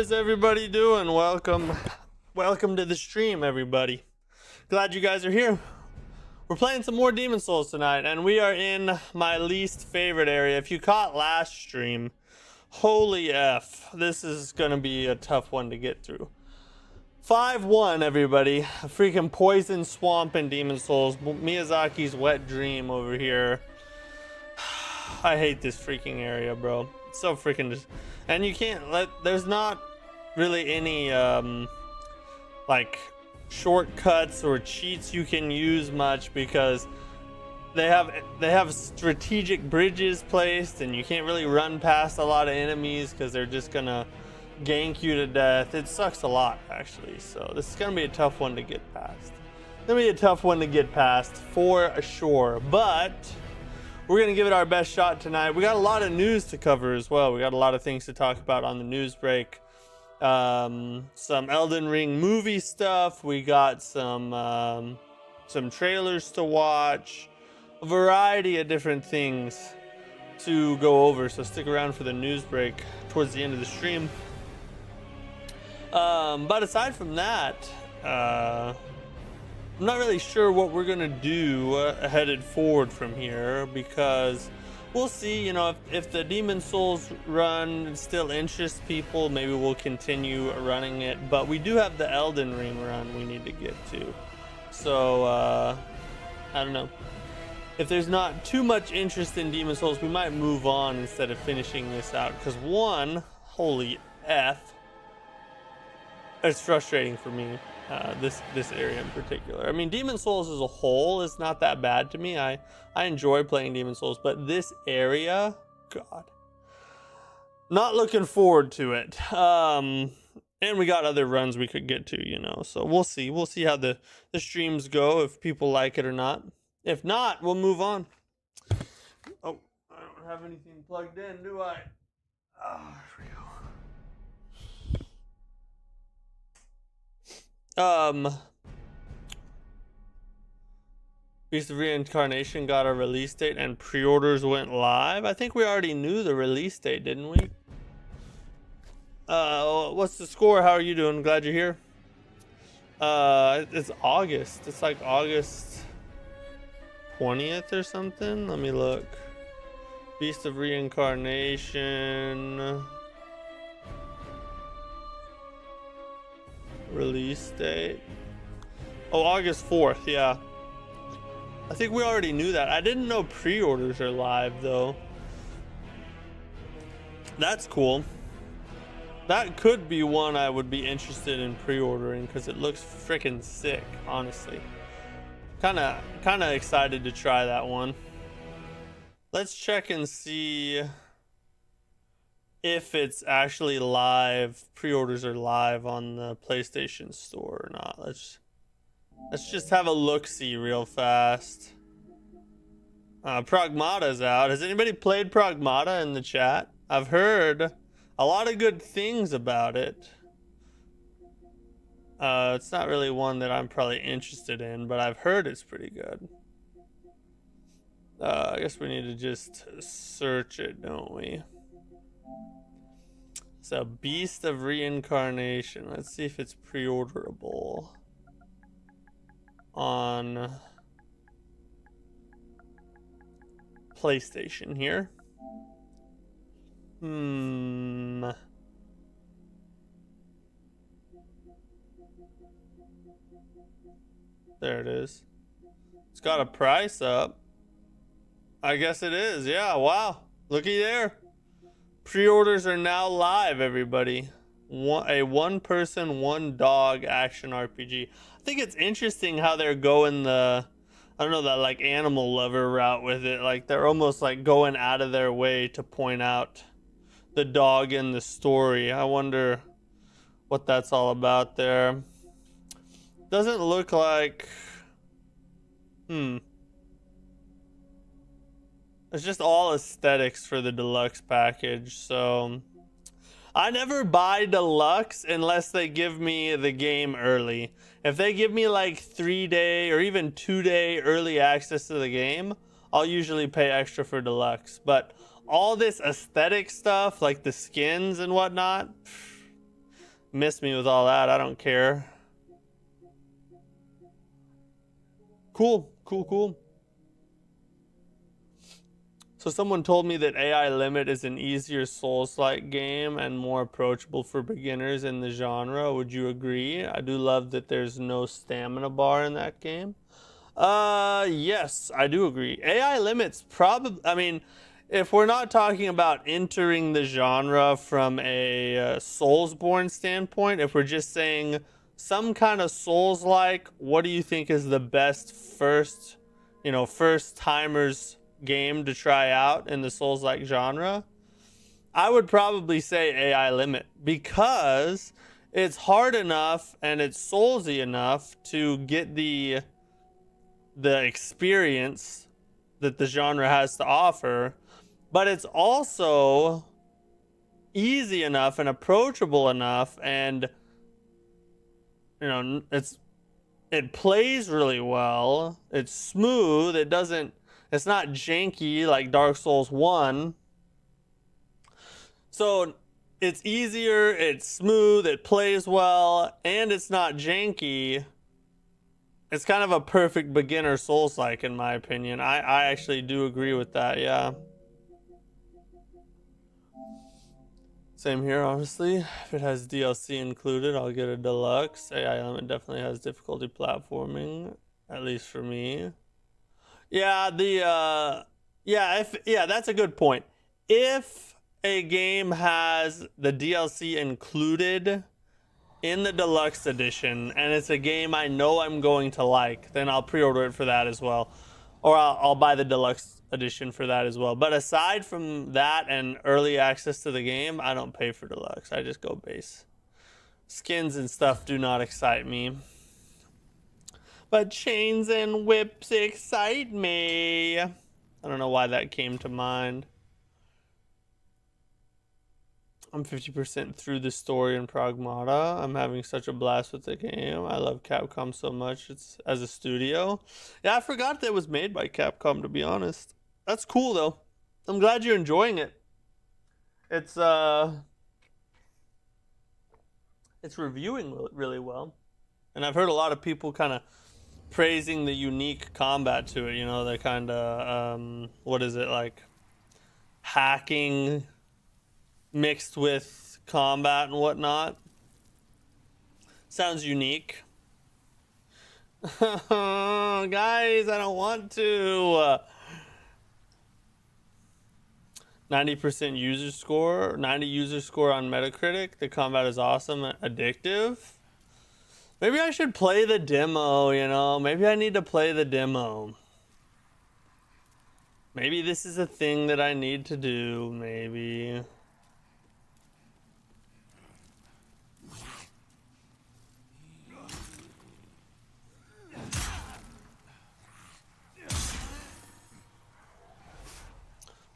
is everybody doing? Welcome to the stream, everybody. Glad you guys are here. We're playing some more Demon Souls tonight, and we are in my least favorite area. If you caught last stream, holy F, this is gonna be a tough one to get through. 5-1, everybody. A freaking poison swamp in Demon Souls. Miyazaki's wet dream over here. I hate this freaking area, bro. It's so freaking just, and you can't let, there's not really any like shortcuts or cheats you can use much, because they have strategic bridges placed, and you can't really run past a lot of enemies because they're just gonna gank you to death. It sucks a lot, actually. So this is gonna be a tough one to get past. Gonna be a tough one to get past for sure, but we're gonna give it our best shot tonight. We got a lot of news to cover as well. We got a lot of things to talk about on the news break. Some Elden Ring movie stuff. We got some trailers to watch. A variety of different things to go over. So stick around for the news break towards the end of the stream. But aside from that, I'm not really sure what we're gonna do headed forward from here, because we'll see. You know, if the Demon Souls run still interests people, maybe we'll continue running it. But we do have the Elden Ring run we need to get to. So I don't know. If there's not too much interest in Demon Souls, we might move on instead of finishing this out. Because one, holy F, it's frustrating for me. This area in particular. I mean, Demon Souls as a whole is not that bad to me. I enjoy playing Demon Souls, but this area, God, not looking forward to it. And we got other runs we could get to, you know. So we'll see. We'll see how the streams go, if people like it or not. If not, we'll move on. Oh, I don't have anything plugged in, do I? Oh, here we go. Beast of Reincarnation got a release date and pre-orders went live. I think we already knew the release date, didn't we? What's the score? How are you doing? Glad you're here. It's August. It's like August 20th or something. Let me look. Beast of Reincarnation. Release date. Oh, August 4th, yeah. I think we already knew that. I didn't know pre-orders are live, though. That's cool. That could be one I would be interested in pre-ordering, because it looks freaking sick, honestly. Kinda excited to try that one. Let's check and see if it's actually live. Pre-orders are live on the PlayStation Store or not. Let's just have a look-see real fast. Pragmata's out. Has anybody played Pragmata in the chat? I've heard a lot of good things about it. It's not really one that I'm probably interested in, but I've heard it's pretty good. I guess we need to just search it, don't we? So, Beast of Reincarnation. Let's see if it's pre-orderable on PlayStation here. There it is. It's got a price up. I guess it is. Yeah, wow. Looky there. Pre-orders are now live, everybody. A one-person, one-dog action RPG. I think it's interesting how they're going the, I don't know, that like animal lover route with it. Like they're almost like going out of their way to point out the dog in the story. I wonder what that's all about there. Doesn't look like... It's just all aesthetics for the deluxe package, so I never buy deluxe unless they give me the game early. If they give me like 3-day or even 2-day early access to the game, I'll usually pay extra for deluxe. But all this aesthetic stuff, like the skins and whatnot, miss me with all that. I don't care. Cool. So someone told me that AI Limit is an easier Souls-like game and more approachable for beginners in the genre. Would you agree? I do love that there's no stamina bar in that game. Yes, I do agree. AI Limit's probably, I mean, if we're not talking about entering the genre from a Soulsborne standpoint, if we're just saying some kind of Souls-like, what do you think is the best first timers game to try out in the Souls-like genre? I would probably say AI Limit, because it's hard enough and it's Soulsy enough to get the experience that the genre has to offer, but it's also easy enough and approachable enough, and it plays really well. It's smooth. It's not janky like Dark Souls 1. So it's easier, it's smooth, it plays well, and it's not janky. It's kind of a perfect beginner Souls-like, in my opinion. I actually do agree with that, yeah. Same here, honestly. If it has DLC included, I'll get a deluxe. AI Element definitely has difficulty platforming, at least for me. Yeah, that's a good point. If a game has the DLC included in the deluxe edition and it's a game I know I'm going to like, then I'll pre-order it for that as well, or I'll buy the deluxe edition for that as well. But aside from that and early access to the game, I don't pay for deluxe. I just go base. Skins and stuff do not excite me, but chains and whips excite me. I don't know why that came to mind. I'm 50% through the story in Pragmata. I'm having such a blast with the game. I love Capcom so much. It's as a studio. Yeah, I forgot that it was made by Capcom, to be honest. That's cool though. I'm glad you're enjoying it. It's reviewing really well. And I've heard a lot of people kind of praising the unique combat to it, the kind of what is it, like hacking mixed with combat and whatnot. Sounds unique. Guys, I don't want to. 90% user score, 90 user score on Metacritic. The combat is awesome and addictive. Maybe I should play the demo, Maybe I need to play the demo. Maybe this is a thing that I need to do, maybe.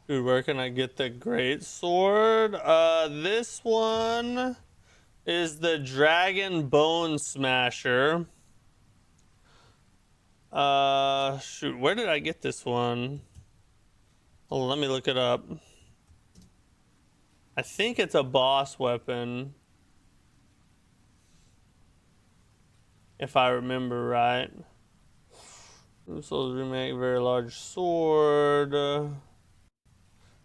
Dude, where can I get the great sword? This one is the Dragon Bone Smasher. Shoot, where did I get this one? Hold on, let me look it up. I think it's a boss weapon, if I remember right. Souls remake, very large sword.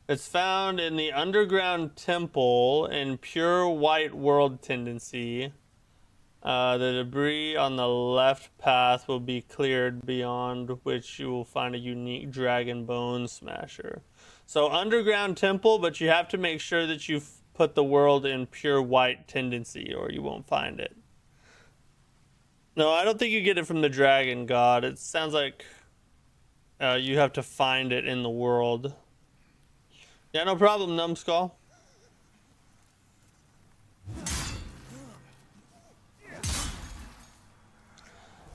It's found in the underground temple in pure white world tendency. The debris on the left path will be cleared, beyond which you will find a unique dragon bone smasher. So underground temple, but you have to make sure that you put the world in pure white tendency or you won't find it. No, I don't think you get it from the dragon god. It sounds like you have to find it in the world. Yeah, no problem, Numbskull.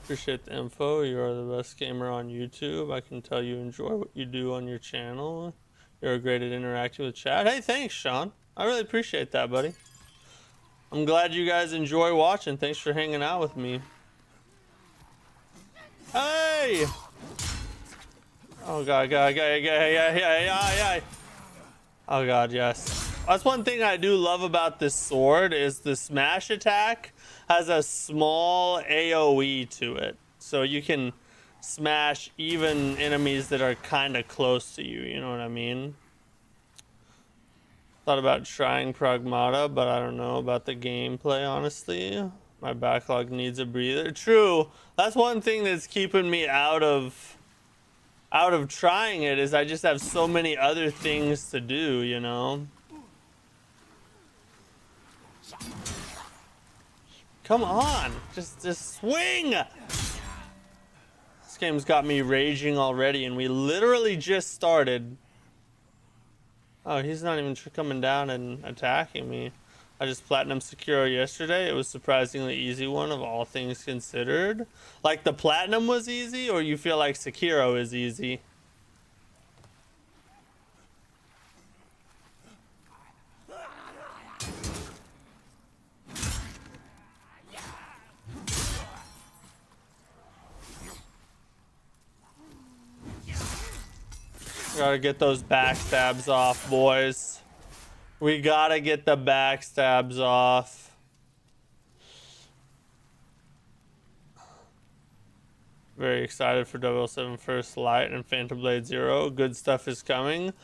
Appreciate the info. You are the best gamer on YouTube. I can tell you enjoy what you do on your channel. You're great at interacting with chat. Hey, thanks, Sean. I really appreciate that, buddy. I'm glad you guys enjoy watching. Thanks for hanging out with me. Hey! Oh, God. Oh, God, yes. That's one thing I do love about this sword is the smash attack has a small AoE to it. So you can smash even enemies that are kind of close to you, you know what I mean? Thought about trying Pragmata, but I don't know about the gameplay, honestly. My backlog needs a breather. True. That's one thing that's keeping me out of trying it, is I just have so many other things to do, you know? Come on, just swing. This game's got me raging already, and we literally just started. Oh, he's not even coming down and attacking me. I just platinum Sekiro yesterday. It was surprisingly easy one of all things considered. Like the platinum was easy, or you feel like Sekiro is easy? Gotta get those backstabs off, boys. We gotta get the backstabs off. Very excited for 007 First Light and Phantom Blade Zero. Good stuff is coming.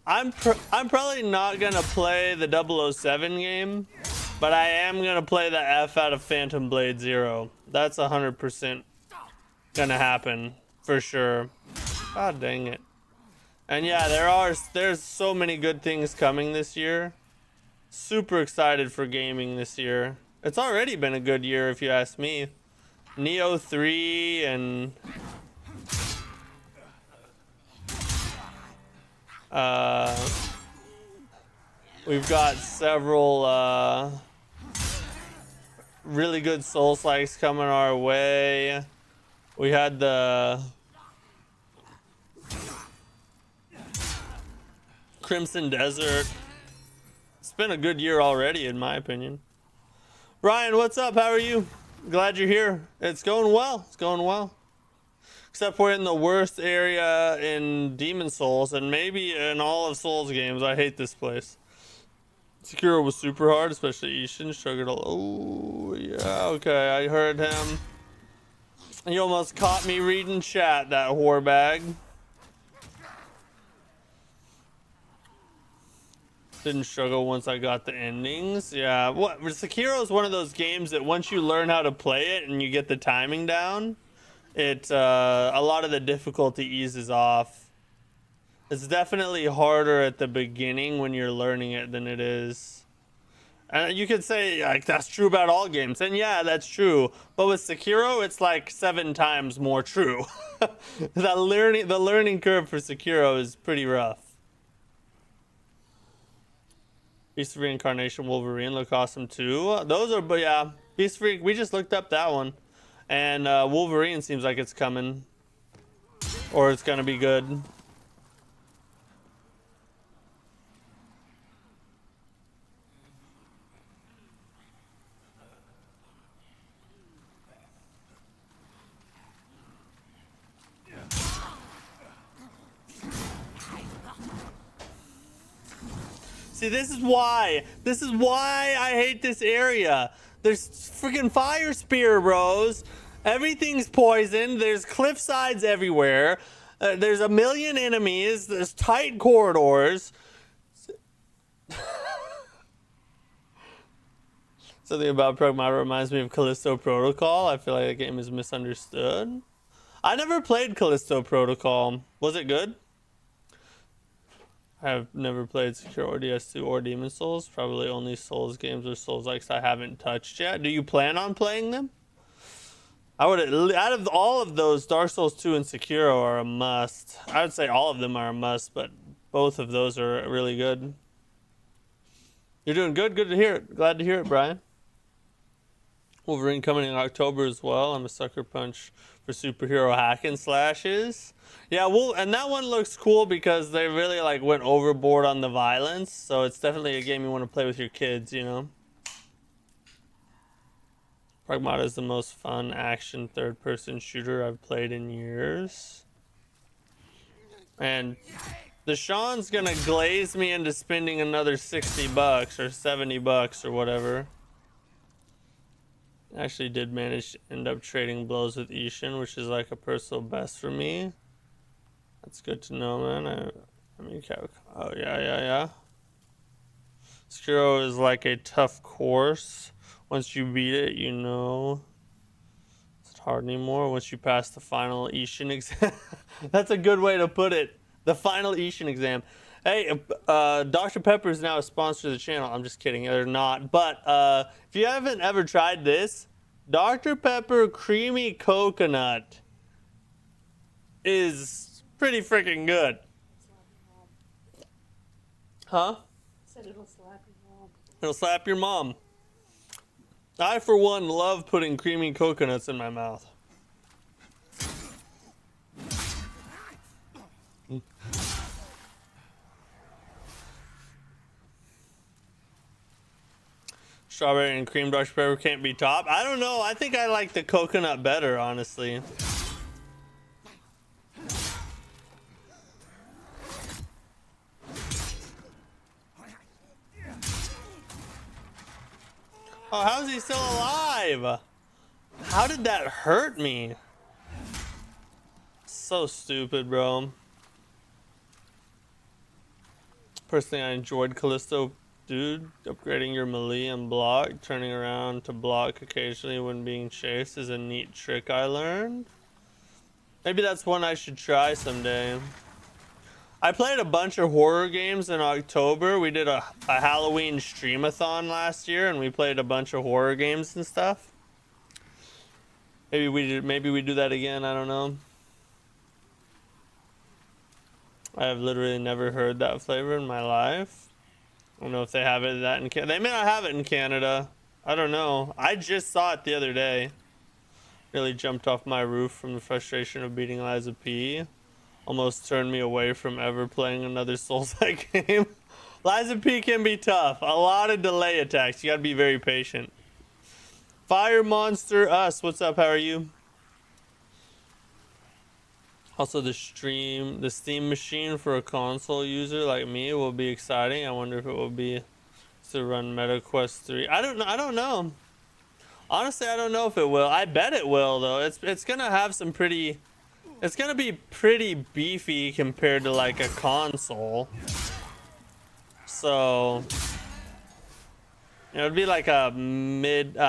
I'm probably not gonna play the 007 game, but I am gonna play the F out of Phantom Blade Zero. That's 100% gonna happen for sure. God dang it. And yeah, there's so many good things coming this year. Super excited for gaming this year. It's already been a good year if you ask me. Neo 3 and we've got several really good Souls-likes coming our way. We had the Crimson Desert. It's been a good year already, in my opinion. Ryan, what's up? How are you? Glad you're here. It's going well. It's going well. Except we're in the worst area in Demon Souls, and maybe in all of Souls games. I hate this place. Sekiro was super hard, especially Ishin. Struggled. Oh, yeah. Okay, I heard him. He almost caught me reading chat, that whore bag. Didn't struggle once I got the endings. Yeah, Sekiro is one of those games that once you learn how to play it and you get the timing down, it a lot of the difficulty eases off. It's definitely harder at the beginning when you're learning it than it is. And you could say like that's true about all games, and yeah, that's true. But with Sekiro, it's like 7 times more true. The learning curve for Sekiro is pretty rough. Beast of Reincarnation Wolverine look awesome too. Those are, but yeah, Beast of we just looked up that one, and Wolverine seems like it's coming, or it's gonna be good. See, this is why I hate this area. There's freaking fire spear, bros. Everything's poisoned. There's cliff sides everywhere. There's a million enemies. There's tight corridors. Something about Pragmata reminds me of Callisto Protocol. I feel like the game is misunderstood. I never played Callisto Protocol. Was it good? I've never played Sekiro or DS2 or Demon Souls. Probably only Souls games or Souls-likes I haven't touched yet. Do you plan on playing them? I would, out of all of those, Dark Souls 2 and Sekiro are a must. I would say all of them are a must, but both of those are really good. You're doing good. Good to hear it. Glad to hear it, Brian. Wolverine coming in October as well. I'm a sucker punch for superhero hack and slashes. Yeah, and that one looks cool because they really like went overboard on the violence. So it's definitely a game you want to play with your kids, you know. Pragmata is the most fun action third-person shooter I've played in years. And Deshaun's gonna glaze me into spending another 60 bucks or 70 bucks or whatever. Actually did manage to end up trading blows with Ishin, which is like a personal best for me. That's good to know, man. I mean, oh yeah. Skiro is like a tough course. Once you beat it, you know it's not hard anymore. Once you pass the final Ishin exam. That's a good way to put it. The final Ishin exam. Hey, Dr. Pepper is now a sponsor of the channel. I'm just kidding. They're not. But if you haven't ever tried this, Dr. Pepper Creamy Coconut is pretty freaking good. Huh? Said it'll slap your mom. It'll slap your mom. I, for one, love putting creamy coconuts in my mouth. Strawberry and cream Dr. Pepper can't be topped. I don't know. I think I like the coconut better, honestly. Oh, how is he still alive? How did that hurt me? So stupid, bro. Personally, I enjoyed Callisto, dude. Upgrading your melee and block, turning around to block occasionally when being chased is a neat trick I learned. Maybe that's one I should try someday. I played a bunch of horror games in October. We did a Halloween streamathon last year, and we played a bunch of horror games and stuff. Maybe we do that again. I don't know. I have literally never heard that flavor in my life. I don't know if they have it in Canada. They may not have it in Canada. I don't know. I just saw it the other day. Really jumped off my roof from the frustration of beating Liza P. Almost turned me away from ever playing another Souls-like game. Liza P can be tough. A lot of delay attacks. You gotta be very patient. Fire Monster Us. What's up? How are you? Also, the Steam machine for a console user like me will be exciting. I wonder if it will be to run MetaQuest 3. I don't know. Honestly, I don't know if it will. I bet it will, though. It's gonna have some pretty... It's gonna be pretty beefy compared to like a console. So, you know, it'd be like a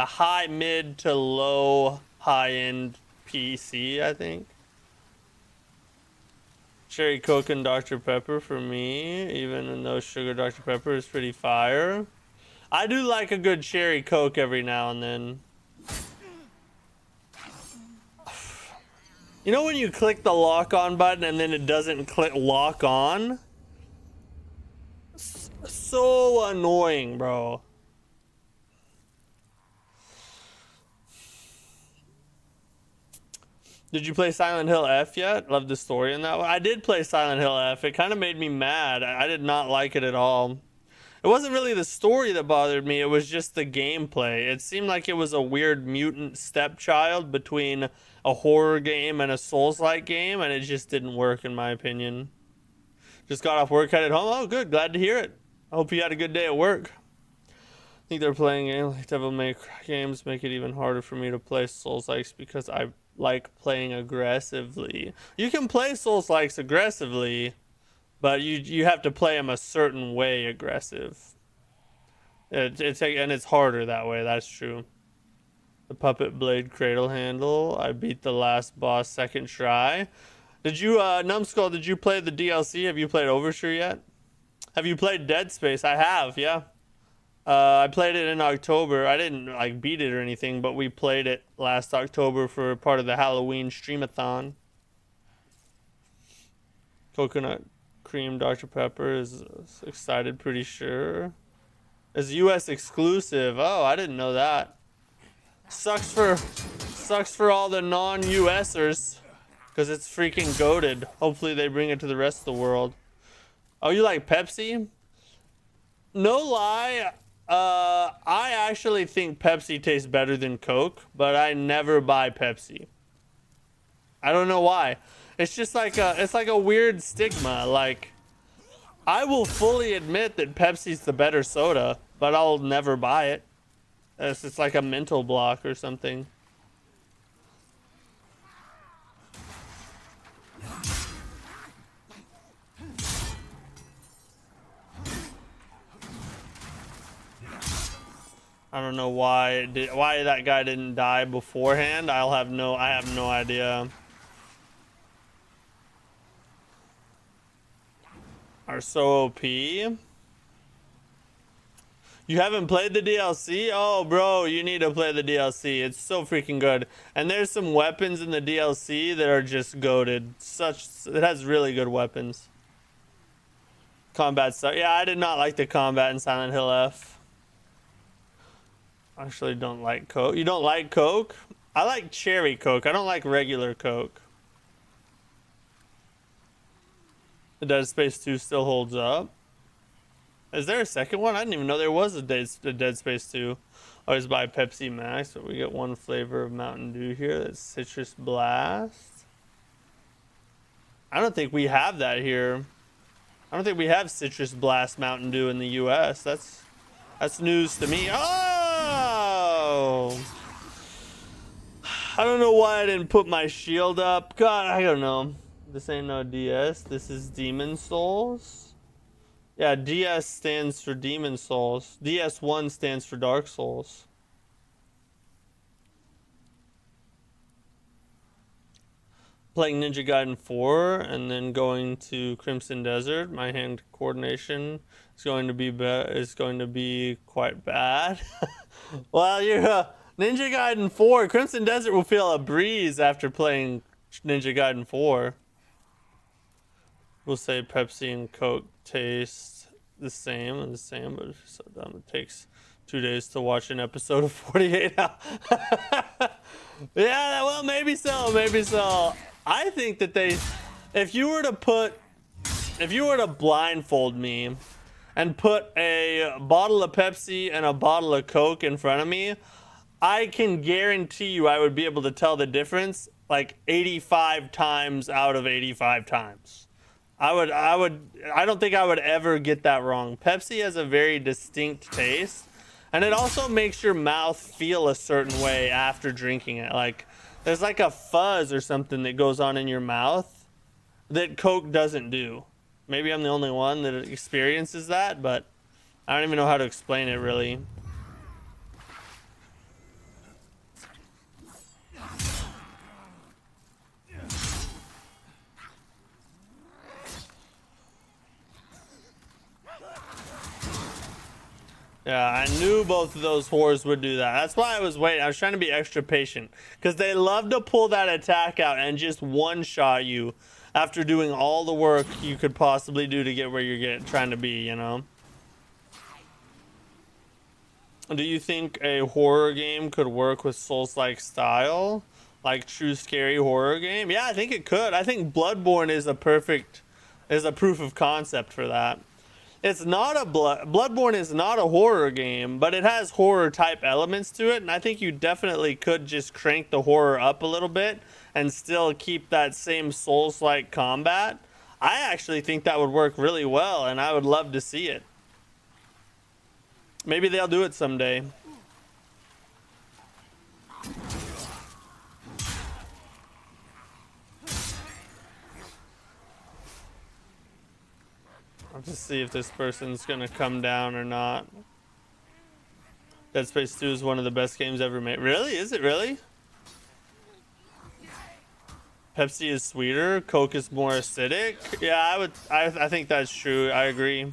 high mid to low high end PC, I think. Cherry Coke and Dr. Pepper for me, even though sugar Dr. Pepper is pretty fire. I do like a good cherry Coke every now and then. You know when you click the lock on button and then it doesn't click lock on? So annoying, bro. Did you play Silent Hill F yet? Love the story in that one. I did play Silent Hill F. It kind of made me mad. I did not like it at all. It wasn't really the story that bothered me. It was just the gameplay. It seemed like it was a weird mutant stepchild between a horror game and a Souls-like game, and it just didn't work in my opinion. Just got off work, headed home. Oh, good. Glad to hear it. I hope you had a good day at work. I think they're playing games like Devil May Cry games make it even harder for me to play Souls-likes because I like playing aggressively. You can play Souls-likes aggressively, but you have to play them a certain way aggressive. And it's harder that way. That's true. The Puppet Blade Cradle Handle. I beat the last boss second try. Did you, Numbskull, did you play the DLC? Have you played Overture yet? Have you played Dead Space? I have, yeah. I played it in October. I didn't, like, beat it or anything, but we played it last October for part of the Halloween streamathon. Coconut Cream Dr. Pepper is excited, pretty sure. Is US exclusive. Oh, I didn't know that. Sucks for all the non-USers, because it's freaking goated. Hopefully they bring it to the rest of the world. Oh, you like Pepsi? No lie, I actually think Pepsi tastes better than Coke, but I never buy Pepsi. I don't know why. It's just like it's like a weird stigma. Like, I will fully admit that Pepsi's the better soda, but I'll never buy it. It's like a mental block or something. I don't know why that guy didn't die beforehand. I have no idea. Are so OP. You haven't played the DLC? Oh, bro, you need to play the DLC. It's so freaking good. And there's some weapons in the DLC that are just goated. It has really good weapons. Combat stuff. Yeah, I did not like the combat in Silent Hill F. I actually don't like Coke. You don't like Coke? I like cherry Coke. I don't like regular Coke. The Dead Space 2 still holds up. Is there a second one? I didn't even know there was a Dead Space 2. I always buy Pepsi Max, but we get one flavor of Mountain Dew here. That's Citrus Blast. I don't think we have that here. I don't think we have Citrus Blast Mountain Dew in the US. That's news to me. Oh! I don't know why I didn't put my shield up. God, I don't know. This ain't no DS. This is Demon Souls. Yeah, DS stands for Demon Souls. DS1 stands for Dark Souls. Playing Ninja Gaiden 4 and then going to Crimson Desert. My hand coordination is going to be quite bad. Well, you're Ninja Gaiden 4. Crimson Desert will feel a breeze after playing Ninja Gaiden 4. We'll say Pepsi and Coke taste the same, but it's so dumb. It takes 2 days to watch an episode of 48 hours. Yeah, well, maybe so. I think that if you were to blindfold me and put a bottle of Pepsi and a bottle of Coke in front of me, I can guarantee you I would be able to tell the difference like 85 times out of 85 times. I don't think I would ever get that wrong. Pepsi has a very distinct taste, and it also makes your mouth feel a certain way after drinking it. Like there's like a fuzz or something that goes on in your mouth that Coke doesn't do. Maybe I'm the only one that experiences that, but I don't even know how to explain it really. Yeah, I knew both of those whores would do that. That's why I was waiting. I was trying to be extra patient because they love to pull that attack out and just one-shot you after doing all the work you could possibly do to get where you're trying to be, you know? Do you think a horror game could work with Souls-like style? Like true scary horror game? Yeah, I think it could. I think Bloodborne is a proof of concept for that. It's not Bloodborne is not a horror game, but it has horror type elements to it, and I think you definitely could just crank the horror up a little bit and still keep that same Souls-like combat. I actually think that would work really well, and I would love to see it. Maybe they'll do it someday. I'll just see if this person's gonna come down or not. Dead Space 2 is one of the best games ever made. Really? Is it really? Pepsi is sweeter, Coke is more acidic. Yeah, I think that's true. I agree. I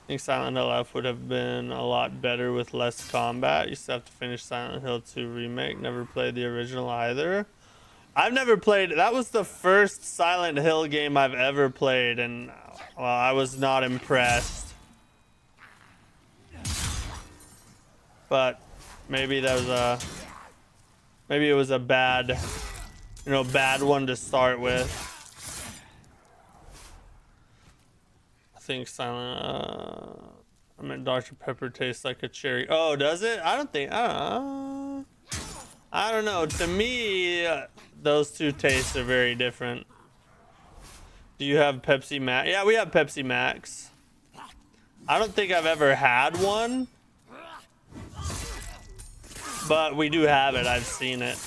think Silent Hill F would have been a lot better with less combat. You still have to finish Silent Hill 2 remake. Never played the original either. I've never played. That was the first Silent Hill game I've ever played, and well, I was not impressed. But maybe it was a bad one to start with. I think I mean Dr. Pepper tastes like a cherry. Oh, does it? I don't know. To me, those two tastes are very different. Do you have Pepsi Max? Yeah, we have Pepsi Max. I don't think I've ever had one, but we do have it. I've seen it.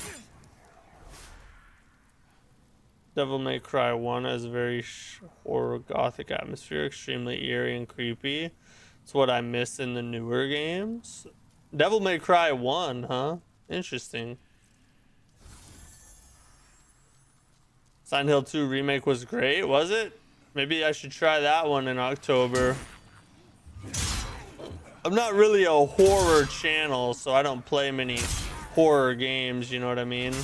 Devil May Cry 1 has a very horror gothic atmosphere, extremely eerie and creepy. It's what I miss in the newer games. Devil May Cry 1, huh? Interesting. Silent Hill 2 remake was great, was it? Maybe I should try that one in October. I'm not really a horror channel, so I don't play many horror games, you know what I mean?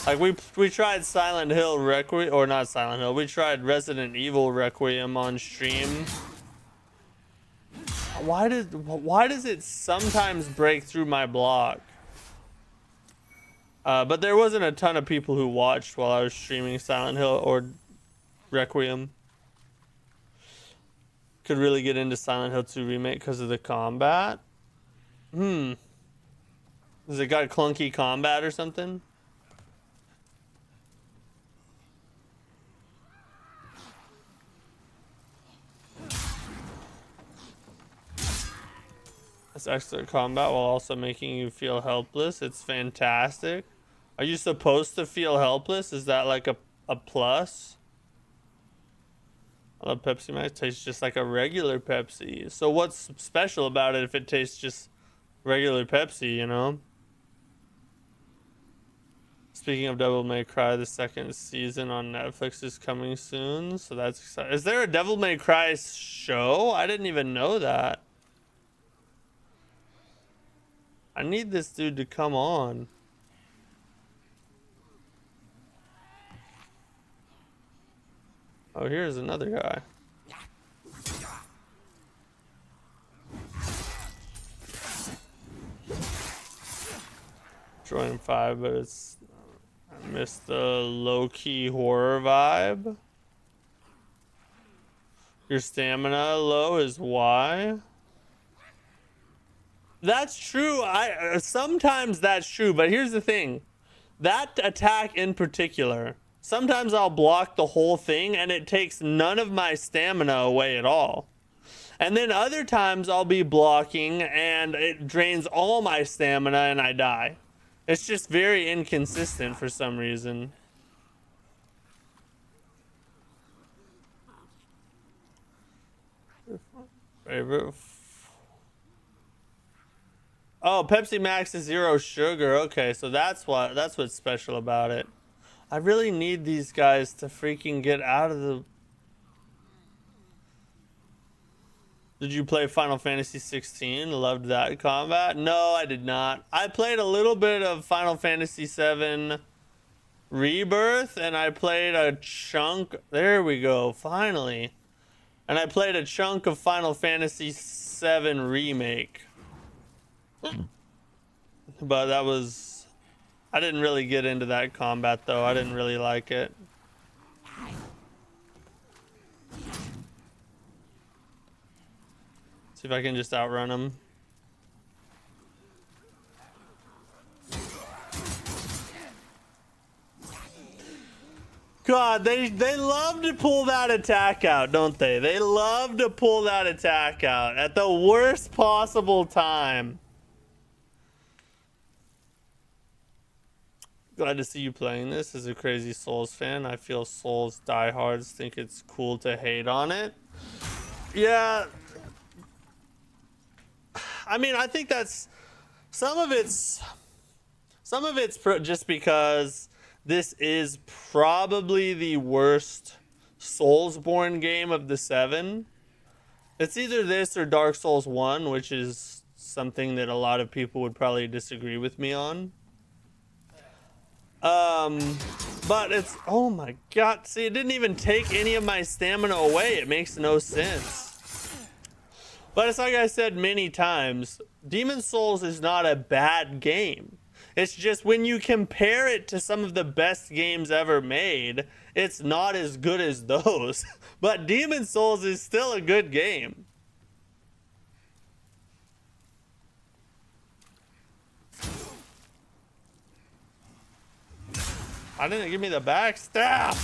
Like we tried Silent Hill Requiem, or not Silent Hill, we tried Resident Evil Requiem on stream. Why does it sometimes break through my block? But there wasn't a ton of people who watched while I was streaming Silent Hill or Requiem. Could really get into Silent Hill 2 remake because of the combat. Has it got clunky combat or something? It's excellent combat while also making you feel helpless. It's fantastic. Are you supposed to feel helpless? Is that like a plus? I love Pepsi Max. It tastes just like a regular Pepsi. So what's special about it if it tastes just regular Pepsi, you know? Speaking of Devil May Cry, the second season on Netflix is coming soon. So that's exciting. Is there a Devil May Cry show? I didn't even know that. I need this dude to come on. Oh, here's another guy. Join 5, but it's... I missed the low-key horror vibe. Your stamina low is why? That's true. Sometimes that's true, but here's the thing. That attack in particular, sometimes I'll block the whole thing and it takes none of my stamina away at all. And then other times I'll be blocking and it drains all my stamina and I die. It's just very inconsistent for some reason. Favorite? Oh, Pepsi Max is 0 sugar. Okay, so that's what's special about it. I really need these guys to freaking get out of the... Did you play Final Fantasy 16? Loved that combat? No, I did not. I played a little bit of Final Fantasy 7 Rebirth, and I played a chunk... There we go, finally. And I played a chunk of Final Fantasy 7 Remake. But that was... I didn't really get into that combat, though. I didn't really like it. See if I can just outrun him. God, they love to pull that attack out, don't they? They love to pull that attack out at the worst possible time. Glad to see you playing this. As a crazy Souls fan, I feel Souls diehards think it's cool to hate on it. Yeah. I mean, I think that's some of it's just because this is probably the worst Soulsborne game of the 7. It's either this or Dark Souls 1, which is something that a lot of people would probably disagree with me on. But it's, oh my god, see, it didn't even take any of my stamina away. It makes no sense. But it's like I said many times, Demon's Souls is not a bad game. It's just when you compare it to some of the best games ever made, it's not as good as those. But Demon's Souls is still a good game. I didn't give me the backstab.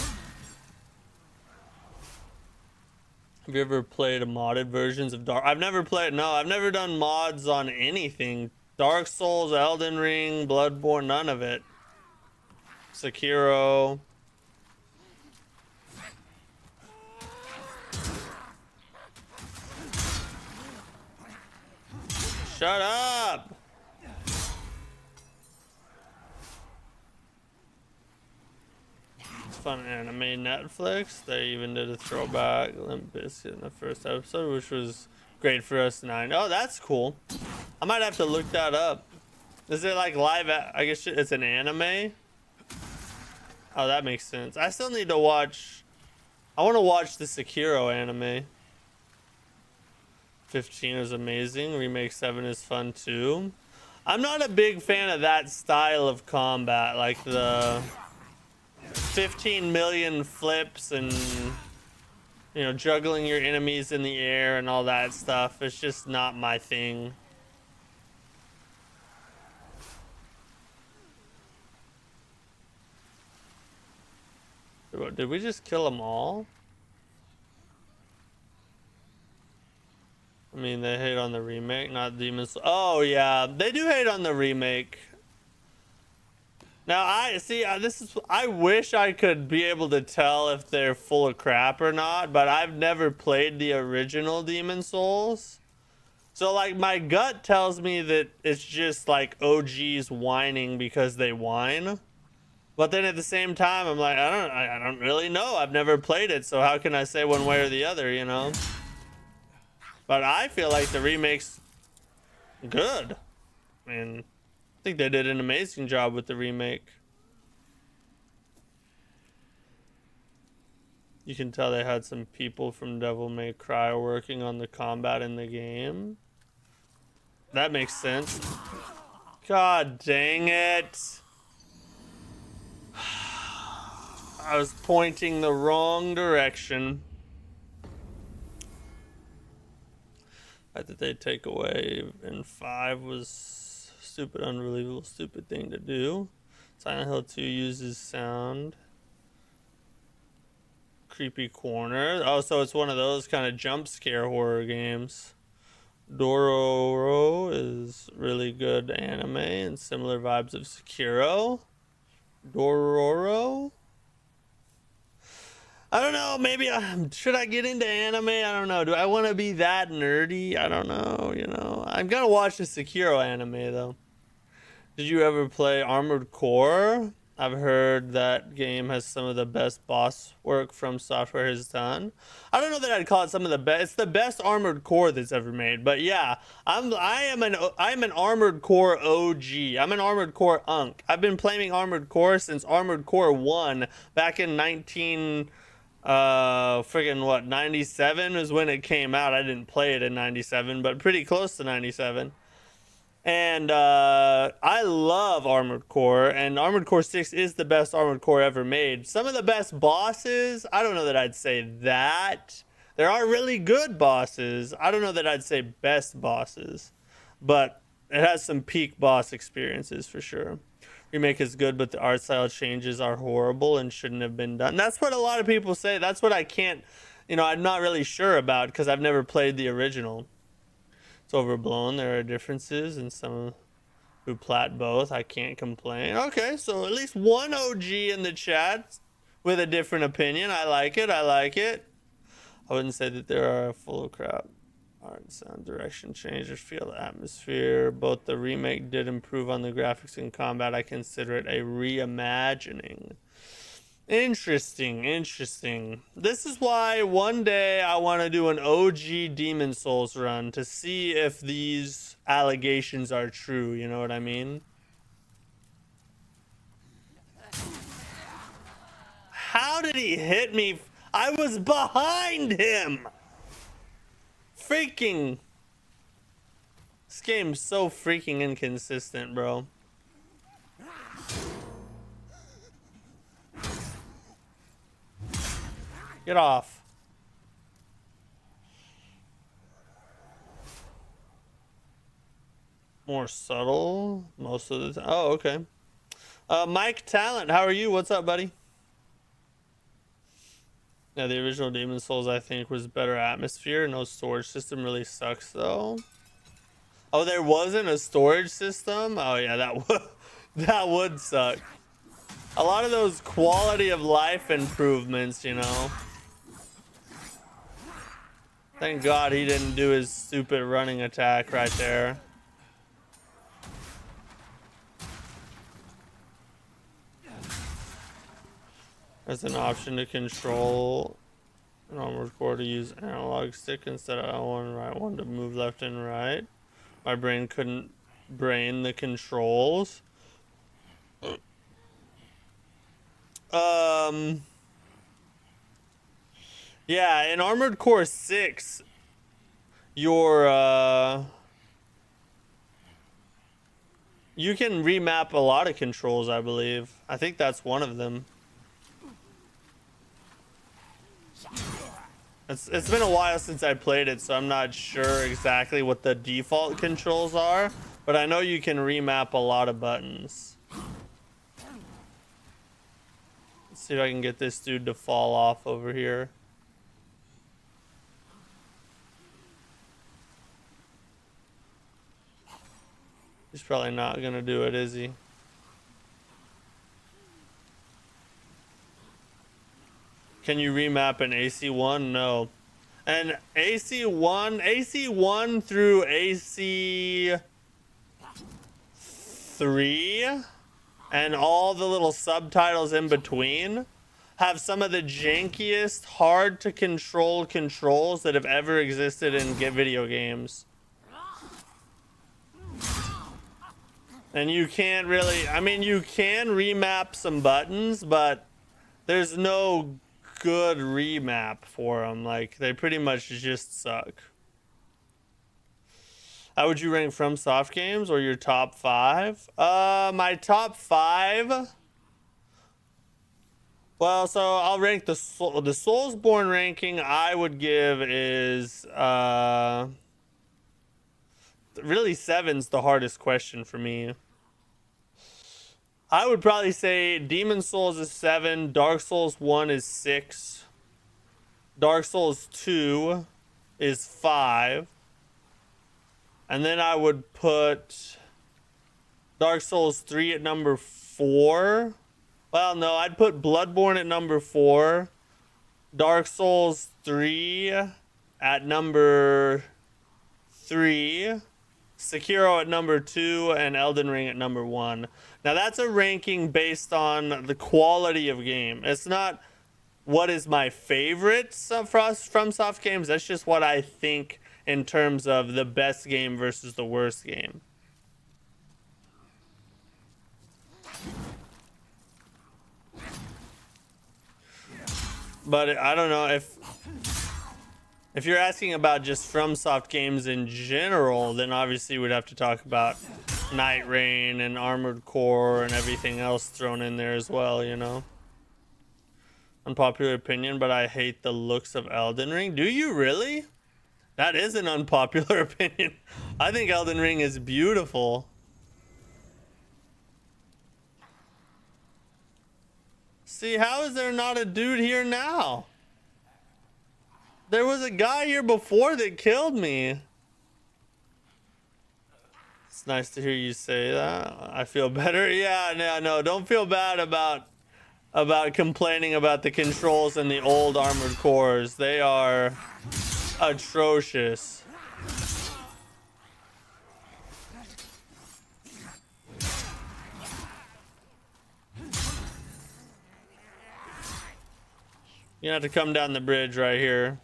Have you ever played modded versions of Dark? I've never played. No, I've never done mods on anything. Dark Souls, Elden Ring, Bloodborne, none of it. Sekiro. Shut up! It's fun anime Netflix. They even did a throwback Limp Bizkit in the first episode, which was great for us 9. Oh, that's cool. I might have to look that up. Is it like live? I guess it's an anime. Oh, that makes sense. I still need to watch. I want to watch the Sekiro anime. 15 is amazing. Remake 7 is fun too. I'm not a big fan of that style of combat, like the 15 million flips and, you know, juggling your enemies in the air and all that stuff. It's just not my thing. Did we just kill them all? I mean, they hate on the remake, not Demon's. Oh yeah, they do hate on the remake. Now I see. This is. I wish I could be able to tell if they're full of crap or not, but I've never played the original Demon's Souls. So like, my gut tells me that it's just like OGs whining because they whine. But then at the same time, I'm like, I don't really know. I've never played it, so how can I say one way or the other, you know? But I feel like the remake's good. I mean, I think they did an amazing job with the remake. You can tell they had some people from Devil May Cry working on the combat in the game. That makes sense. God dang it. I was pointing the wrong direction. That they take away in 5 was stupid, unbelievable, stupid thing to do. Silent Hill 2 uses sound. Creepy corner. Oh, so it's one of those kind of jump scare horror games. Dororo is really good anime and similar vibes of Sekiro. Dororo? I don't know, maybe should I get into anime? I don't know. Do I want to be that nerdy? I don't know, you know. I'm gonna watch the Sekiro anime though. Did you ever play Armored Core? I've heard that game has some of the best boss work Fromsoftware has done. I don't know that I'd call it some of the best. It's the best Armored Core that's ever made. But yeah, I'm an Armored Core OG. I'm an Armored Core unk. I've been playing Armored Core since Armored Core 1 back in 97 was when it came out. I didn't play it in 97, but pretty close to 97. And I love Armored Core, and Armored Core 6 is the best Armored Core ever made. Some of the best bosses, I don't know that I'd say that. There are really good bosses. I don't know that I'd say best bosses, but it has some peak boss experiences for sure. Remake is good, but the art style changes are horrible and shouldn't have been done. That's what a lot of people say. That's what I can't, you know, I'm not really sure about because I've never played the original. It's overblown. There are differences, and some who plat both. I can't complain. Okay, so at least one OG in the chat with a different opinion. I like it. I like it. I wouldn't say that there are full of crap. Art, sound, direction changes, feel the atmosphere. Both the remake did improve on the graphics and combat. I consider it a reimagining. Interesting, interesting. This is why one day I want to do an OG Demon's Souls run to see if these allegations are true, you know what I mean? How did he hit me? I was behind him! Freaking... This game's so freaking inconsistent, bro. Get off. More subtle most of the time. Oh, okay. Mike Talent, how are you? What's up, buddy? Yeah, the original Demon Souls I think was better atmosphere. No storage system really sucks though. Oh, there wasn't a storage system? Oh yeah, that would that would suck. A lot of those quality of life improvements, you know. Thank God he didn't do his stupid running attack right there. There's an option to control an armored core to use analog stick instead of L1 and right one to move left and right. My brain couldn't brain the controls. Yeah, in Armored Core 6, your you can remap a lot of controls, I believe. I think that's one of them. It's been a while since I played it, so I'm not sure exactly what the default controls are, but I know you can remap a lot of buttons. Let's see if I can get this dude to fall off over here. He's probably not gonna do it, is he? Can you remap an AC1? No. And AC1 through AC3 and all the little subtitles in between have some of the jankiest, hard to control controls that have ever existed in video games. And you can't really, I mean, you can remap some buttons, but there's no good remap for them. Like, they pretty much just suck. How would you rank FromSoft games or your top 5? My top 5. Well, so I'll rank the Soulsborne ranking I would give is really 7's the hardest question for me. I would probably say Demon Souls is 7, Dark Souls 1 is 6, Dark Souls 2 is 5, and then I would put Dark Souls 3 at number 4. Well, no, I'd put Bloodborne at number 4, Dark Souls 3 at number 3, Sekiro at number 2, and Elden Ring at number 1. Now that's a ranking based on the quality of game. It's not what is my favorite FromSoft games. That's just what I think in terms of the best game versus the worst game. But I don't know if you're asking about just FromSoft games in general, then obviously we'd have to talk about Night Rain and Armored Core and everything else thrown in there as well, you know. Unpopular opinion, but I hate the looks of Elden Ring. Do you really? That is an unpopular opinion. I think Elden Ring is beautiful. See, how is there not a dude here now? There was a guy here before that killed me. It's nice to hear you say that. I feel better. Yeah, no, don't feel bad about complaining about the controls in the old Armored Cores. They are atrocious. You have to come down the bridge right here.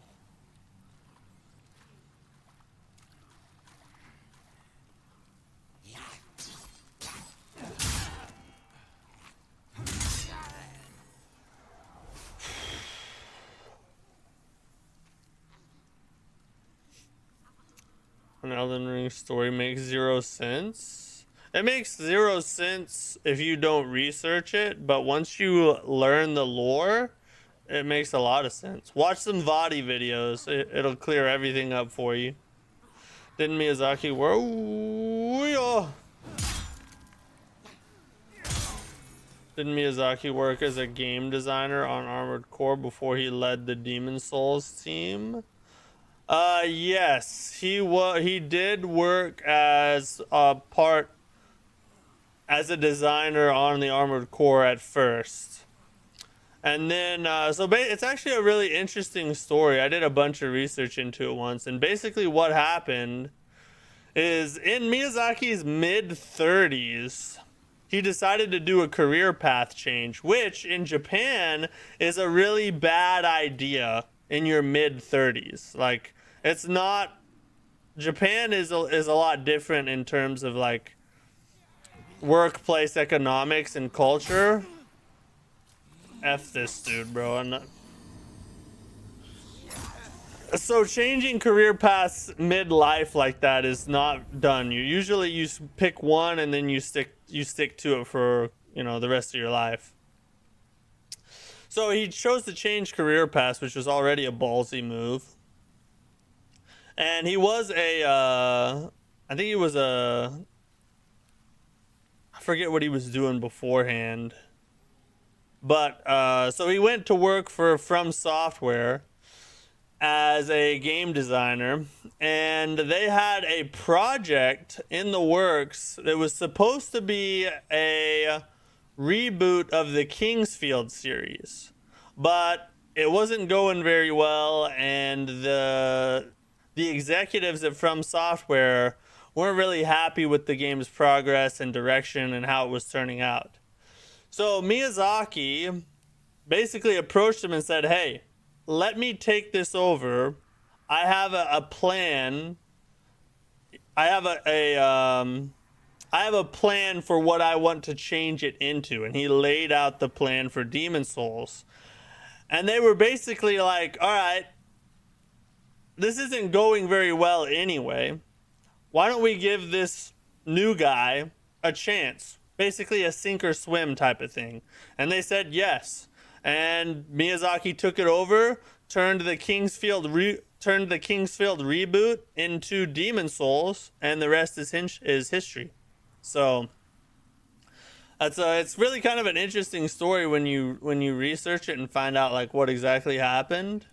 An Elden Ring story makes 0 sense. It makes 0 sense if you don't research it, but once you learn the lore, it makes a lot of sense. Watch some Vadi videos. It'll clear everything up for you. Didn't Miyazaki Didn't Miyazaki work as a game designer on Armored Core before he led the Demon Souls team? Yes, he did work as a designer on the Armored Core at first. And then, it's actually a really interesting story. I did a bunch of research into it once, and basically what happened is in Miyazaki's mid-30s, he decided to do a career path change, which in Japan is a really bad idea in your mid-30s. Like, it's not... Japan is a lot different in terms of, like, workplace economics and culture. F this dude, bro. I'm not... So changing career paths mid-life like that is not done. You pick one and then you stick to it for, you know, the rest of your life. So he chose to change career paths, which was already a ballsy move. And he was I forget what he was doing beforehand. But so he went to work for Fromsoftware as a game designer, and they had a project in the works that was supposed to be a reboot of the Kingsfield series, but it wasn't going very well, and the executives at Fromsoftware weren't really happy with the game's progress and direction and how it was turning out. So Miyazaki basically approached him and said, hey, let me take this over. I have a plan. I have a plan for what I want to change it into. And he laid out the plan for Demon Souls. And they were basically like, all right, this isn't going very well anyway. Why don't we give this new guy a chance? Basically a sink or swim type of thing. And they said yes. And Miyazaki took it over, turned the Kingsfield reboot into Demon Souls, and the rest is history. So it's really kind of an interesting story when you research it and find out like what exactly happened.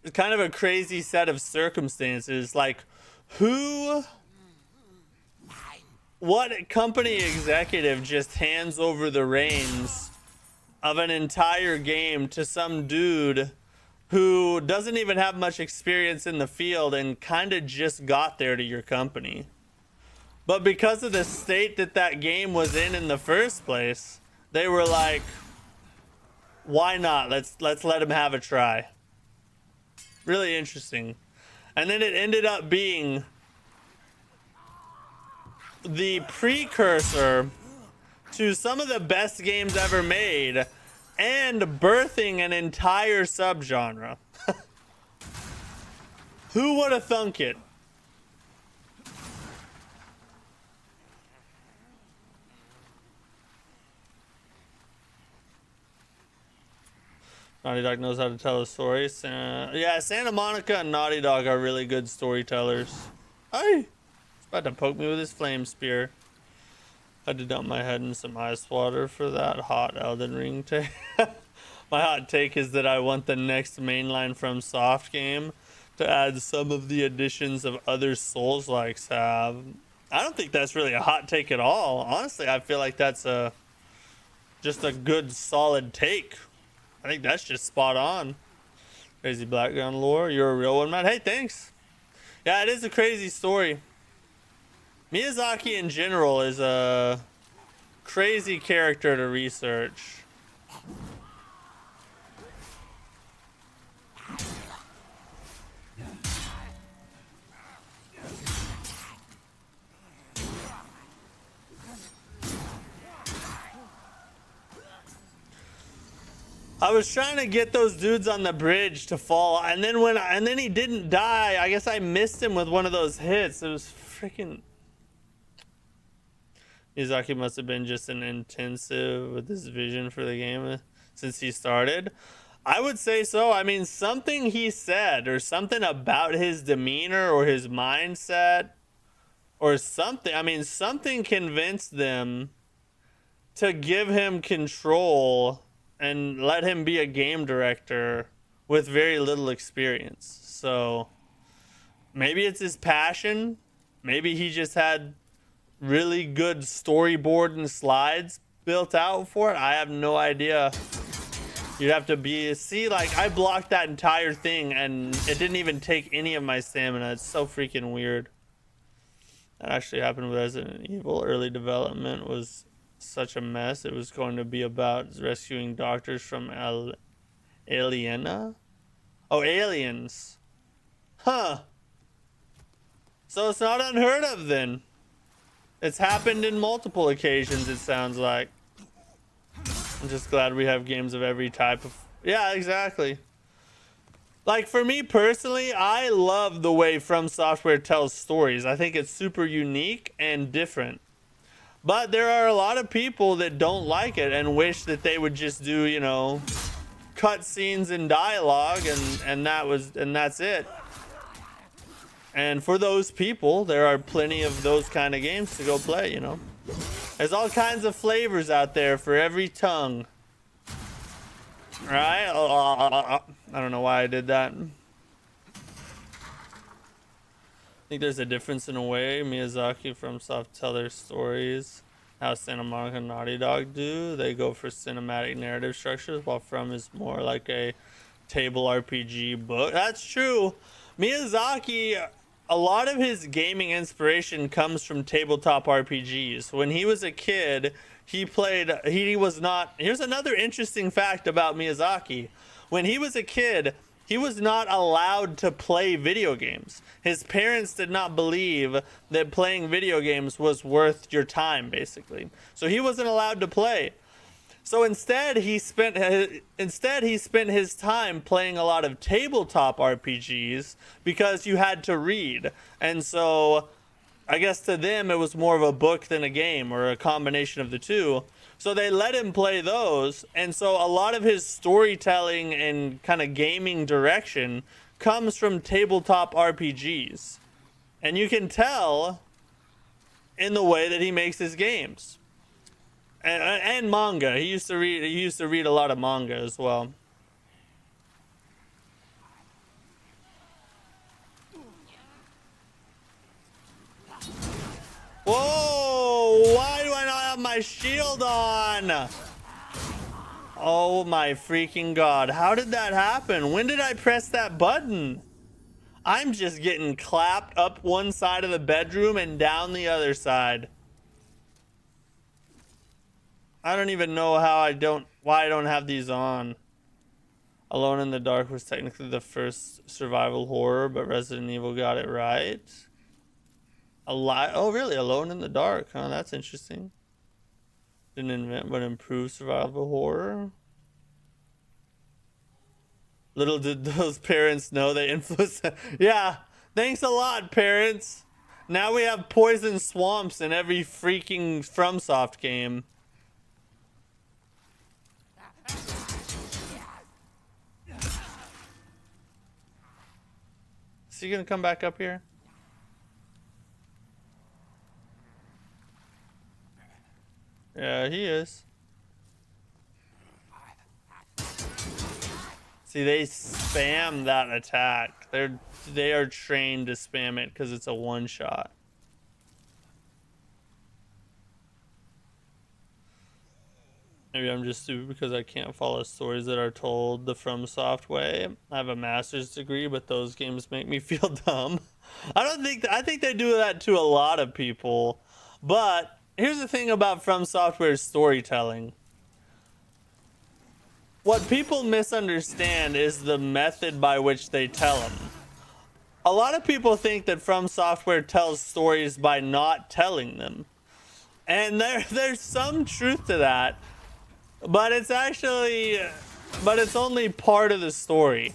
It's kind of a crazy set of circumstances. Like what company executive just hands over the reins of an entire game to some dude who doesn't even have much experience in the field and kind of just got there to your company? But because of the state that game was in the first place, they were like, why not? Let's let him have a try. Really interesting. And then it ended up being the precursor to some of the best games ever made and birthing an entire subgenre. Who would have thunk it? Naughty Dog knows how to tell a story. Yeah, Santa Monica and Naughty Dog are really good storytellers. Hey, he's about to poke me with his flame spear. I had to dump my head in some ice water for that hot Elden Ring take. My hot take is that I want the next mainline FromSoft game to add some of the additions of other Souls-likes have. I don't think that's really a hot take at all. Honestly, I feel like that's just a good, solid take. I think that's just spot on. Crazy background lore. You're a real one, man. Hey, thanks. Yeah, it is a crazy story. Miyazaki in general is a crazy character to research. I was trying to get those dudes on the bridge to fall, and then he didn't die. I guess I missed him with one of those hits. It was freaking... Miyazaki must have been just an intensive with his vision for the game since he started. I would say so. I mean, something he said or something about his demeanor or his mindset or something. I mean, something convinced them to give him control and let him be a game director with very little experience. So maybe it's his passion. Maybe he just had really good storyboard and slides built out for it. I have no idea. You'd have to see, like, I blocked that entire thing and it didn't even take any of my stamina. It's so freaking weird. That actually happened with Resident Evil. Early development was such a mess. It was going to be about rescuing doctors from Aliena? Oh, aliens. Huh. So it's not unheard of then. It's happened in multiple occasions, it sounds like. I'm just glad we have games of every type of... Yeah, exactly. Like, for me personally, I love the way Fromsoftware tells stories. I think it's super unique and different. But there are a lot of people that don't like it and wish that they would just do, you know, cutscenes and dialogue and that's it. And for those people, there are plenty of those kind of games to go play, you know. There's all kinds of flavors out there for every tongue. Right? I don't know why I did that. I think there's a difference in a way Miyazaki from Soft tell their stories. How Santa Monica and Naughty Dog do. They go for cinematic narrative structures, while From is more like a table RPG book. That's true. Miyazaki, a lot of his gaming inspiration comes from tabletop RPGs. When he was a kid, he was not... Here's another interesting fact about Miyazaki. When he was a kid, he was not allowed to play video games. His parents did not believe that playing video games was worth your time, basically. So he wasn't allowed to play. So instead he spent his time playing a lot of tabletop RPGs because you had to read. And so I guess to them it was more of a book than a game, or a combination of the two. So they let him play those, and so a lot of his storytelling and kind of gaming direction comes from tabletop RPGs. And you can tell in the way that he makes his games. And manga. He used to read a lot of manga as well. Whoa! Why do I not have my shield on? Oh my freaking god. How did that happen? When did I press that button? I'm just getting clapped up one side of the bedroom and down the other side. I don't even know why I don't have these on. Alone in the Dark was technically the first survival horror, but Resident Evil got it right. Oh, really? Alone in the Dark, huh? That's interesting. Didn't invent but improved survival horror. Little did those parents know they influenced. Yeah, thanks a lot, parents. Now we have poison swamps in every freaking FromSoft game. Is he gonna come back up here? Yeah, he is. See, they spam that attack. They are trained to spam it because it's a one-shot. Maybe I'm just stupid because I can't follow stories that are told the FromSoft way. I have a master's degree, but those games make me feel dumb. I think they do that to a lot of people. But here's the thing about FromSoftware's storytelling. What people misunderstand is the method by which they tell them. A lot of people think that FromSoftware tells stories by not telling them. And there's some truth to that. But it's only part of the story.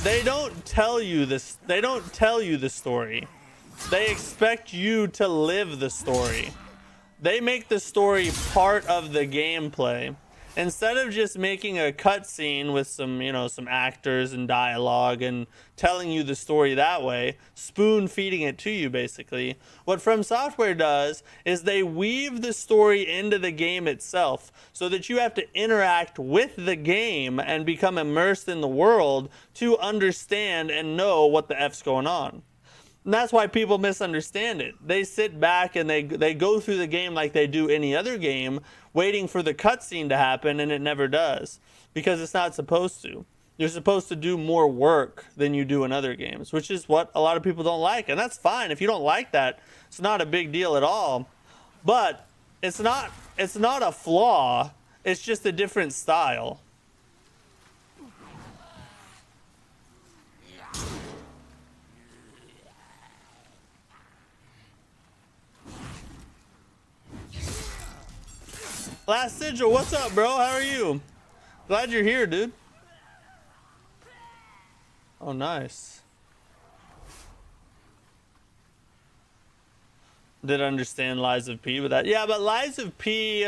They don't tell you this. They don't tell you the story. They expect you to live the story. They make the story part of the gameplay. instead of just making a cutscene with some, you know, some actors and dialogue and telling you the story that way, spoon feeding it to you basically, what Fromsoftware does is they weave the story into the game itself so that you have to interact with the game and become immersed in the world to understand and know what the F's going on. And that's why people misunderstand it. They sit back and they go through the game like they do any other game, waiting for the cutscene to happen, and it never does because it's not supposed to. You're supposed to do more work than you do in other games, which is what a lot of people don't like, and that's fine. If you don't like that, it's not a big deal at all. But it's not a flaw. It's just a different style. Last Sigil, what's up, bro? How are you? Glad you're here, dude. Oh, nice. Did understand Lies of P with that. Yeah, but Lies of P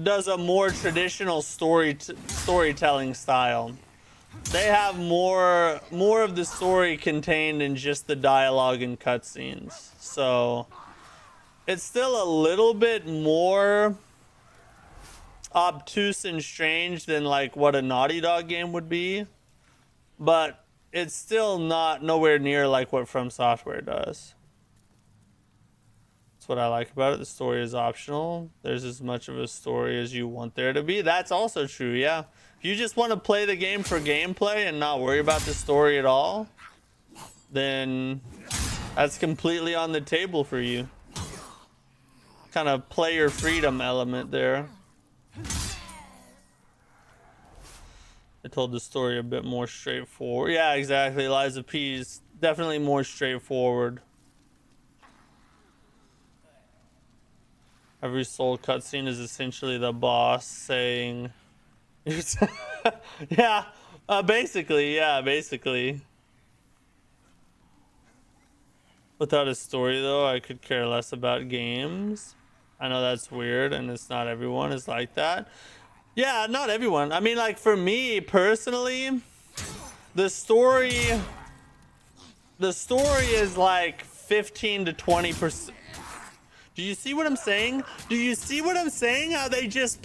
does a more traditional storytelling style. They have more of the story contained in just the dialogue and cutscenes. So it's still a little bit more obtuse and strange than like what a Naughty Dog game would be, but it's still nowhere near like what Fromsoftware does. That's what I like about it. The story is optional. There's as much of a story as you want there to be. That's also true, yeah. If you just want to play the game for gameplay and not worry about the story at all, then that's completely on the table for you. Kind of player freedom element there. I told the story a bit more straightforward. Yeah, exactly. Lies of P is definitely more straightforward. Every soul cutscene is essentially the boss saying, yeah, basically. Without a story, though, I could care less about games. I know that's weird, and it's not everyone is like that. Yeah, not everyone. I mean, like, for me, personally, the story is like 15 to 20%. Do you see what I'm saying? Do you see what I'm saying? How they just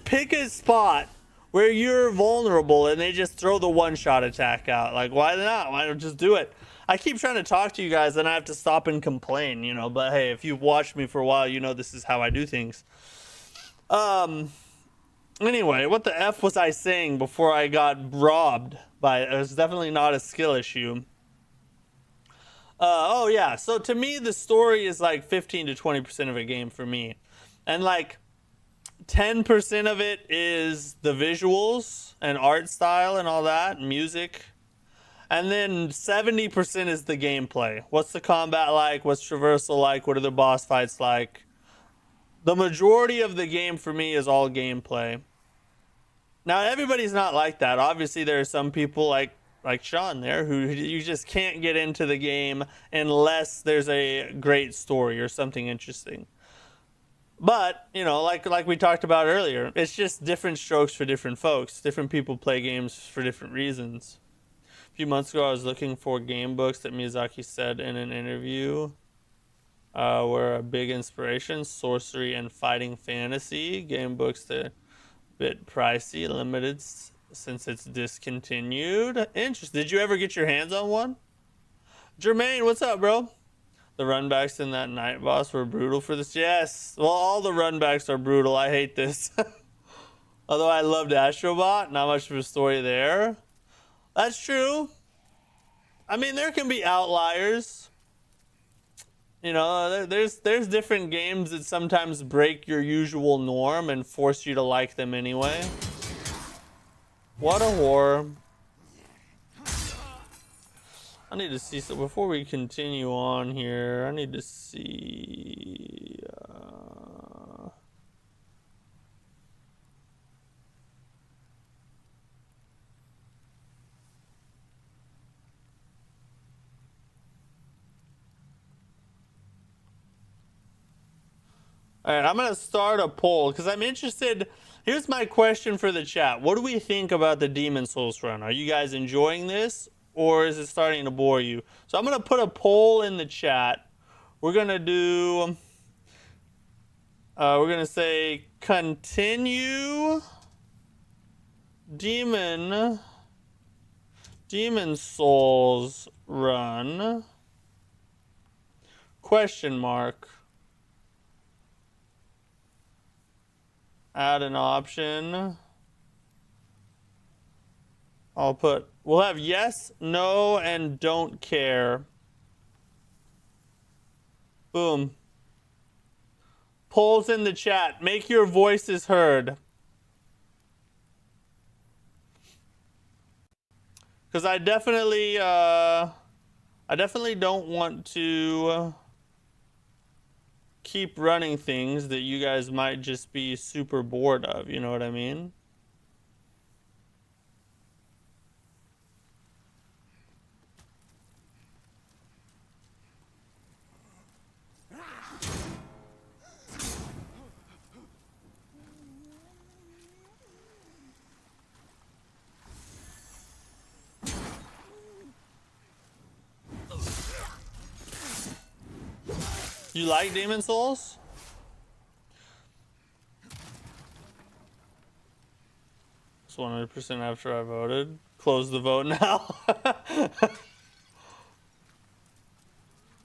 pick a spot where you're vulnerable and they just throw the one-shot attack out. Like, why not? Why don't just do it? I keep trying to talk to you guys and I have to stop and complain, you know, but hey, if you've watched me for a while, you know this is how I do things. Anyway, what the F was I saying before I got robbed by it? It was definitely not a skill issue. Oh yeah, so to me the story is like 15 to 20% of a game for me. And like 10% of it is the visuals and art style and all that, and music. And then 70% is the gameplay. What's the combat like? What's traversal like? What are the boss fights like? The majority of the game for me is all gameplay. Now everybody's not like that. Obviously there are some people like Sean there who you just can't get into the game unless there's a great story or something interesting. But, you know, like we talked about earlier, it's just different strokes for different folks. Different people play games for different reasons. A few months ago I was looking for game books that Miyazaki said in an interview were a big inspiration. Sorcery and fighting fantasy. Game books that are a bit pricey, limited since it's discontinued. Interesting. Did you ever get your hands on one? Jermaine, what's up, bro? The runbacks in that night boss were brutal for this. Yes. Well, all the runbacks are brutal. I hate this. Although I loved Astrobot. Not much of a story there. That's true. I mean, there can be outliers. You know, there's different games that sometimes break your usual norm and force you to like them anyway. What a horror. I need to see, so before we continue on here, I need to see... All right, I'm gonna start a poll because I'm interested. Here's my question for the chat. What do we think about the Demon Souls run? Are you guys enjoying this, or is it starting to bore you? So I'm gonna put a poll in the chat. We're gonna do, we're gonna say continue Demon Souls run, question mark. Add an option. We'll have yes, no, and don't care. Boom. Polls in the chat. Make your voices heard. Because I definitely don't want to keep running things that you guys might just be super bored of. You know what I mean? You like Demon Souls? It's 100% after I voted. Close the vote now.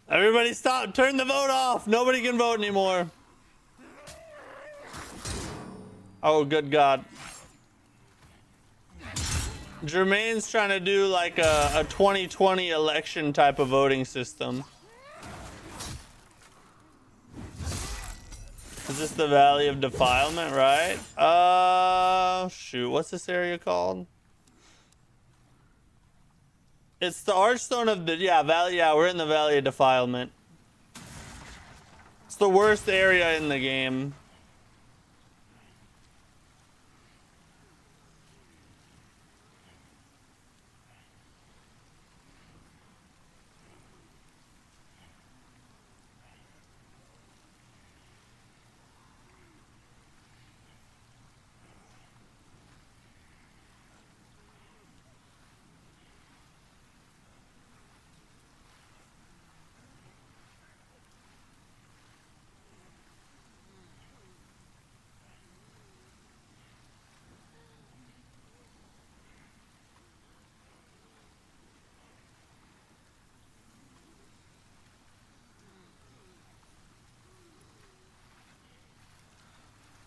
Everybody stop. Turn the vote off. Nobody can vote anymore. Oh, good God. Jermaine's trying to do like a 2020 election type of voting system. Is this the Valley of Defilement, right? Shoot, what's this area called? It's the Archstone of the, Valley, we're in the Valley of Defilement. It's the worst area in the game.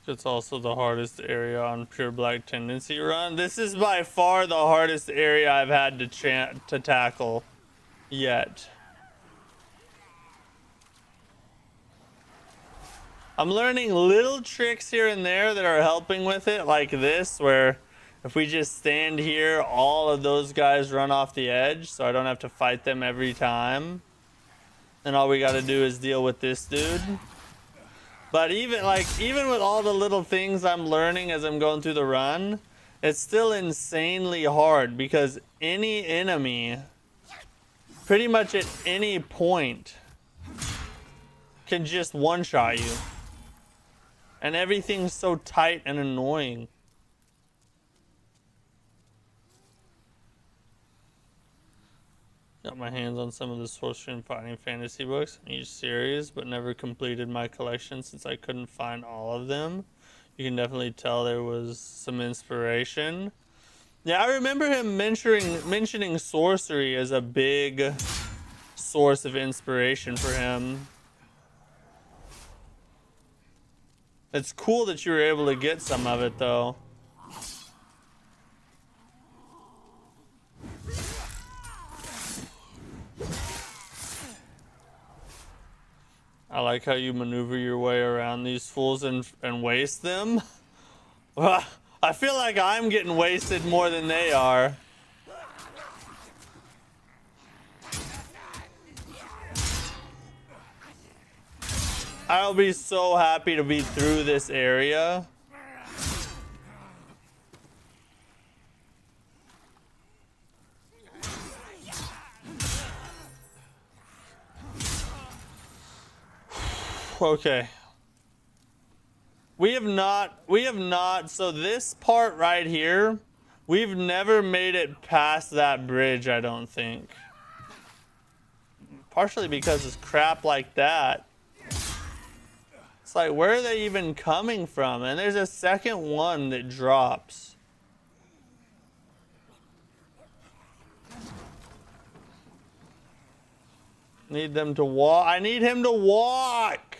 It's also the hardest area on Pure Black Tendency run. This is by far the hardest area I've had to tackle yet. I'm learning little tricks here and there that are helping with it, like this, where if we just stand here, all of those guys run off the edge, so I don't have to fight them every time. And all we gotta do is deal with this dude. But even with all the little things I'm learning as I'm going through the run, it's still insanely hard because any enemy, pretty much at any point, can just one-shot you. And everything's so tight and annoying. Got my hands on some of the Sorcery and Fighting Fantasy books in each series, but never completed my collection since I couldn't find all of them. You can definitely tell there was some inspiration. Yeah, I remember him mentioning sorcery as a big source of inspiration for him. It's cool that you were able to get some of it, though. I like how you maneuver your way around these fools and waste them. I feel like I'm getting wasted more than they are. I'll be so happy to be through this area. Okay. We have not, so this part right here, we've never made it past that bridge, I don't think. Partially because it's crap like that. It's like, where are they even coming from? And there's a second one that drops. Need them to walk. I need him to walk.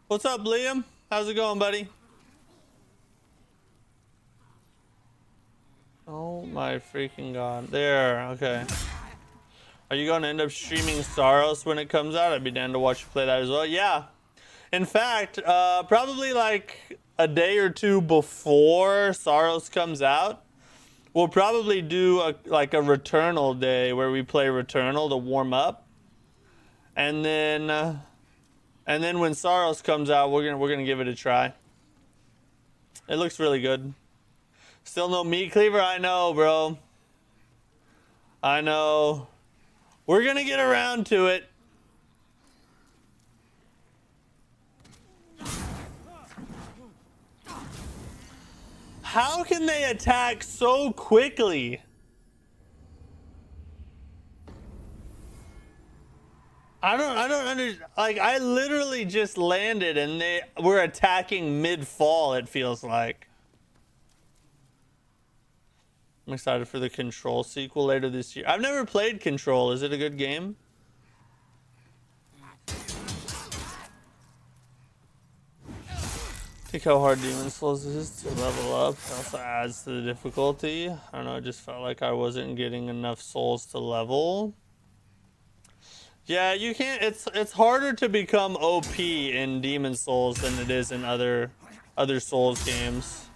What's up, Liam? How's it going, buddy? Oh my freaking god. There, okay. Are you going to end up streaming Saros when it comes out? I'd be down to watch you play that as well. Yeah. In fact, probably like a day or two before Saros comes out, we'll probably do like a Returnal day where we play Returnal to warm up. And then when Saros comes out, we're gonna give it a try. It looks really good. Still no meat cleaver? I know, bro. I know. We're gonna get around to it. How can they attack so quickly? I don't understand. Like, I literally just landed and they were attacking mid-fall, it feels like. I'm excited for the Control sequel later this year. I've never played Control. Is it a good game? Think how hard Demon Souls is to level up. It also adds to the difficulty. I don't know, it just felt like I wasn't getting enough souls to level. Yeah, you can't. It's harder to become OP in Demon Souls than it is in other Souls games.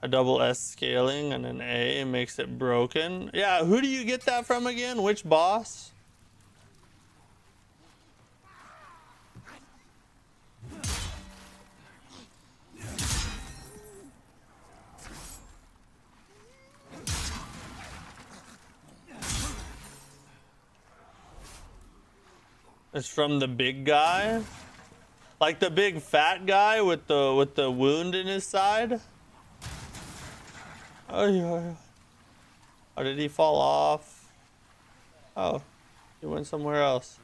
A double S scaling and an A makes it broken. Yeah, who do you get that from again? Which boss? It's from the big guy? Like the big fat guy with the wound in his side? Oh yeah. Oh, did he fall off? Oh, he went somewhere else.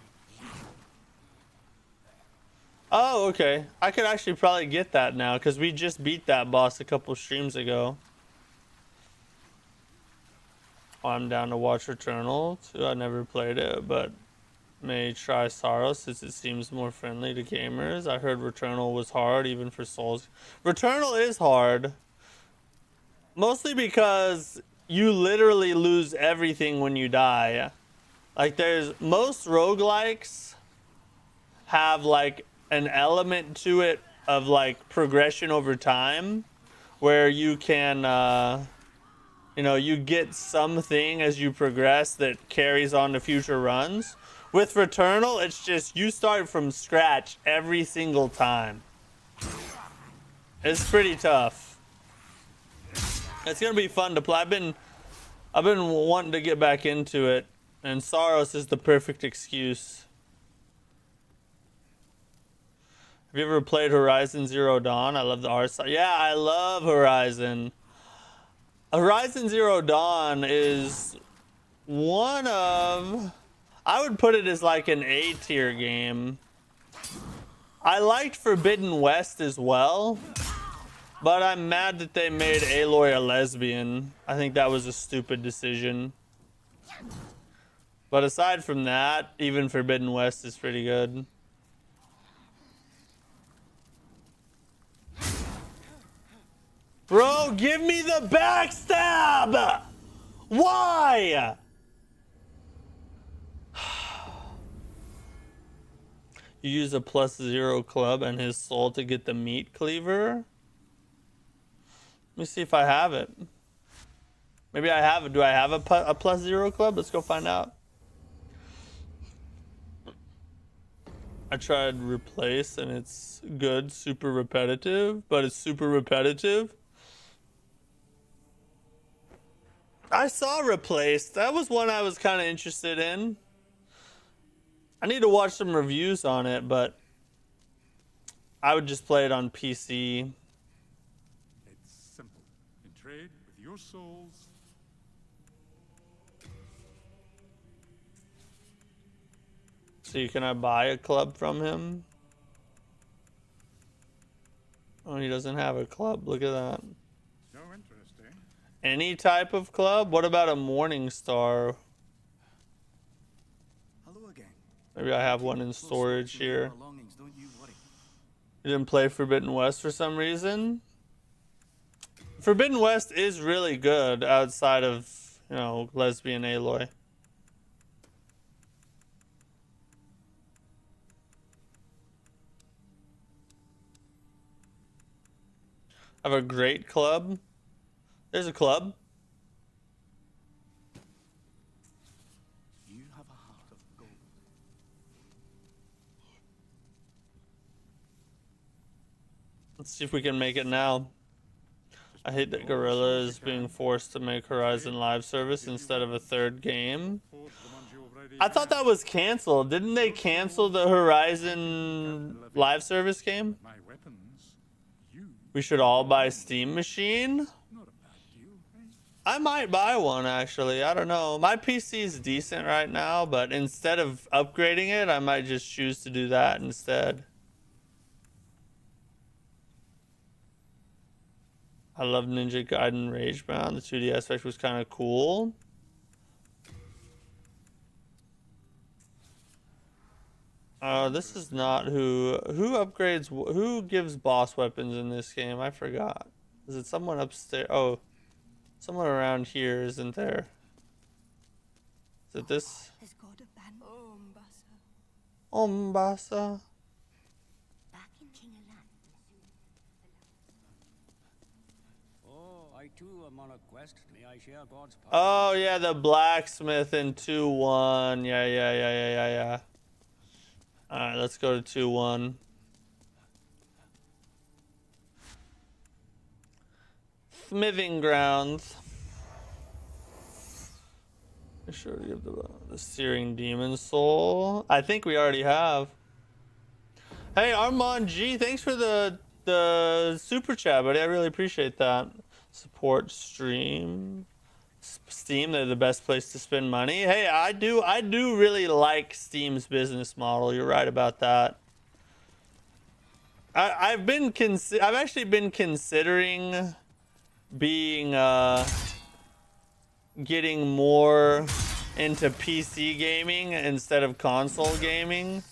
Oh, okay. I could actually probably get that now because we just beat that boss a couple streams ago. Oh, I'm down to watch Returnal too. I never played it, but may try Saros since it seems more friendly to gamers. I heard Returnal was hard even for Souls. Returnal is hard. Mostly because you literally lose everything when you die. Like most roguelikes have like an element to it of like progression over time where you can you know, you get something as you progress that carries on to future runs. With Returnal, it's just you start from scratch every single time. It's pretty tough. It's gonna be fun to play. I've been wanting to get back into it, and Saros is the perfect excuse. Have you ever played Horizon Zero Dawn? I love the art style. Yeah, I love Horizon. Horizon Zero Dawn is one of... I would put it as like an A tier game. I liked Forbidden West as well, but I'm mad that they made Aloy a lesbian. I think that was a stupid decision. But aside from that, even Forbidden West is pretty good. Bro, give me the backstab! Why? You use a +0 club and his soul to get the meat cleaver? Let me see if I have it. Maybe I have it. Do I have a +0 club? Let's go find out. I tried replace and it's good, super repetitive, but it's super repetitive. I saw Replaced. That was one I was kind of interested in. I need to watch some reviews on it, but I would just play it on PC. It's simple. In trade with your souls. So can I buy a club from him? Oh, he doesn't have a club. Look at that. So interesting. Any type of club? What about a Morning Star? Hello again. Maybe I have one in storage here. Belongings, don't you worry. You didn't play Forbidden West for some reason? Forbidden West is really good outside of, you know, Lesbian Aloy. I have a great club. There's a club. You have a heart of gold. Let's see if we can make it now. I hate that Gorilla is being forced to make Horizon live service instead of a third game. I thought that was canceled. Didn't they cancel the Horizon live service game? My weapons. You. We should all buy Steam Machine. Not a bad deal, eh? I might buy one actually. I don't know. My PC is decent right now, but instead of upgrading it, I might just choose to do that instead. I love Ninja Gaiden Ragebound. The 2D aspect was kind of cool. This is not who upgrades, who gives boss weapons in this game? I forgot. Is it someone upstairs? Oh, someone around here, isn't there? Is it this? Has got a ban. Ombasa. Back in Kingaland. Oh, I too am on a quest. May I share God's power? Oh yeah, the blacksmith in 2-1. Yeah. Alright, let's go to 2-1. Smithing grounds. Be sure to give the Searing Demon Soul. I think we already have. Hey, Armand G, thanks for the super chat, buddy. I really appreciate that. Support stream. Steam, they're the best place to spend money. Hey, I do really like Steam's business model. You're right about that. I've actually been considering being getting more into PC gaming instead of console gaming,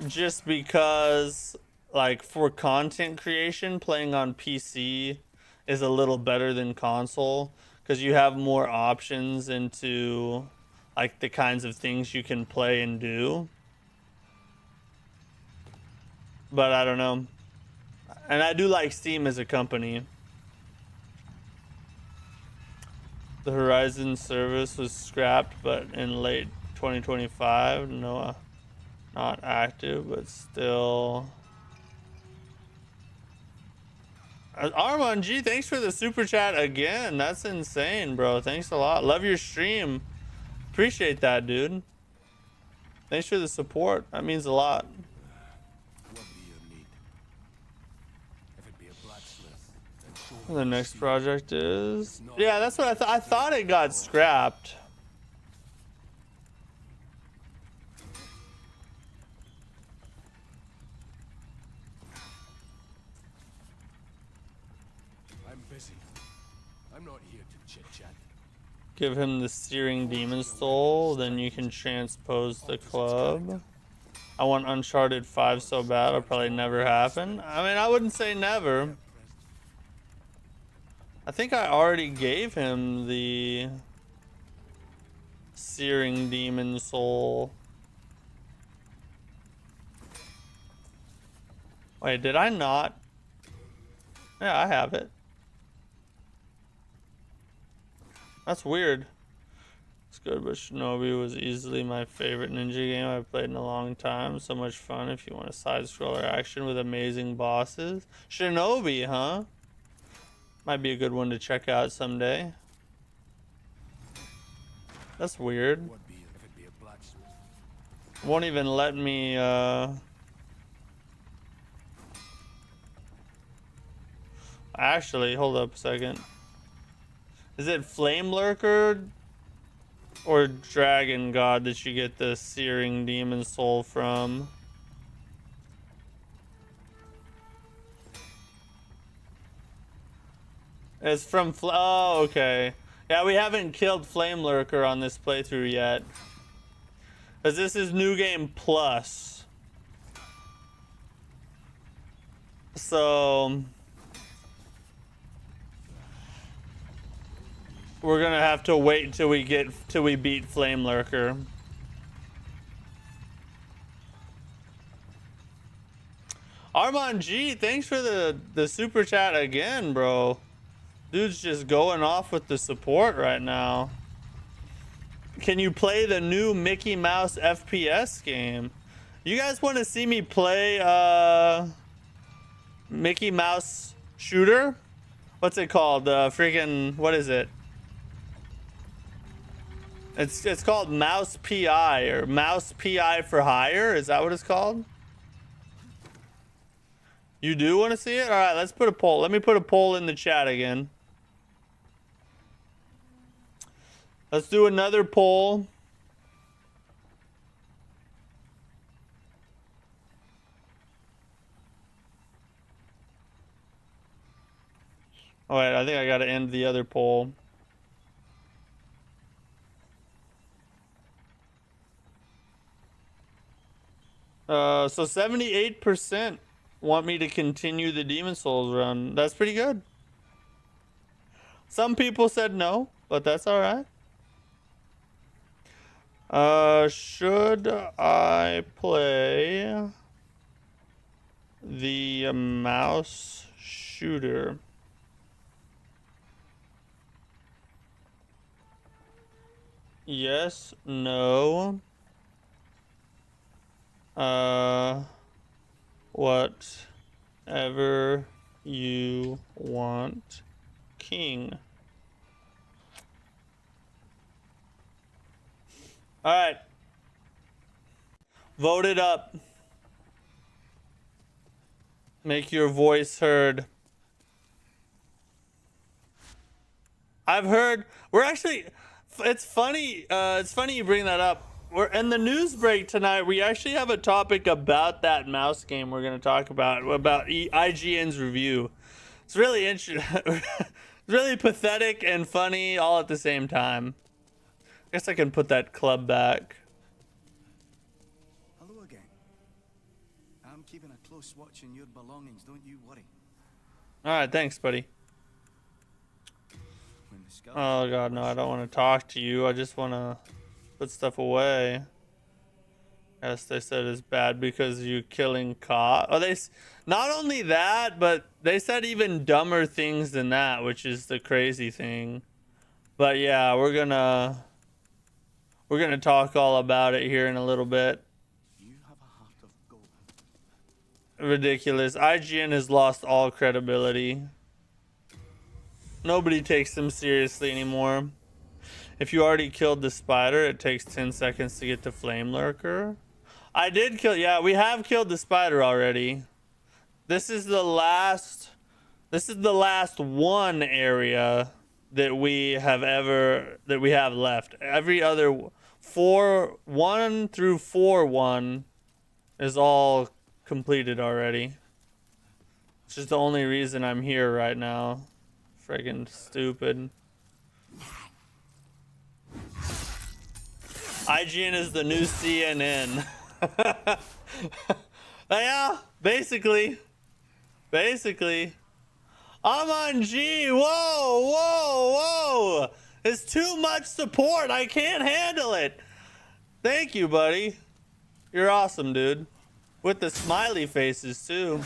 just because like for content creation, playing on PC is a little better than console, because you have more options into like the kinds of things you can play and do. But I don't know. And I do like Steam as a company. The Horizon service was scrapped, but in late 2025. No, not active, but still. Armand G, thanks for the super chat again. That's insane, bro. Thanks a lot. Love your stream. Appreciate that, dude. Thanks for the support. That means a lot. What do you need? If it be a blacksmith, then show me The the next steel. project is... Yeah, that's what I thought. I thought it got scrapped. I'm busy. I'm not here to chit-chat. Give him the Searing Demon Soul, then you can transpose the club. I want Uncharted 5 so bad, it'll probably never happen. I mean, I wouldn't say never. I think I already gave him the Searing Demon Soul. Wait, did I not? Yeah, I have it. That's weird. It's good, but Shinobi was easily my favorite ninja game I've played in a long time. So much fun if you want a side-scroller action with amazing bosses. Shinobi, huh? Might be a good one to check out someday. That's weird. What be if it be a blacksmith? Won't even let me, Actually, hold up a second. Is it Flame Lurker or Dragon God that you get the Searing Demon Soul from? It's from oh, okay. Yeah, we haven't killed Flame Lurker on this playthrough yet. Because this is New Game Plus. So we're gonna have to wait until we beat Flame Lurker. Armand G, thanks for the super chat again, bro. Dude's just going off with the support right now. Can you play the new Mickey Mouse FPS game? You guys want to see me play Mickey Mouse Shooter? What's it called? Freaking, what is it? It's called Mouse PI or Mouse PI for Hire. Is that what it's called? You do want to see it? All right, let's put a poll. Let me put a poll in the chat again. Let's do another poll. All right, I think I got to end the other poll. So 78% want me to continue the Demon Souls run. That's pretty good. Some people said no, but that's all right. Should I play the mouse shooter? Yes, no. Whatever you want, King. All right. Vote it up. Make your voice heard. I've heard we're actually it's funny you bring that up. We're in the news break tonight. We actually have a topic about that mouse game we're going to talk about IGN's review. It's really interesting. Really pathetic and funny all at the same time. I guess I can put that club back. Hello again. I'm keeping a close watch on your belongings, don't you worry. All right, thanks, buddy. When the scouts Oh god, no, I don't want to talk to you. I just want to put stuff away. Yes, they said it's bad because you killing cops. Oh, not only that, but they said even dumber things than that, which is the crazy thing. But yeah, we're gonna talk all about it here in a little bit. You have a heart of gold. Ridiculous. IGN has lost all credibility. Nobody takes them seriously anymore. If you already killed the spider, it takes 10 seconds to get to Flame Lurker. I did kill, yeah, we have killed the spider already. This is the last one area that we have left. Every other 1 through 4 is all completed already. It's just the only reason I'm here right now. Friggin' stupid. IGN is the new CNN. Yeah, basically. I'm on G. Whoa. It's too much support. I can't handle it. Thank you, buddy. You're awesome, dude. With the smiley faces, too.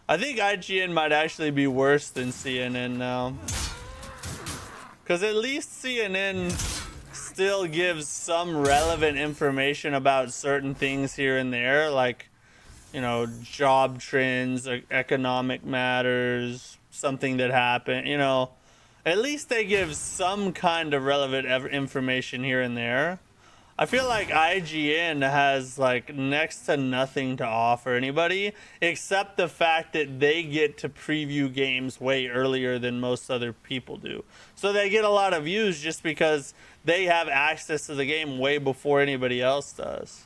I think IGN might actually be worse than CNN now. Because at least CNN still gives some relevant information about certain things here and there. Like, you know, job trends, economic matters, something that happened, you know, at least they give some kind of relevant information here and there. I feel like IGN has like next to nothing to offer anybody except the fact that they get to preview games way earlier than most other people do. So they get a lot of views just because they have access to the game way before anybody else does.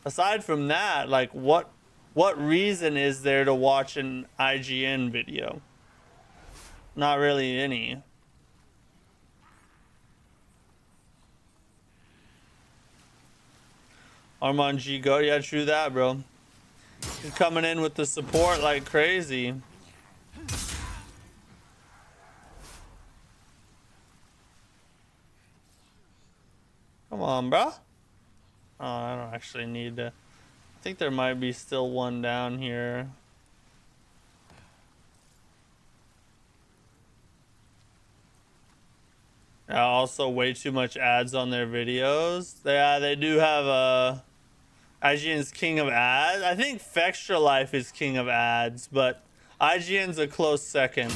Aside from that, like what reason is there to watch an IGN video? Not really any. Armand G Go, yeah, true that, bro. He's coming in with the support like crazy. Come on, bro. Oh, I don't actually need to. I think there might be still one down here. Also, way too much ads on their videos. Yeah, they do have IGN's king of ads. I think Fextra Life is king of ads, but IGN's a close second.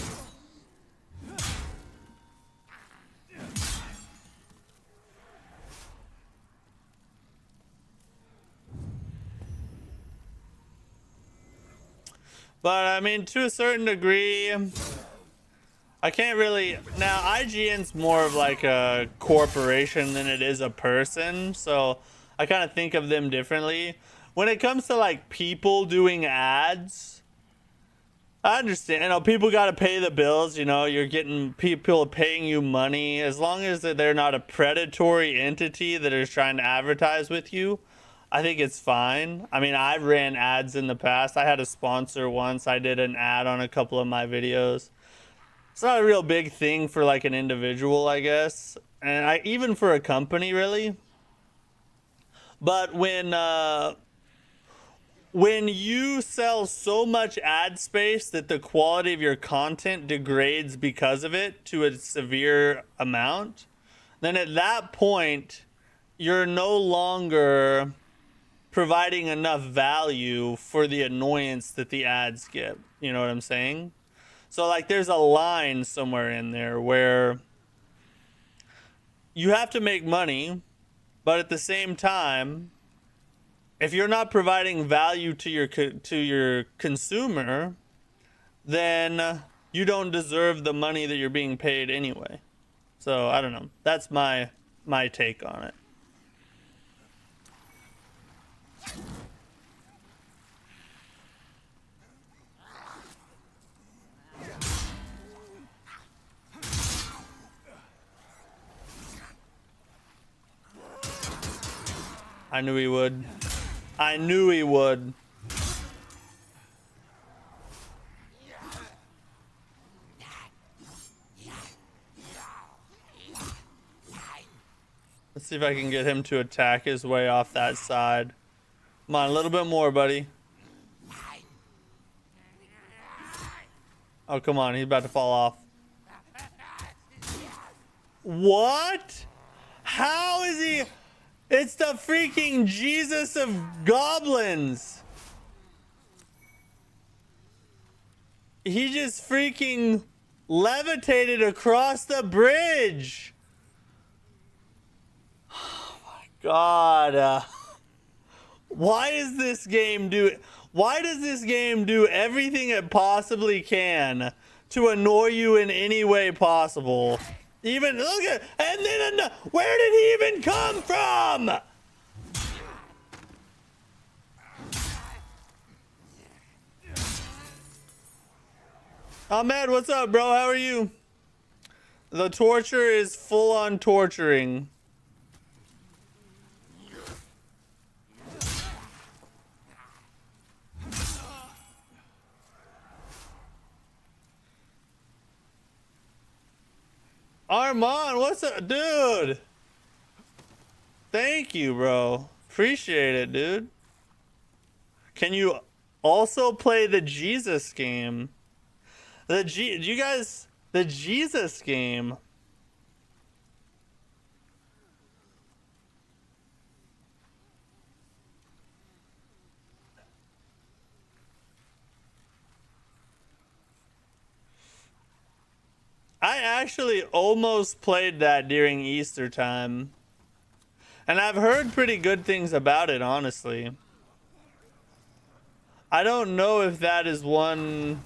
But I mean, to a certain degree, I can't really. Now, IGN's more of like a corporation than it is a person, so I kind of think of them differently. When it comes to like people doing ads, I understand. You know, people got to pay the bills. You know, you're getting people paying you money. As long as they're not a predatory entity that is trying to advertise with you, I think it's fine. I mean, I've ran ads in the past. I had a sponsor once. I did an ad on a couple of my videos. It's not a real big thing for like an individual, I guess. And even for a company, really. But when you sell so much ad space that the quality of your content degrades because of it to a severe amount, then at that point, you're no longer providing enough value for the annoyance that the ads get. You know what I'm saying? So like there's a line somewhere in there where you have to make money, but at the same time, if you're not providing value to your consumer, then you don't deserve the money that you're being paid anyway. So I don't know. That's my take on it. I knew he would. I knew he would. Let's see if I can get him to attack his way off that side. Come on, a little bit more, buddy. Oh, come on. He's about to fall off. What? How is he? It's the freaking Jesus of goblins. He just freaking levitated across the bridge. Oh my God. Why does this game do everything it possibly can to annoy you in any way possible? Even look at, and then where did he even come from? Ahmed, what's up, bro? How are you? The torture is full on torturing. Armand, what's up, dude? Thank you, bro. Appreciate it, dude. Can you also play the Jesus game? The Jesus game. I actually almost played that during Easter time. And I've heard pretty good things about it, honestly. I don't know if that is one...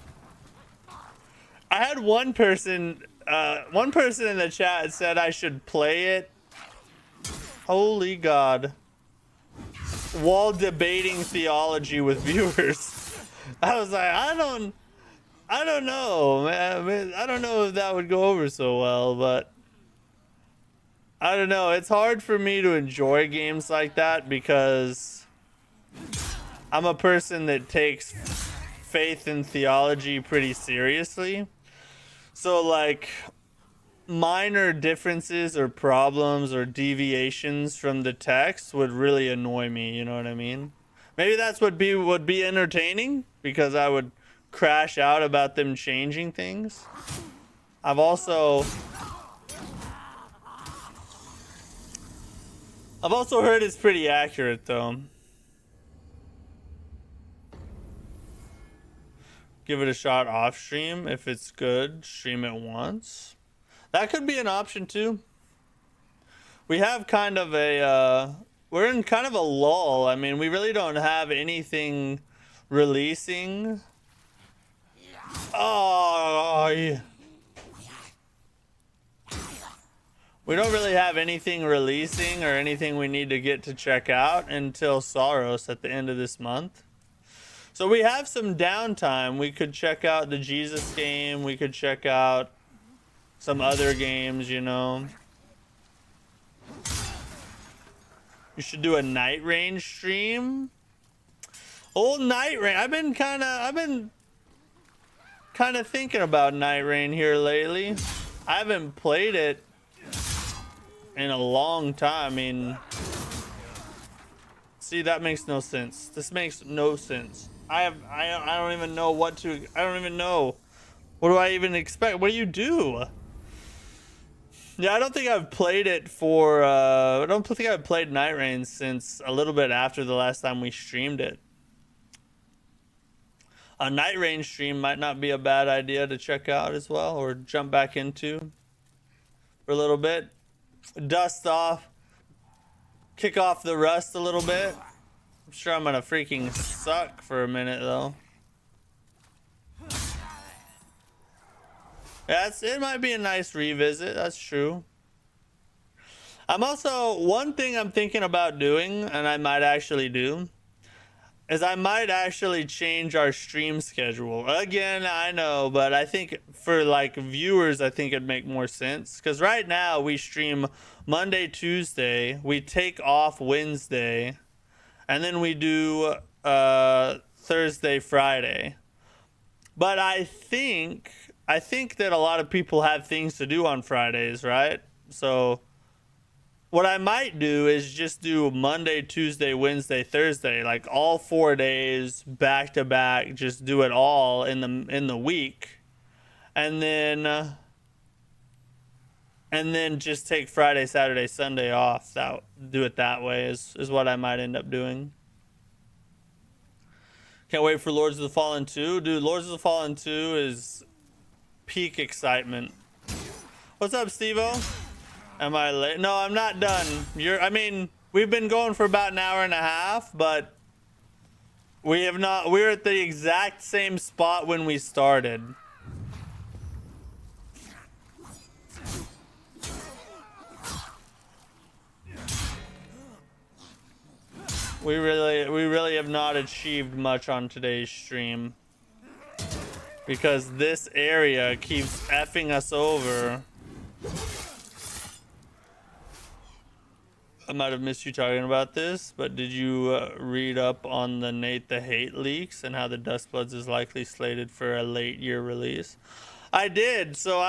I had one person in the chat said I should play it. Holy God. While debating theology with viewers. I was like, I don't know, man. I don't know if that would go over so well, but I don't know. It's hard for me to enjoy games like that because I'm a person that takes faith and theology pretty seriously. So like minor differences or problems or deviations from the text would really annoy me, you know what I mean? Maybe that's what would be entertaining because I would crash out about them changing things. I've also heard it's pretty accurate though. Give it a shot off stream. If it's good, stream it once. That could be an option too. We have kind of a we're in kind of a lull. I mean, we really don't have anything releasing. Oh, yeah. We don't really have anything releasing or anything we need to get to check out until Soros at the end of this month. So we have some downtime. We could check out the Jesus game. We could check out some other games, you know. You should do a night range stream. Old night range. I've been kind of thinking about night rain here lately. I haven't played it in a long time. I mean, see, that makes no sense. This makes no sense. I don't even know what to. I don't even know. What do I even expect? What do you do? Yeah, I don't think I've played it for. I don't think I've played Night Rain since a little bit after the last time we streamed it. A Night Rain stream might not be a bad idea to check out as well, or jump back into for a little bit. Dust off, kick off the rust a little bit. I'm sure I'm gonna freaking suck for a minute though. Yeah, it might be a nice revisit, that's true. I'm also, one thing I'm thinking about doing, and I might actually do, is I might actually change our stream schedule. Again, I know, but I think for like viewers, I think it'd make more sense. Because right now we stream Monday, Tuesday, we take off Wednesday, and then we do Thursday, Friday. But I think that a lot of people have things to do on Fridays, right? So what I might do is just do Monday, Tuesday, Wednesday, Thursday, like all 4 days back to back, just do it all in the week. And then just take Friday, Saturday, Sunday off. Do it that way is what I might end up doing. Can't wait for Lords of the Fallen 2. Dude, Lords of the Fallen 2 is peak excitement. What's up, Steve-O? Am I late? No, I'm not done. I mean, we've been going for about an hour and a half, but we're at the exact same spot when we started. We really have not achieved much on today's stream because this area keeps effing us over. I might have missed you talking about this, but did you read up on the Nate the Hate leaks and how the Dustbloods is likely slated for a late year release? I did. So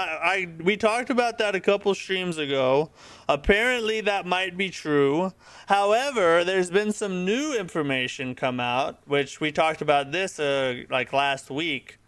we talked about that a couple streams ago. Apparently that might be true. However, there's been some new information come out, which we talked about this like last week.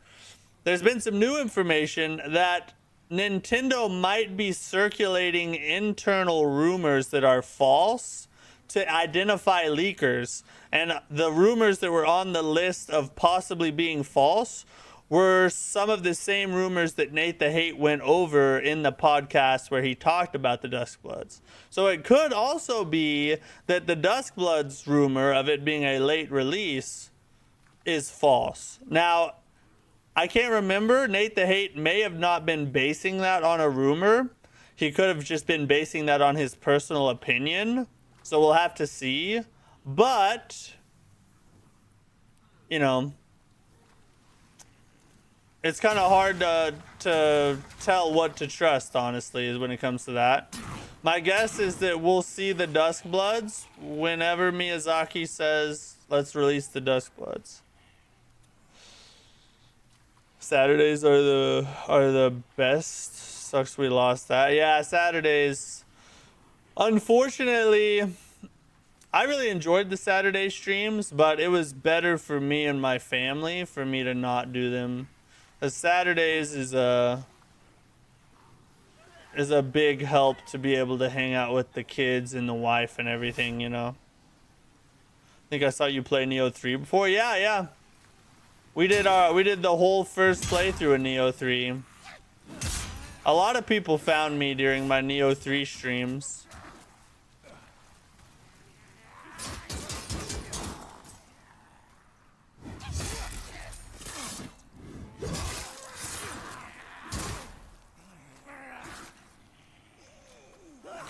There's been some new information that Nintendo might be circulating internal rumors that are false to identify leakers. And the rumors that were on the list of possibly being false were some of the same rumors that Nate the Hate went over in the podcast where he talked about the Duskbloods. So it could also be that the Duskbloods rumor of it being a late release is false. Now, I can't remember. Nate the Hate may have not been basing that on a rumor. He could have just been basing that on his personal opinion. So we'll have to see. But, you know, it's kind of hard to tell what to trust, honestly, is when it comes to that. My guess is that we'll see the Duskbloods whenever Miyazaki says, let's release the Duskbloods. Saturdays are the best. Sucks we lost that. Yeah, Saturdays. Unfortunately, I really enjoyed the Saturday streams, but it was better for me and my family for me to not do them. The Saturdays is a big help to be able to hang out with the kids and the wife and everything, you know. I think I saw you play Neo 3 before. Yeah. We did the whole first playthrough in Neo 3. A lot of people found me during my Neo 3 streams.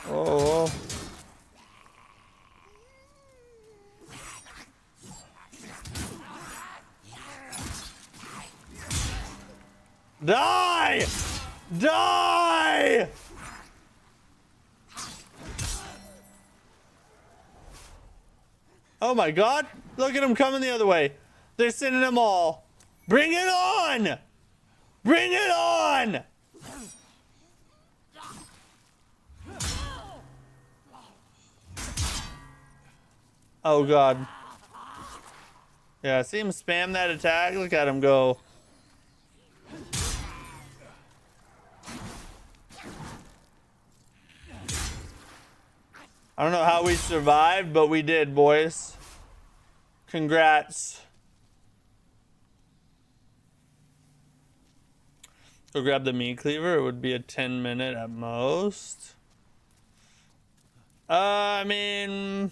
Oh. Die! Die! Oh my god. Look at them coming the other way. They're sending them all. Bring it on! Bring it on! Oh god. Yeah, see him spam that attack? Look at him go. I don't know how we survived, but we did, boys. Congrats. Go grab the meat cleaver. It would be a 10-minute at most. I mean,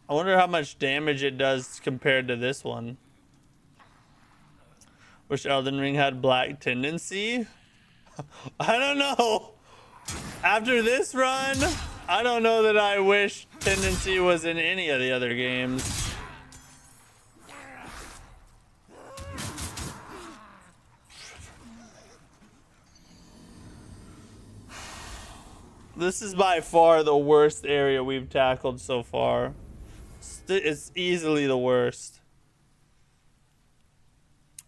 I wonder how much damage it does compared to this one. Wish Elden Ring had black tendency. I don't know. After this run, I don't know that I wish tendency was in any of the other games. This is by far the worst area we've tackled so far. It's easily the worst.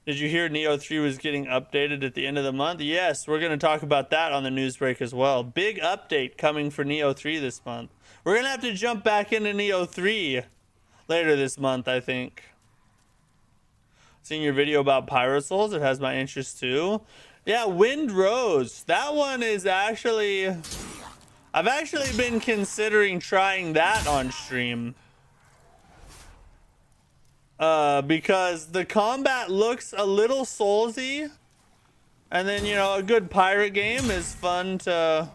Did you hear Neo 3 was getting updated at the end of the month? Yes, we're going to talk about that on the news break as well. Big update coming for Neo 3 this month. We're going to have to jump back into Neo 3 later this month, I think. Seeing your video about Pyro Souls, it has my interest too. Yeah, Wind Rose. That one is actually... I've actually been considering trying that on stream. Because the combat looks a little soulsy, and then, you know, a good pirate game is fun to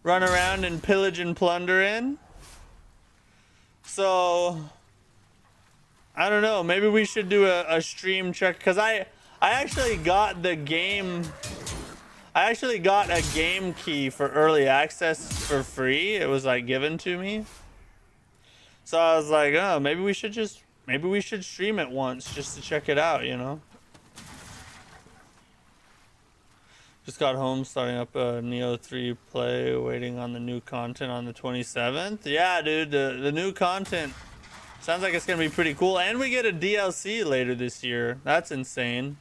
run around and pillage and plunder in. So I don't know, maybe we should do a stream check, because I actually got the game. I actually got a game key for early access for free. It was like given to me. So I was like, oh, maybe we should stream it once just to check it out, you know? Just got home, starting up a Neo 3 play, waiting on the new content on the 27th. Yeah, dude, the new content sounds like it's gonna be pretty cool. And we get a DLC later this year. That's insane.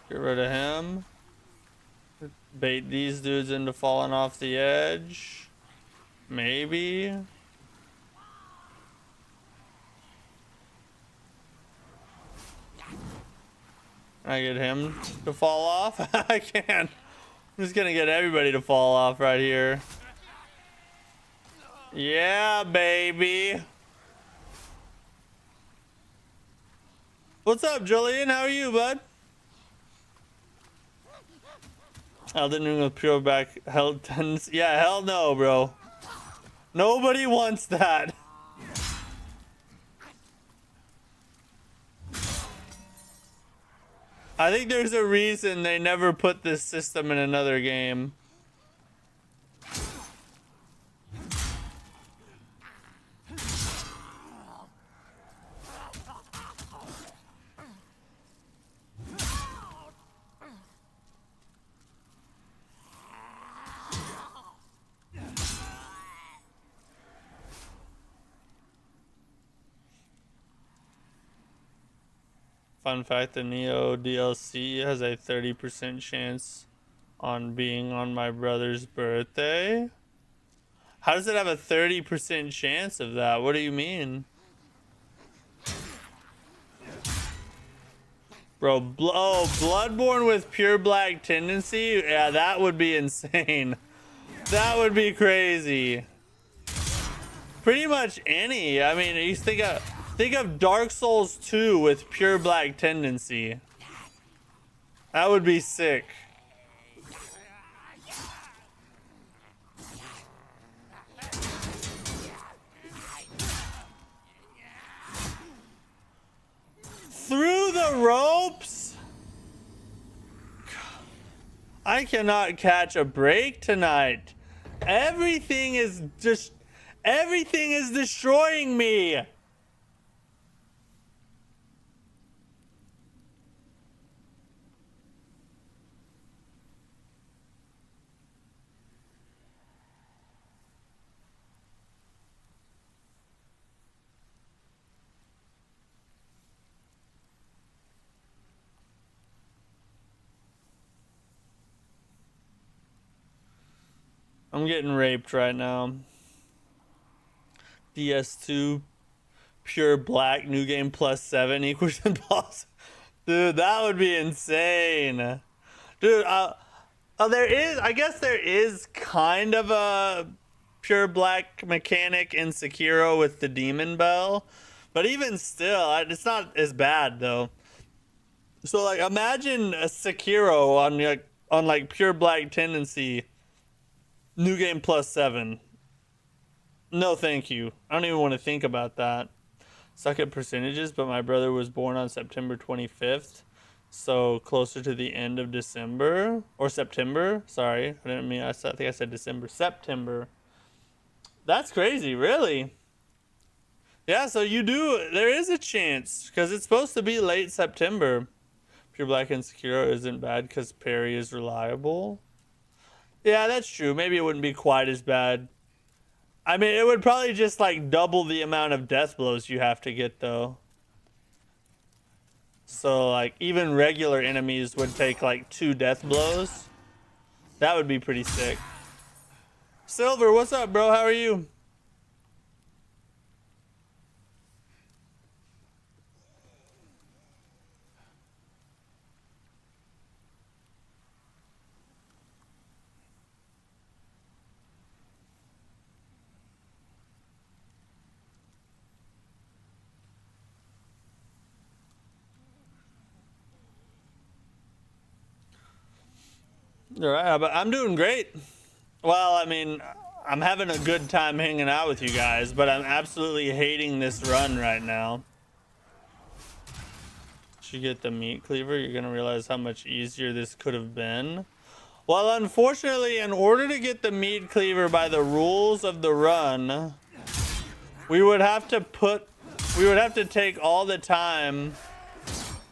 Get rid of him. Bait these dudes into falling off the edge. Maybe. Can I get him to fall off? I can't. I'm just gonna get everybody to fall off right here. Yeah, baby. What's up, Julian? How are you, bud? Elden Ring with pure back held tendency. Yeah, hell no, bro. Nobody wants that. I think there's a reason they never put this system in another game. Fun fact, the Neo DLC has a 30% chance on being on my brother's birthday. How does it have a 30% chance of that? What do you mean? Bro, Bloodborne with pure black tendency? Yeah, that would be insane. That would be crazy. Pretty much any. I mean, you think of Dark Souls 2 with pure black tendency. That would be sick. Through the ropes? I cannot catch a break tonight. Everything is destroying me. I'm getting raped right now. DS2 pure black new game +7 equals impossible. Dude, that would be insane. Dude, I guess there is kind of a pure black mechanic in Sekiro with the demon bell, but even still, it's not as bad though. So like, imagine a Sekiro on like pure black tendency. New game +7. No, thank you. I don't even want to think about that. Suck at percentages, but my brother was born on September 25th. So closer to the end of December. Or September. Sorry. I didn't mean, I think I said December. September. That's crazy, really. Yeah, so there is a chance. Because it's supposed to be late September. Pure Black and Sekiro isn't bad because parry is reliable. Yeah, that's true. Maybe it wouldn't be quite as bad. I mean, it would probably just like double the amount of death blows you have to get though. So like even regular enemies would take like 2 death blows. That would be pretty sick. Silver, what's up, bro? How are you? All right, but I'm doing great. Well, I mean, I'm having a good time hanging out with you guys, but I'm absolutely hating this run right now. Once you get the meat cleaver, you're gonna realize how much easier this could have been. Well, unfortunately, in order to get the meat cleaver by the rules of the run, we would have to take all the time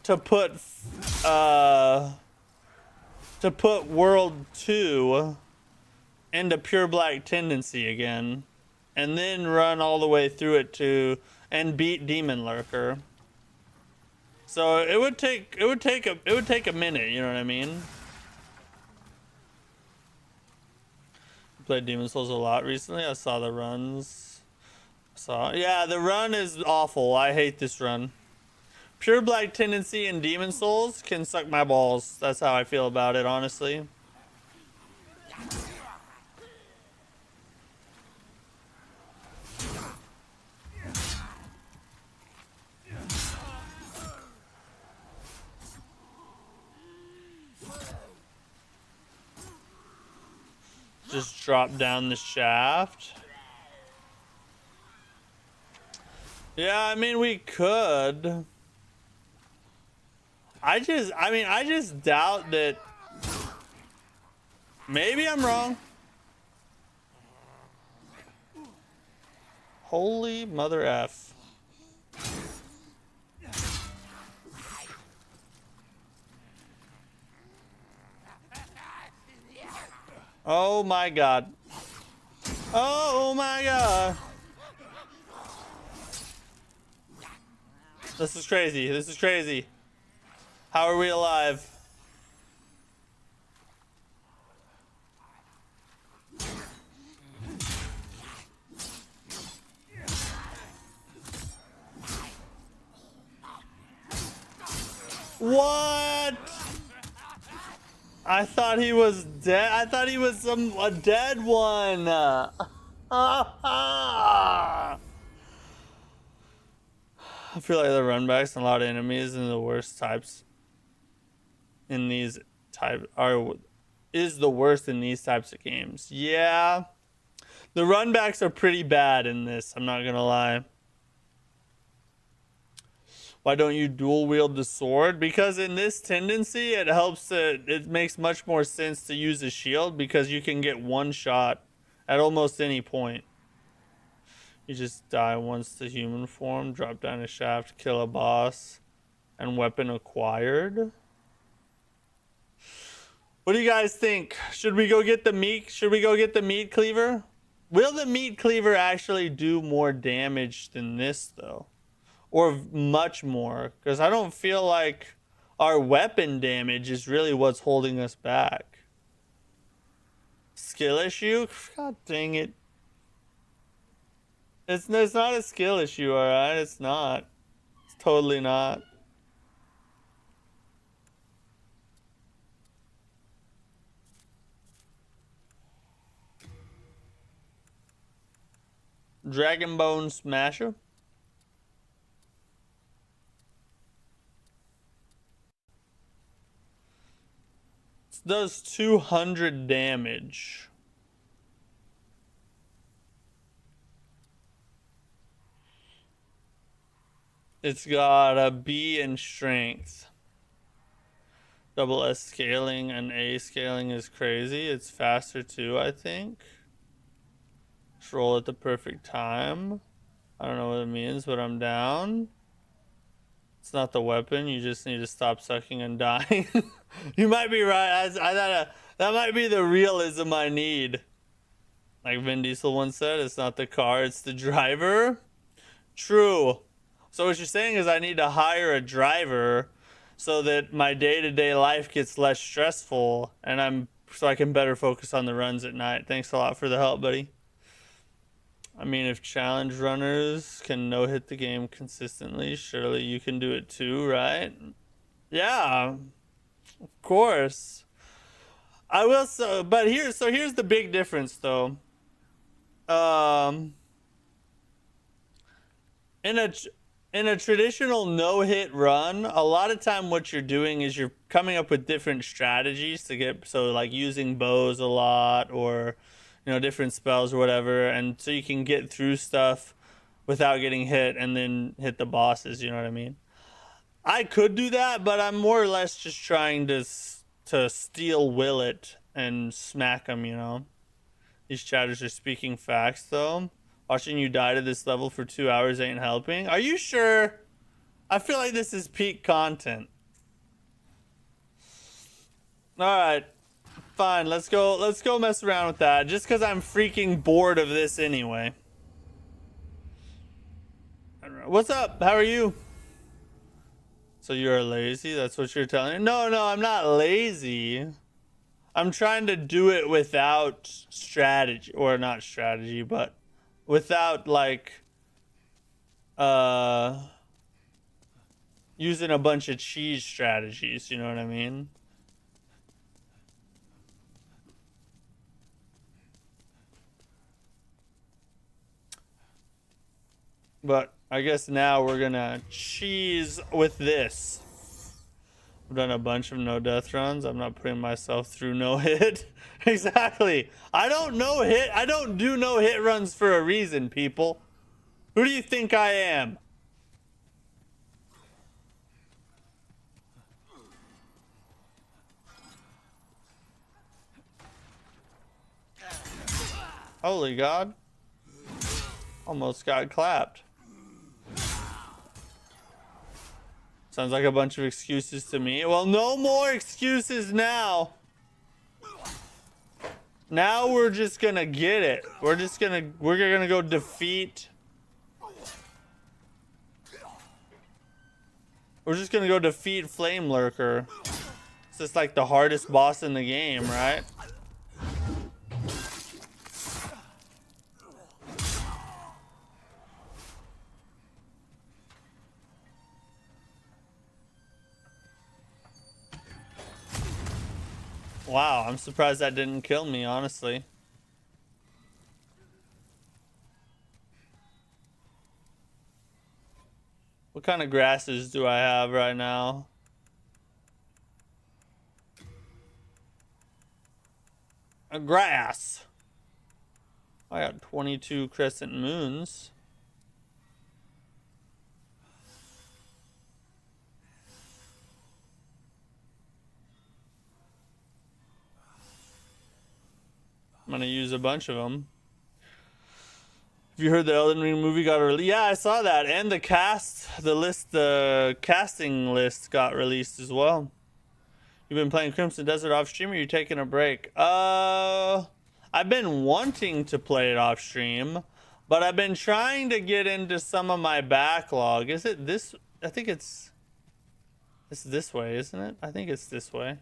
to put World 2 into pure black tendency again, and then run all the way through it and beat Demon Lurker. So it would take a minute, you know what I mean? Played Demon Souls a lot recently. I saw the runs. Yeah, the run is awful. I hate this run. Pure Black Tendency and Demon Souls can suck my balls. That's how I feel about it, honestly. Just drop down the shaft. Yeah, I mean, we could. I just doubt that. Maybe I'm wrong. Holy mother F. Oh my god. Oh my god. This is crazy. This is crazy. How are we alive? What? I thought he was dead. I thought he was a dead one. I feel like the runbacks and a lot of enemies and the worst types in these is the worst in these types of games. Yeah. The runbacks are pretty bad in this, I'm not gonna lie. Why don't you dual wield the sword? Because in this tendency, it makes much more sense to use a shield because you can get one shot at almost any point. You just die once to human form, drop down a shaft, kill a boss, and weapon acquired. What do you guys think? Should we go get the meat? Should we go get the meat cleaver? Will the meat cleaver actually do more damage than this though? Or much more? Because I don't feel like our weapon damage is really what's holding us back. Skill issue? God dang it. It's not a skill issue, alright? It's not. It's totally not. Dragon Bone Smasher. It does 200 damage. It's got a B in strength. Double S scaling and A scaling is crazy. It's faster too, I think. Just roll at the perfect time. I don't know what it means, but I'm down. It's not the weapon. You just need to stop sucking and dying. You might be right. That might be the realism I need. Like Vin Diesel once said, it's not the car, it's the driver. True. So what you're saying is I need to hire a driver so that my day-to-day life gets less stressful and so I can better focus on the runs at night. Thanks a lot for the help, buddy. I mean, if challenge runners can no-hit the game consistently, surely you can do it too, right? Yeah, of course. I will. But here's the big difference, though. In a traditional no-hit run, a lot of time what you're doing is you're coming up with different strategies to get, so like using bows a lot or, you know, different spells or whatever, and so you can get through stuff without getting hit and then hit the bosses, you know what I mean? I could do that, but I'm more or less just trying to steel will it and smack them, you know? These chatters are speaking facts, though. Watching you die to this level for 2 hours ain't helping. Are you sure? I feel like this is peak content. Alright. Fine, let's go mess around with that. Just because I'm freaking bored of this anyway. What's up? How are you? So you're lazy? That's what you're telling me? No, I'm not lazy. I'm trying to do it without strategy. Or not strategy, but without like using a bunch of cheese strategies, you know what I mean? But I guess now we're gonna cheese with this. I've done a bunch of no death runs. I'm not putting myself through no hit. Exactly. I don't do no hit runs for a reason, people. Who do you think I am? Holy God. Almost got clapped. Sounds like a bunch of excuses to me. Well, no more excuses now. Now we're just gonna get it. We're gonna go defeat. We're just gonna go defeat Flame Lurker. It's just like the hardest boss in the game, right? Wow, I'm surprised that didn't kill me, honestly. What kind of grasses do I have right now? A grass. I got 22 crescent moons. I'm gonna use a bunch of them. Have you heard the Elden Ring movie got released? Yeah, I saw that, and the casting list got released as well. You've been playing Crimson Desert off stream, or you taking a break? I've been wanting to play it off stream, but I've been trying to get into some of my backlog. Is it this? I think it's this way, isn't it? I think it's this way.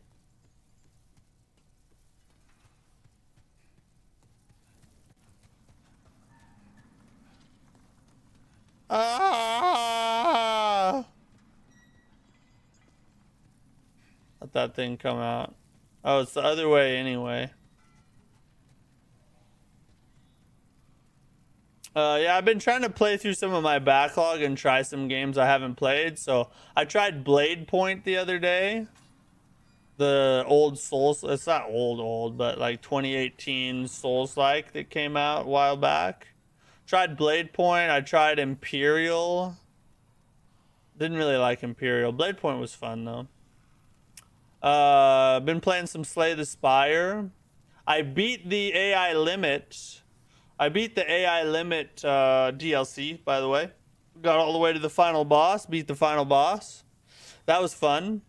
Ah! Let that thing come out. Oh, it's the other way anyway. Yeah, I've been trying to play through some of my backlog and try some games I haven't played. So I tried Blade Point the other day. The old Souls, it's not old, but like 2018 Souls-like that came out a while back. Tried Blade Point. I tried Imperial. Didn't really like Imperial. Blade Point was fun though. Been playing some Slay the Spire. I beat the AI Limit. DLC, by the way. Got all the way to the final boss. Beat the final boss. That was fun.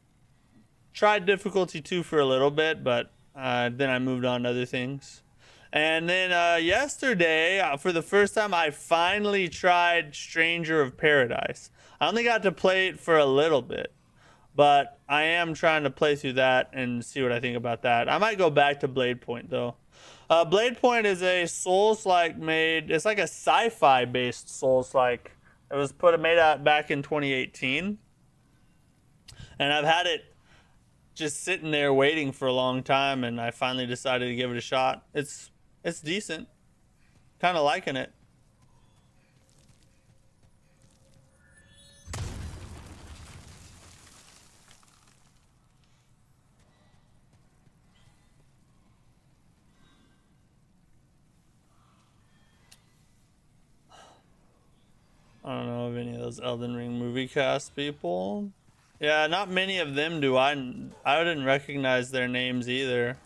Tried difficulty 2 for a little bit, but then I moved on to other things. And then yesterday, for the first time, I finally tried Stranger of Paradise. I only got to play it for a little bit, but I am trying to play through that and see what I think about that. I might go back to Blade Point, though. Blade Point is a Souls-like it's like a sci-fi based Souls-like. It was made out back in 2018. And I've had it just sitting there waiting for a long time, and I finally decided to give it a shot. It's decent. Kind of liking it. I don't know of any of those Elden Ring movie cast people. Yeah, not many of them do. I didn't recognize their names either.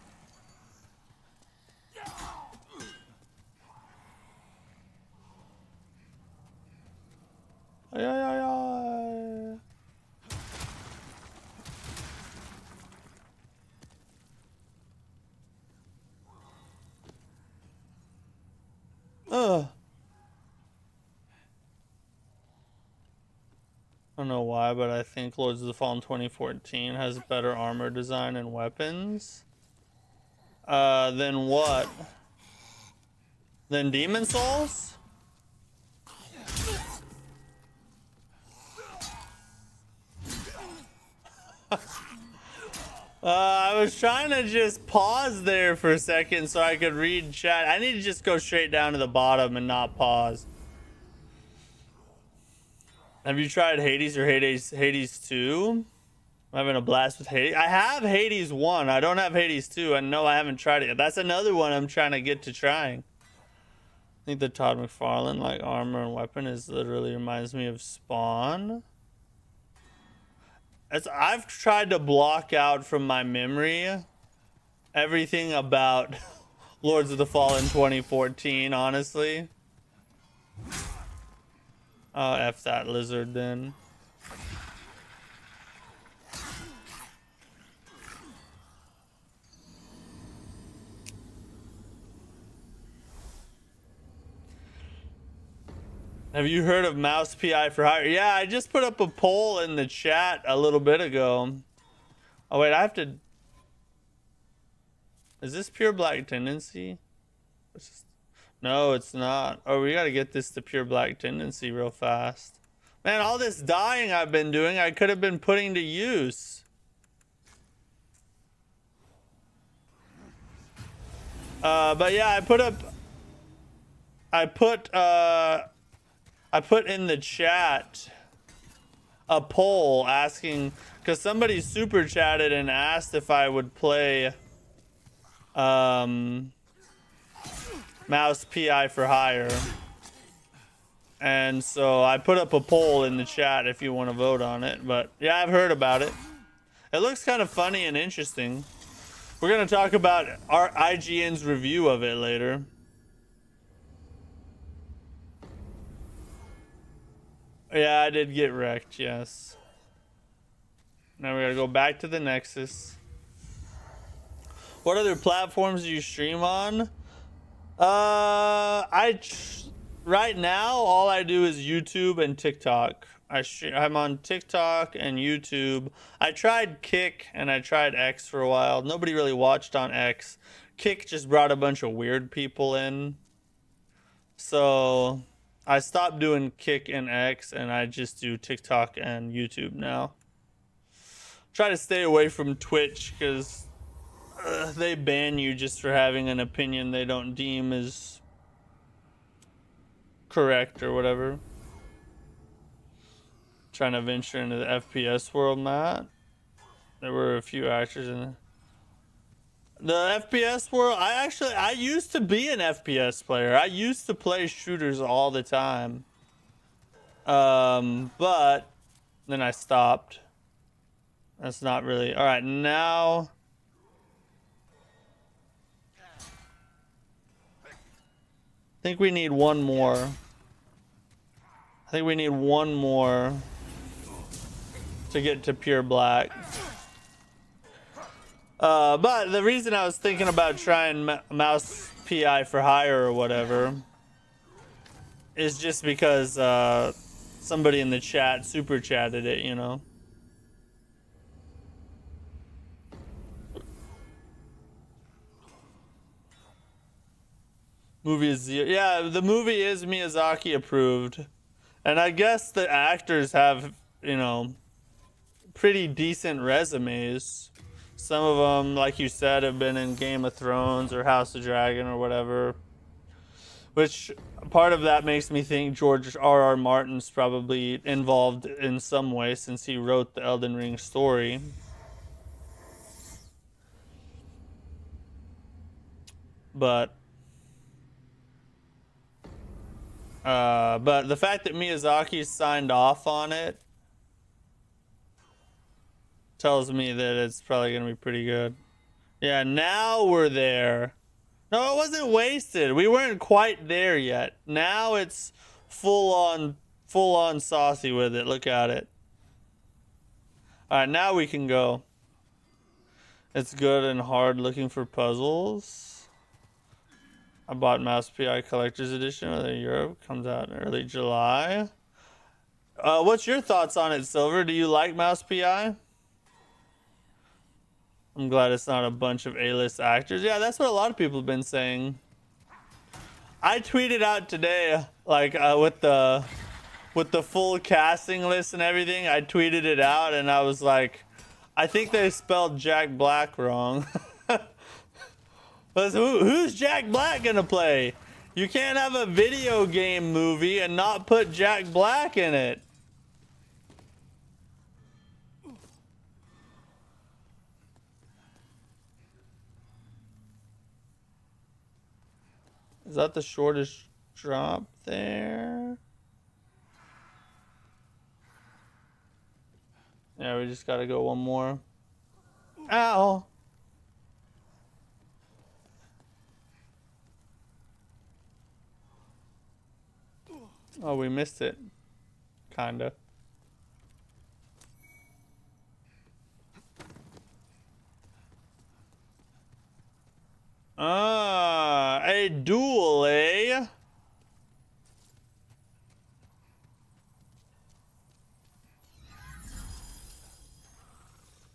Ay, ay, ay, ay. Ugh. I don't know why, but I think Lords of the Fallen 2014 has better armor design and weapons. Than what? Than Demon Souls? I was trying to just pause there for a second so I could read chat. I need to just go straight down to the bottom and not pause. Have you tried Hades or Hades 2? I'm having a blast with Hades. I have Hades 1. I don't have Hades 2. And no, I haven't tried it yet. That's another one I'm trying to get to trying. I think the Todd McFarlane like armor and weapon is literally reminds me of Spawn. I've tried to block out from my memory everything about Lords of the Fallen 2014, honestly. Oh, F that lizard then. Have you heard of Mouse PI for Hire? Yeah, I just put up a poll in the chat a little bit ago. Oh wait, I have to... Is this pure black tendency? No, it's not. Oh, we gotta get this to pure black tendency real fast. Man, all this dying I've been doing, I could have been putting to use. But yeah, I put in the chat a poll asking, because somebody super chatted and asked if I would play Mouse PI for Hire. And so I put up a poll in the chat if you want to vote on it. But yeah, I've heard about it. It looks kind of funny and interesting. We're going to talk about our IGN's review of it later. Yeah, I did get wrecked, yes. Now we gotta go back to the Nexus. What other platforms do you stream on? Right now, all I do is YouTube and TikTok. I'm on TikTok and YouTube. I tried Kick and I tried X for a while. Nobody really watched on X. Kick just brought a bunch of weird people in. So I stopped doing Kick and X and I just do TikTok and YouTube now. Try to stay away from Twitch because they ban you just for having an opinion they don't deem as correct or whatever. Trying to venture into the FPS world, Matt. There were a few actors in it. The FPS world, I used to be an FPS player. I used to play shooters all the time. But then I stopped. That's not really... Alright, now... I think we need one more. To get to pure black. But the reason I was thinking about trying Mouse PI for Hire or whatever is just because somebody in the chat super chatted it, you know. Movie is the movie is Miyazaki approved, and I guess the actors have, you know, pretty decent resumes. Some of them, like you said, have been in Game of Thrones or House of Dragon or whatever. Which part of that makes me think George R.R. Martin's probably involved in some way since he wrote the Elden Ring story. But the fact that Miyazaki signed off on it tells me that it's probably gonna be pretty good. Yeah, now we're there. No, it wasn't wasted. We weren't quite there yet. Now it's full on saucy with it. Look at it. All right, now we can go. It's good and hard looking for puzzles. I bought Mouse PI Collector's Edition of Europe. Comes out in early July. What's your thoughts on it, Silver? Do you like Mouse PI? I'm glad it's not a bunch of A-list actors. Yeah, that's what a lot of people have been saying. I tweeted out today, like with the full casting list and everything. I tweeted it out and I was like, I think they spelled Jack Black wrong. Who's Jack Black gonna play? You can't have a video game movie and not put Jack Black in it. Is that the shortest drop there? Yeah, we just gotta go one more. Ow! Oh, we missed it. Kinda. Ah, a duel, eh?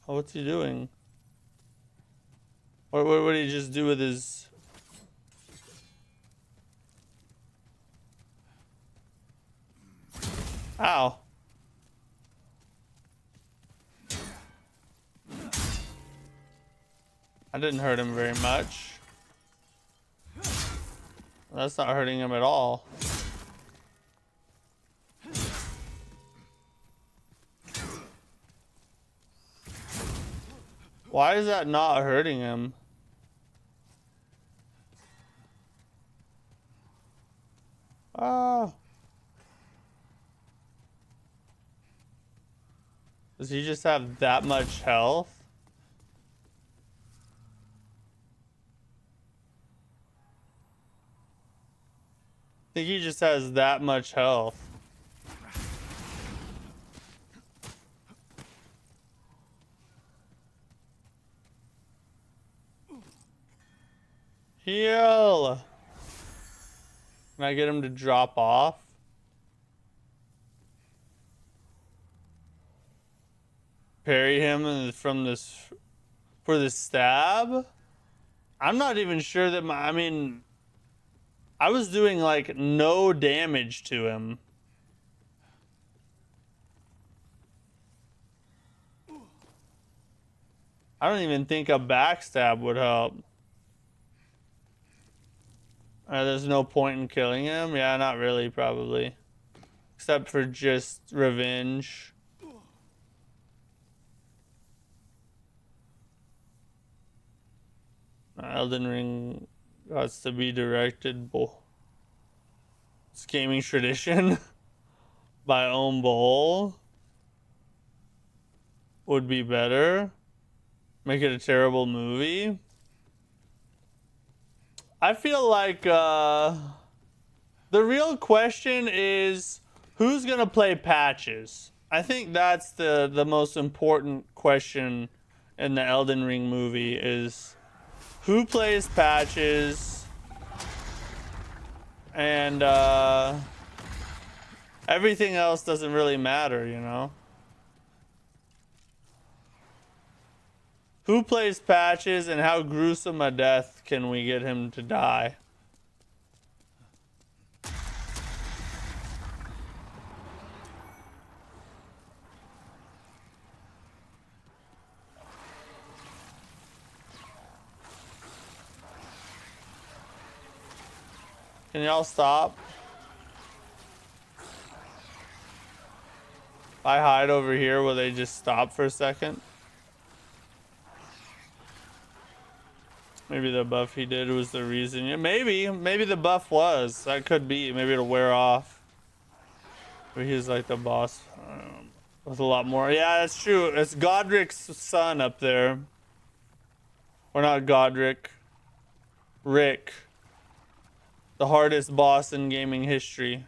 Oh, what's he doing? What did he just do with his... Ow. I didn't hurt him very much. That's not hurting him at all. Why is that not hurting him? Ah. Does he just have that much health? I think he just has that much health. Heal! Can I get him to drop off? Parry him from this for the stab? I'm not even sure that I mean, I was doing like no damage to him. I don't even think a backstab would help. There's no point in killing him? Yeah, not really, probably. Except for just revenge. Elden Ring has to be directed. It's gaming tradition. By Own Bowl. Would be better. Make it a terrible movie. I feel like the real question is who's gonna play Patches? I think that's the most important question in the Elden Ring movie is who plays Patches, and everything else doesn't really matter, you know? Who plays Patches and how gruesome a death can we get him to die? Can y'all stop? If I hide over here, will they just stop for a second? Maybe the buff he did was the reason. Yeah, maybe the buff was. That could be. Maybe it'll wear off. But he's like the boss with a lot more. Yeah, that's true. It's Godric's son up there. Or not Godric. Rick. The hardest boss in gaming history.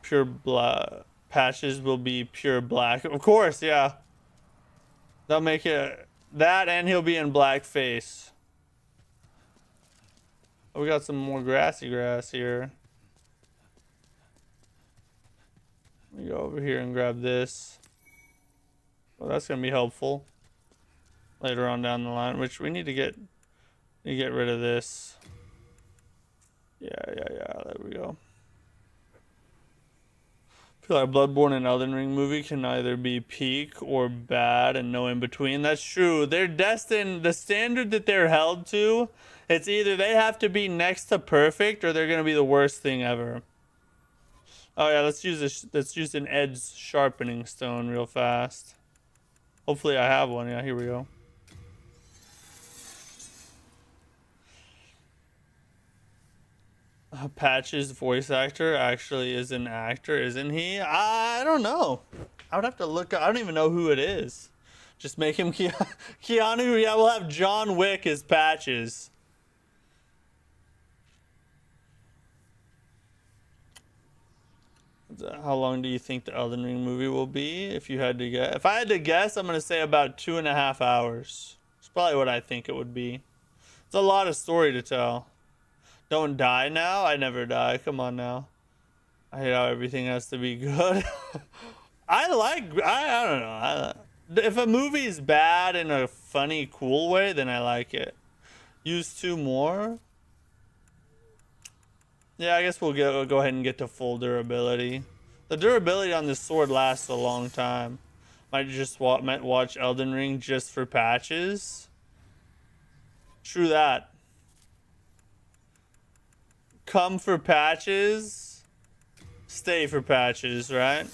Pure black. Patches will be pure black. Of course, yeah. They'll make it that, and he'll be in blackface. Oh, we got some more grassy grass here. Let me go over here and grab this. Well, that's gonna be helpful later on down the line. Which we need to get rid of this. Yeah, there we go. I feel like Bloodborne and Elden Ring movie can either be peak or bad and no in between. That's true. They're destined, the standard that they're held to, it's either they have to be next to perfect or they're gonna be the worst thing ever. Oh yeah, let's use an edge sharpening stone real fast. Hopefully I have one. Yeah, here we go. Patch's voice actor actually is an actor, isn't he? I don't know. I would have to look. I don't even know who it is. Just make him Keanu. Yeah, we'll have John Wick as Patches. How long do you think the Elden Ring movie will be? If you had to guess, if I had to guess, I'm gonna say about 2.5 hours. It's probably what I think it would be. It's a lot of story to tell. Don't die now? I never die. Come on now. I hate how everything has to be good. I don't know. If a movie's bad in a funny, cool way, then I like it. Use 2 more? Yeah, I guess we'll go ahead and get to full durability. The durability on this sword lasts a long time. Might watch Elden Ring just for patches. True that. Come for patches, stay for patches, right?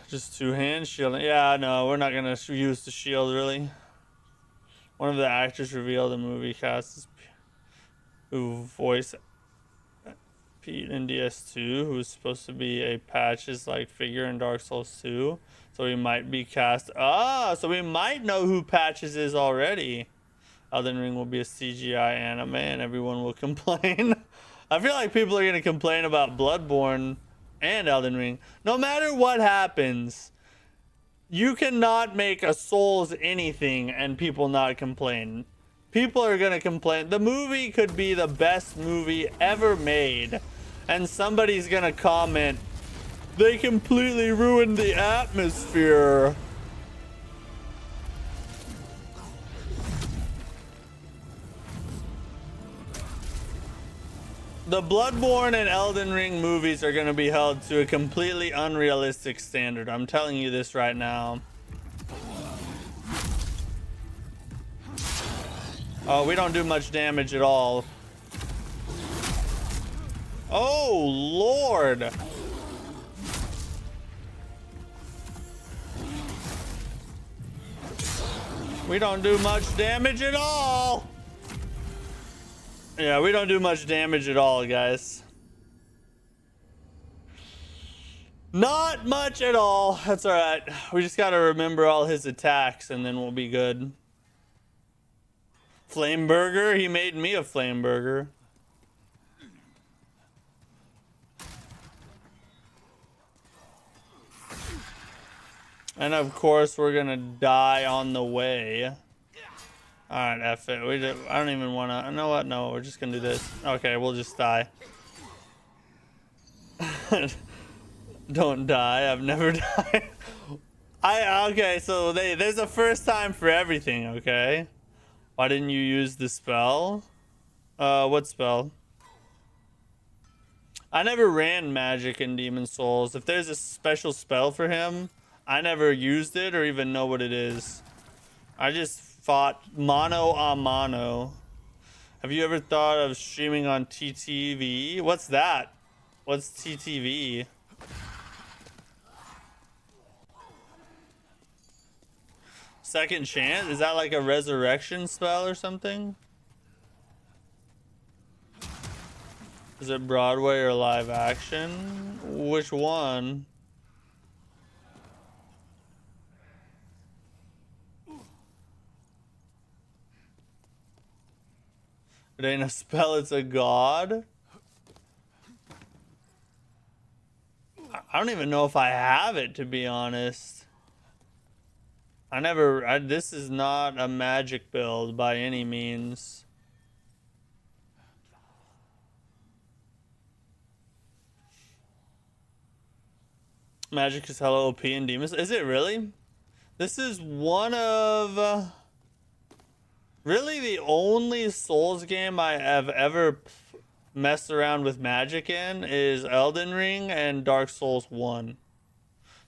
Just 2-hand shielding. Yeah, no, we're not gonna use the shield really. One of the actors revealed the movie cast who voiced Pete in DS2, who's supposed to be a patches-like figure in Dark Souls 2. So he might be cast. Ah, so we might know who Patches is already. Elden Ring will be a CGI anime and everyone will complain. I feel like people are going to complain about Bloodborne and Elden Ring. No matter what happens, you cannot make a Souls anything and people not complain. People are going to complain. The movie could be the best movie ever made and somebody's going to comment, they completely ruined the atmosphere. The Bloodborne and Elden Ring movies are going to be held to a completely unrealistic standard. I'm telling you this right now. Oh, we don't do much damage at all. Oh, Lord. We don't do much damage at all. Yeah, we don't do much damage at all, guys. Not much at all. That's all right. We just got to remember all his attacks and then we'll be good. Flame burger? He made me a flame burger. And of course, we're gonna die on the way. Alright, F it. I don't even wanna. You know what? No, we're just gonna do this. Okay, we'll just die. Don't die. I've never died. Okay, so there's a first time for everything, okay? Why didn't you use the spell? What spell? I never ran magic in Demon Souls. If there's a special spell for him, I never used it or even know what it is. I just fought mano a mano. Have you ever thought of streaming on TTV? What's that? What's TTV? Second chance? Is that like a resurrection spell or something? Is it Broadway or live action? Which one? It ain't a spell, it's a god. I don't even know if I have it, to be honest. This is not a magic build by any means. Magic is hella OP in Demons. Is it really? This is one of Really, the only Souls game I have ever messed around with magic in is Elden Ring and Dark Souls 1.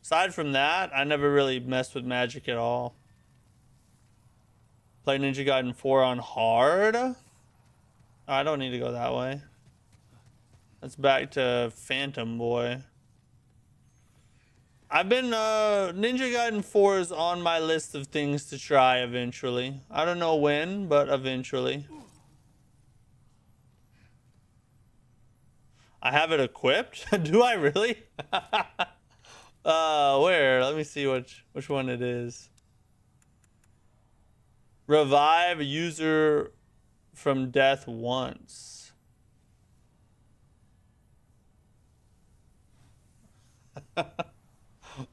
Aside from that, I never really messed with magic at all. Play Ninja Gaiden 4 on hard? Oh, I don't need to go that way. Let's back to Phantom Boy. I've been, Ninja Gaiden 4 is on my list of things to try eventually. I don't know when, but eventually. I have it equipped? Do I really? Where? Let me see which one it is. Revive user from death once.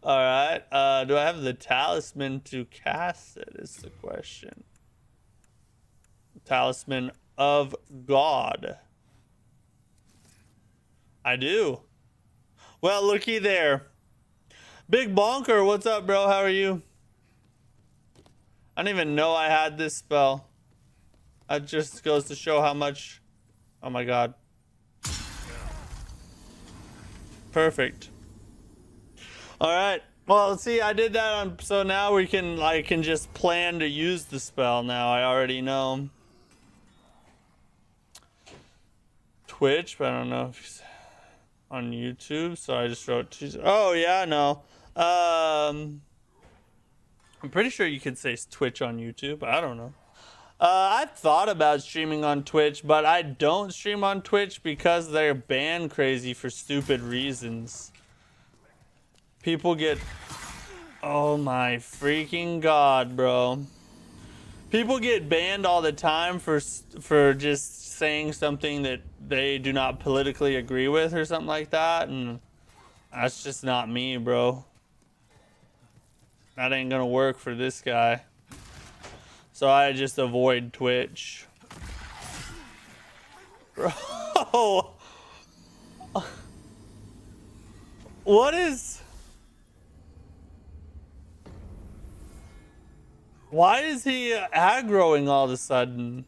Alright. Do I have the talisman to cast it is the question. Talisman of God. I do. Well, looky there. Big Bonker, what's up, bro? How are you? I didn't even know I had this spell. That just goes to show how much... Oh my god. Perfect. Alright. Well, let's see. I did that on... So now I can just plan to use the spell now. I already know. Twitch, but I don't know if he's on YouTube, so I just wrote... Oh, yeah, no. I'm pretty sure you could say Twitch on YouTube. I don't know. I've thought about streaming on Twitch, but I don't stream on Twitch because they're ban crazy for stupid reasons. People get... Oh my freaking god, bro. People get banned all the time for just saying something that they do not politically agree with or something like that, and that's just not me, bro. That ain't gonna work for this guy. So I just avoid Twitch. Bro! What is... Why is he aggroing all of a sudden?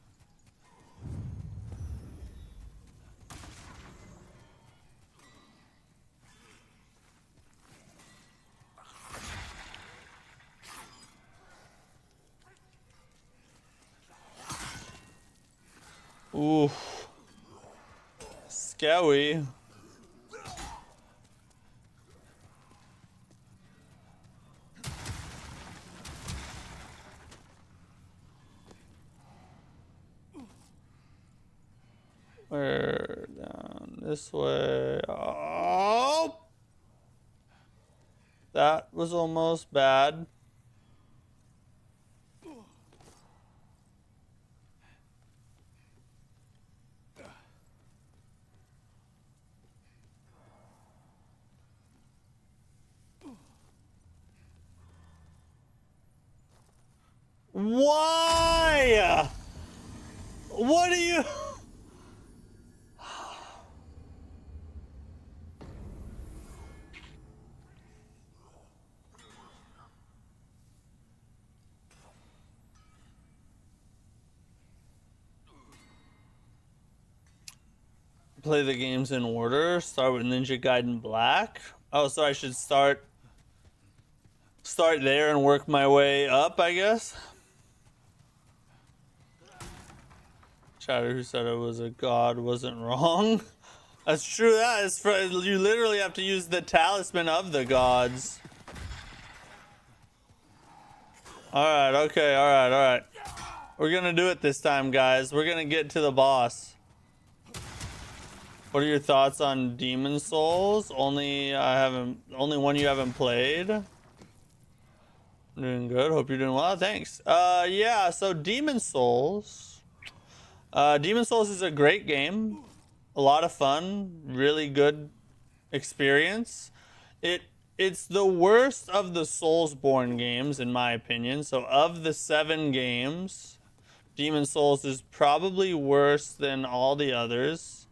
Ooh. Scary. We're down this way. Oh! That was almost bad. Why? What are you... Play the games in order. Start with Ninja Gaiden Black. Oh, so I should start there and work my way up, I guess. Chatter who said it was a god wasn't wrong. That's true. That is for, you literally have to use the talisman of the gods. Alright, okay, alright. We're gonna do it this time, guys. We're gonna get to the boss. What are your thoughts on Demon Souls? Only one you haven't played. I'm doing good. Hope you're doing well. Thanks. Yeah, so Demon Souls. Demon Souls is a great game. A lot of fun. Really good experience. It's the worst of the Soulsborne games, in my opinion. So of the 7 games, Demon Souls is probably worse than all the others.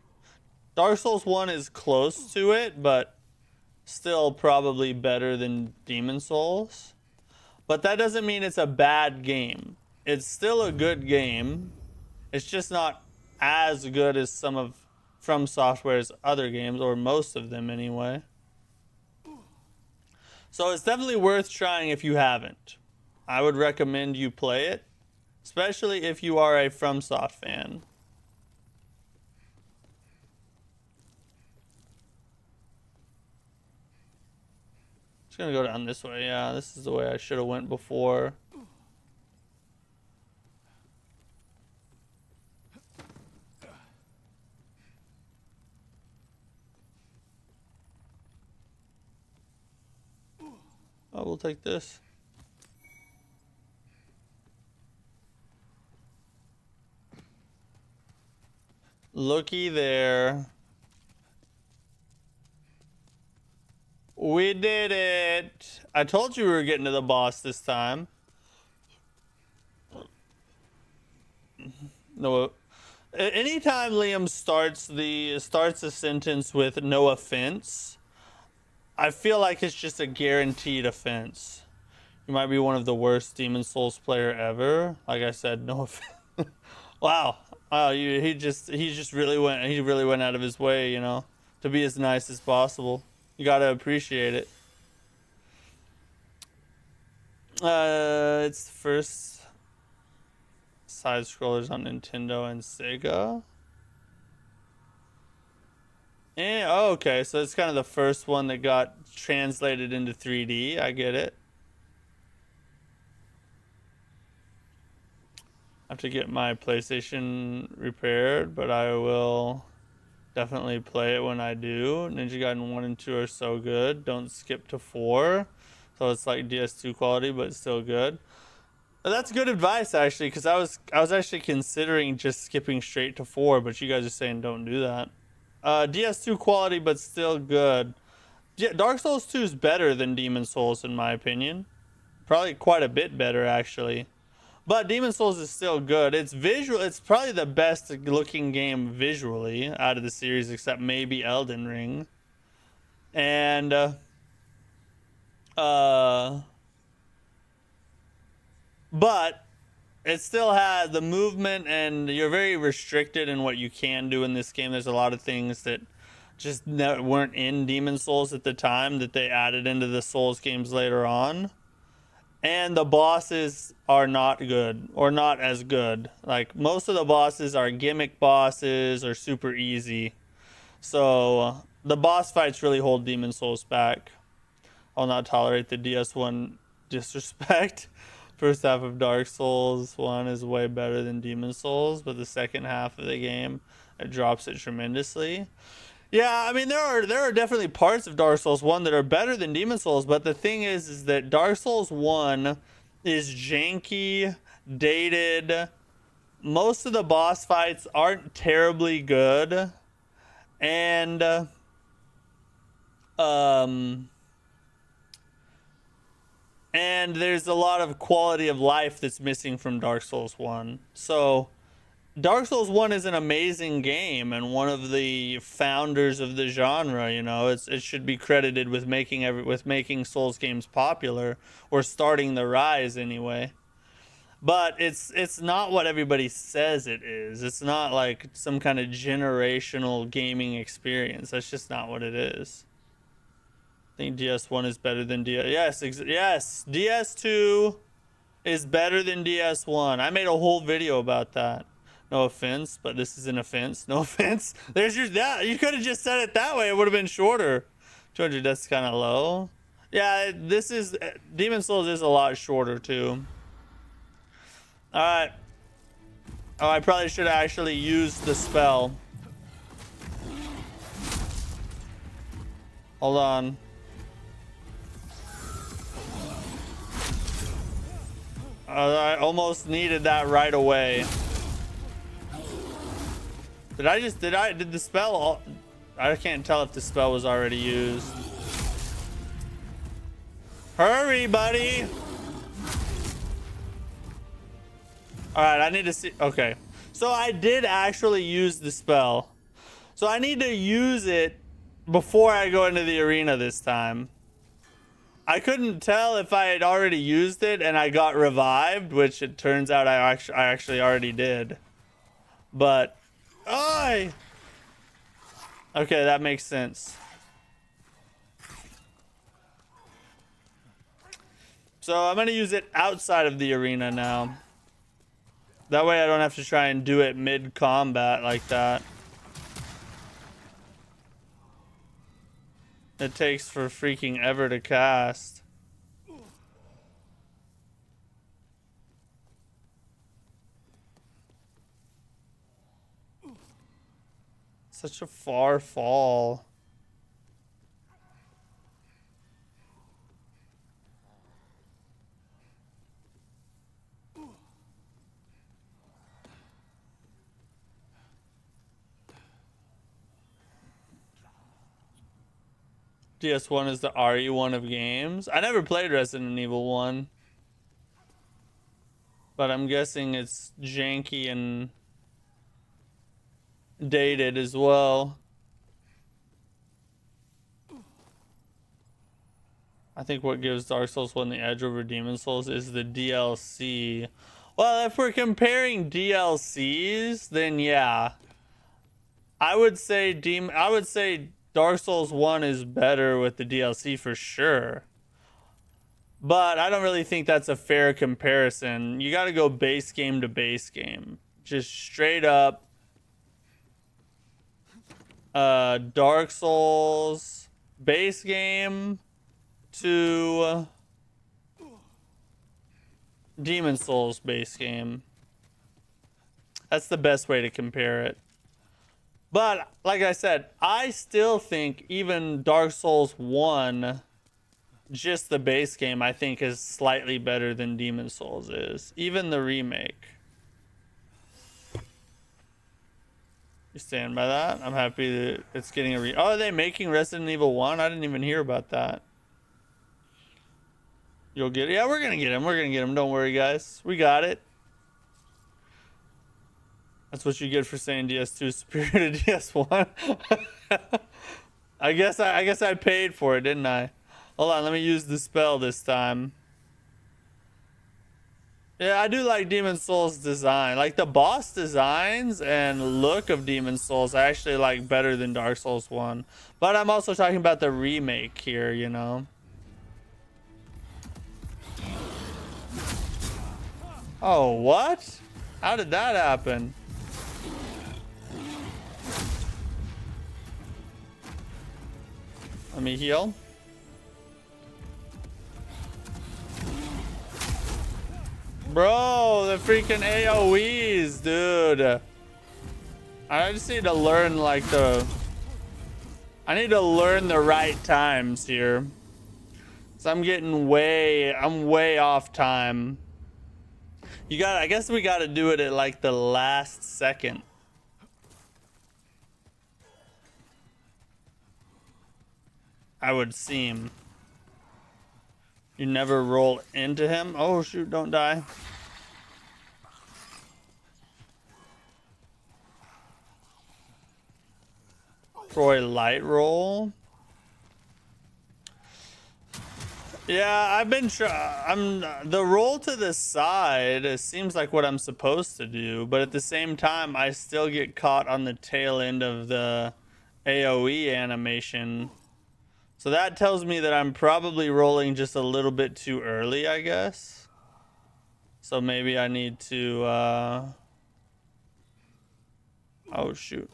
Dark Souls 1 is close to it, but still probably better than Demon Souls. But that doesn't mean it's a bad game. it's still a good game. It's just not as good as some of Fromsoftware's other games, or most of them anyway. So it's definitely worth trying if you haven't. I would recommend you play it, especially if you are a FromSoft fan. Just gonna go down this way. Yeah, this is the way I should have went before. Oh, we'll take this. Looky there. We did it. I told you we were getting to the boss this time. No. Anytime Liam starts a sentence with no offense, I feel like it's just a guaranteed offense. You might be one of the worst Demon Souls player ever. Like I said, no offense. Wow. Wow, he really went out of his way, you know, to be as nice as possible. You gotta appreciate it. It's the first side scrollers on Nintendo and Sega. And oh, okay, so it's kind of the first one that got translated into 3D. I get it. I have to get my PlayStation repaired, but I will definitely play it when I do. Ninja Gaiden 1 and 2 are so good. Don't skip to 4. So it's like DS2 quality, but still good. But that's good advice, actually, because I was actually considering just skipping straight to 4, but you guys are saying don't do that. DS2 quality, but still good. Dark Souls 2 is better than Demon Souls, in my opinion. Probably quite a bit better, actually. But Demon Souls is still good. It's visual. It's probably the best looking game visually out of the series, except maybe Elden Ring. And but it still has the movement, and you're very restricted in what you can do in this game. There's a lot of things that just weren't in Demon Souls at the time that they added into the Souls games later on. And the bosses are not good, or not as good. Like, most of the bosses are gimmick bosses or super easy. So the boss fights really hold Demon Souls back. I'll not tolerate the DS1 disrespect. First half of Dark Souls 1 is way better than Demon Souls, but the second half of the game, it drops it tremendously. Yeah, I mean, there are definitely parts of Dark Souls 1 that are better than Demon Souls, but the thing is that Dark Souls 1 is janky, dated. Most of the boss fights aren't terribly good. And and there's a lot of quality of life that's missing from Dark Souls 1. So Dark Souls 1 is an amazing game and one of the founders of the genre, you know. It should be credited with making Souls games popular, or starting the rise anyway. But it's not what everybody says it is. It's not like some kind of generational gaming experience. That's just not what it is. I think DS1 is better than DS. Yes, DS2 is better than DS1. I made a whole video about that. No offense, but this is an offense. No offense. There's your that. You could have just said it that way. It would have been shorter. 200. That's kind of low. Yeah, this is Demon Souls is a lot shorter too. All right. Oh, I probably should have actually used the spell. Hold on. I almost needed that right away. Did the spell? I can't tell if the spell was already used. Hurry, buddy. All right, I need to see. Okay, so I did actually use the spell. So I need to use it before I go into the arena this time. I couldn't tell if I had already used it and I got revived, which it turns out I actually already did. But, okay, that makes sense. So I'm gonna use it outside of the arena now. That way I don't have to try and do it mid-combat like that. It takes for freaking ever to cast. Such a far fall. DS1 is the RE1 of games. I never played Resident Evil 1. But I'm guessing it's janky and dated as well. I think what gives Dark Souls 1 the edge over Demon Souls is the DLC. Well, if we're comparing DLCs, then yeah. I would say Dark Souls 1 is better with the DLC for sure. But I don't really think that's a fair comparison. You got to go base game to base game. Just straight up Dark Souls base game to Demon Souls base game. That's the best way to compare it. But like I said, I still think even Dark Souls 1, just the base game, I think is slightly better than Demon Souls is. Even the remake. You stand by that? I'm happy that it's getting a oh, are they making Resident Evil 1? I didn't even hear about that. You'll get it? Yeah, we're gonna get him. We're gonna get him. Don't worry, guys. We got it. That's what you get for saying DS2 is superior to DS1. I guess I paid for it, didn't I? Hold on, let me use the spell this time. Yeah, I do like Demon Souls design. Like the boss designs and look of Demon Souls I actually like better than Dark Souls 1. But I'm also talking about the remake here, you know. Oh, what? How did that happen? Let me heal. Bro, the freaking AoEs, dude. I just need to learn like I need to learn the right times here. So I'm way off time. I guess we gotta do it at like the last second. I would seem. You never roll into him. Oh shoot, don't die. Troy light roll. Yeah, the roll to the side, it seems like what I'm supposed to do, but at the same time I still get caught on the tail end of the AoE animation. So that tells me that I'm probably rolling just a little bit too early, I guess. So maybe I need to oh shoot.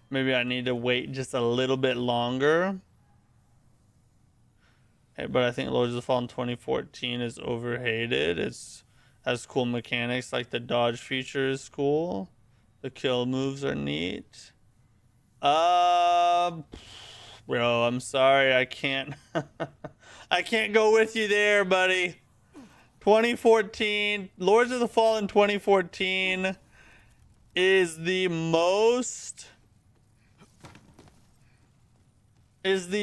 Maybe I need to wait just a little bit longer. Hey, but I think Lords of the Fallen 2014 is overhated. Has cool mechanics, like the dodge feature is cool. The kill moves are neat. Bro, I'm sorry, I can't I can't go with you there, buddy. 2014 Lords of the Fallen 2014 is the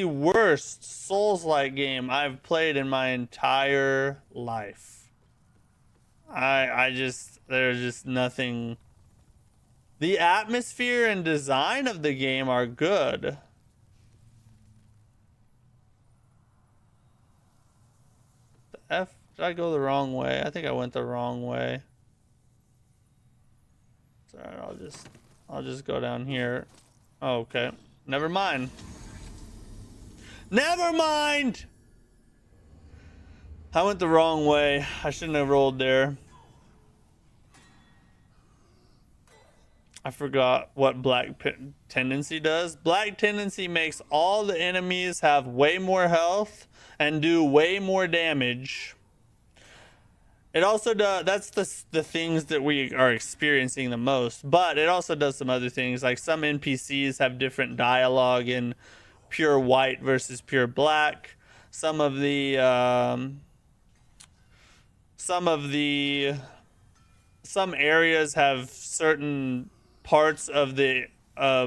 worst Souls-like game I've played in my entire life. There's just nothing. The atmosphere and design of the game are good. F? Did I go the wrong way? I think I went the wrong way. It's alright, I'll just go down here. Oh, okay. Never mind. Never mind! I went the wrong way. I shouldn't have rolled there. I forgot what Black Tendency does. Black Tendency makes all the enemies have way more health and do way more damage. It also does, that's the things that we are experiencing the most, but it also does some other things, like some NPCs have different dialogue in pure white versus pure black. Some areas have certain parts of the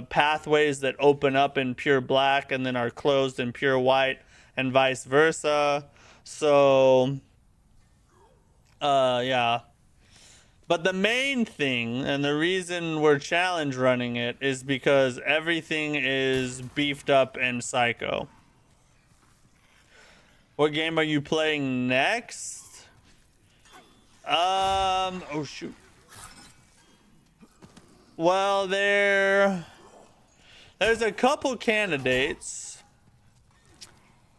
pathways that open up in pure black and then are closed in pure white, and vice versa. So yeah, but the main thing and the reason we're challenge running it is because everything is beefed up and psycho. What game are you playing next? Oh shoot. Well, there's a couple candidates.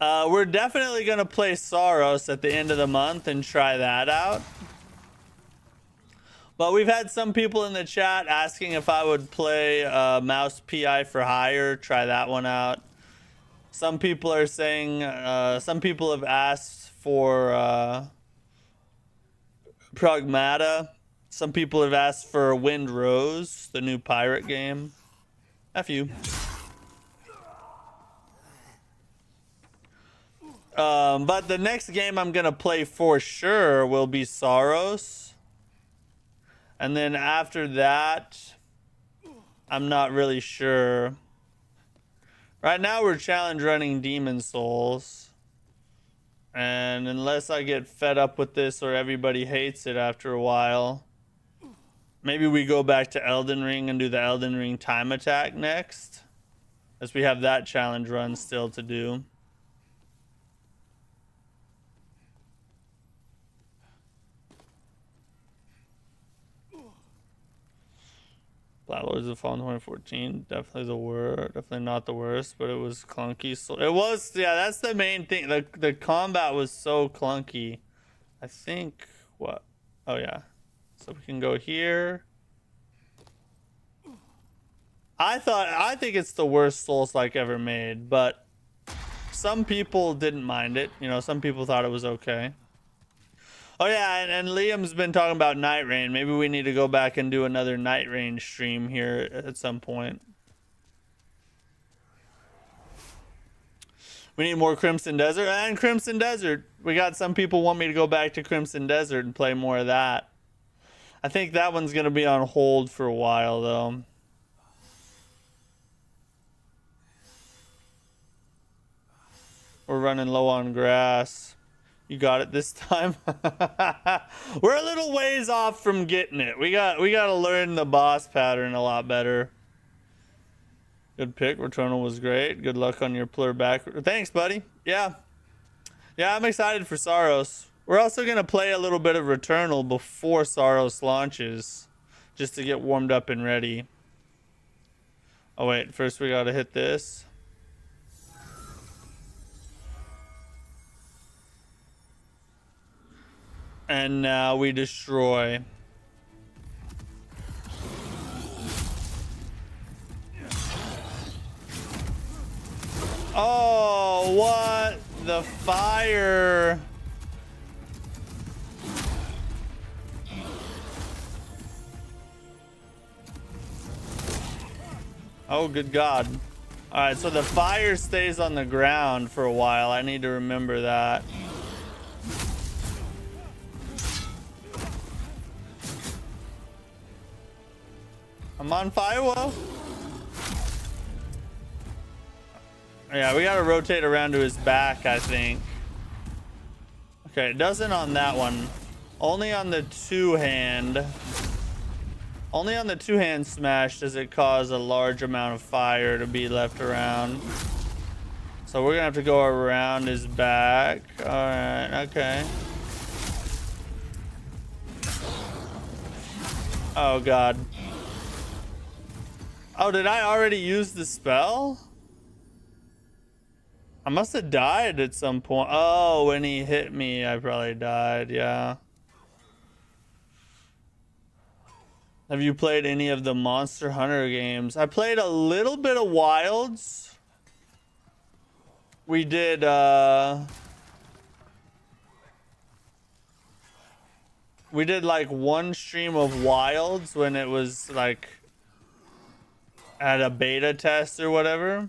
We're definitely gonna play Saros at the end of the month and try that out. But we've had some people in the chat asking if I would play Mouse PI for Hire, try that one out. Some people are saying, some people have asked for Pragmata. Some people have asked for Wind Rose, the new pirate game. F you. But the next game I'm gonna play for sure will be Saros. And then after that, I'm not really sure. Right now we're challenge running Demon Souls. And unless I get fed up with this or everybody hates it after a while, maybe we go back to Elden Ring and do the Elden Ring time attack next, as we have that challenge run still to do. Black Lords of the Fallen 2014, definitely definitely not the worst, but it was clunky. So it was, yeah, that's the main thing. The combat was so clunky. I think what? Oh yeah. So we can go here. I think it's the worst Souls-like ever made, but some people didn't mind it. You know, some people thought it was okay. Oh yeah, and Liam's been talking about Night Rain. Maybe we need to go back and do another Night Rain stream here at some point. We need more Crimson Desert. And Crimson Desert. We got some people want me to go back to Crimson Desert and play more of that. I think that one's going to be on hold for a while, though. We're running low on grass. You got it this time. We're a little ways off from getting it. We got to learn the boss pattern a lot better. Good pick. Returnal was great. Good luck on your plur back. Thanks, buddy. Yeah, I'm excited for Saros. We're also gonna play a little bit of Returnal before Saros launches, just to get warmed up and ready. Oh wait, first we gotta hit this. And now we destroy. Oh, what? The fire. Oh, good God. All right, so the fire stays on the ground for a while. I need to remember that. I'm on fire, well. Yeah, we gotta rotate around to his back, I think. Okay, it doesn't on that one. Only on the two-hand. Only on the two-hand smash does it cause a large amount of fire to be left around. So we're gonna have to go around his back. Alright, okay. Oh god. Oh, did I already use the spell? I must have died at some point. Oh, when he hit me, I probably died, yeah. Have you played any of the Monster Hunter games? I played a little bit of Wilds. We did, we did like one stream of Wilds when it was like at a beta test or whatever.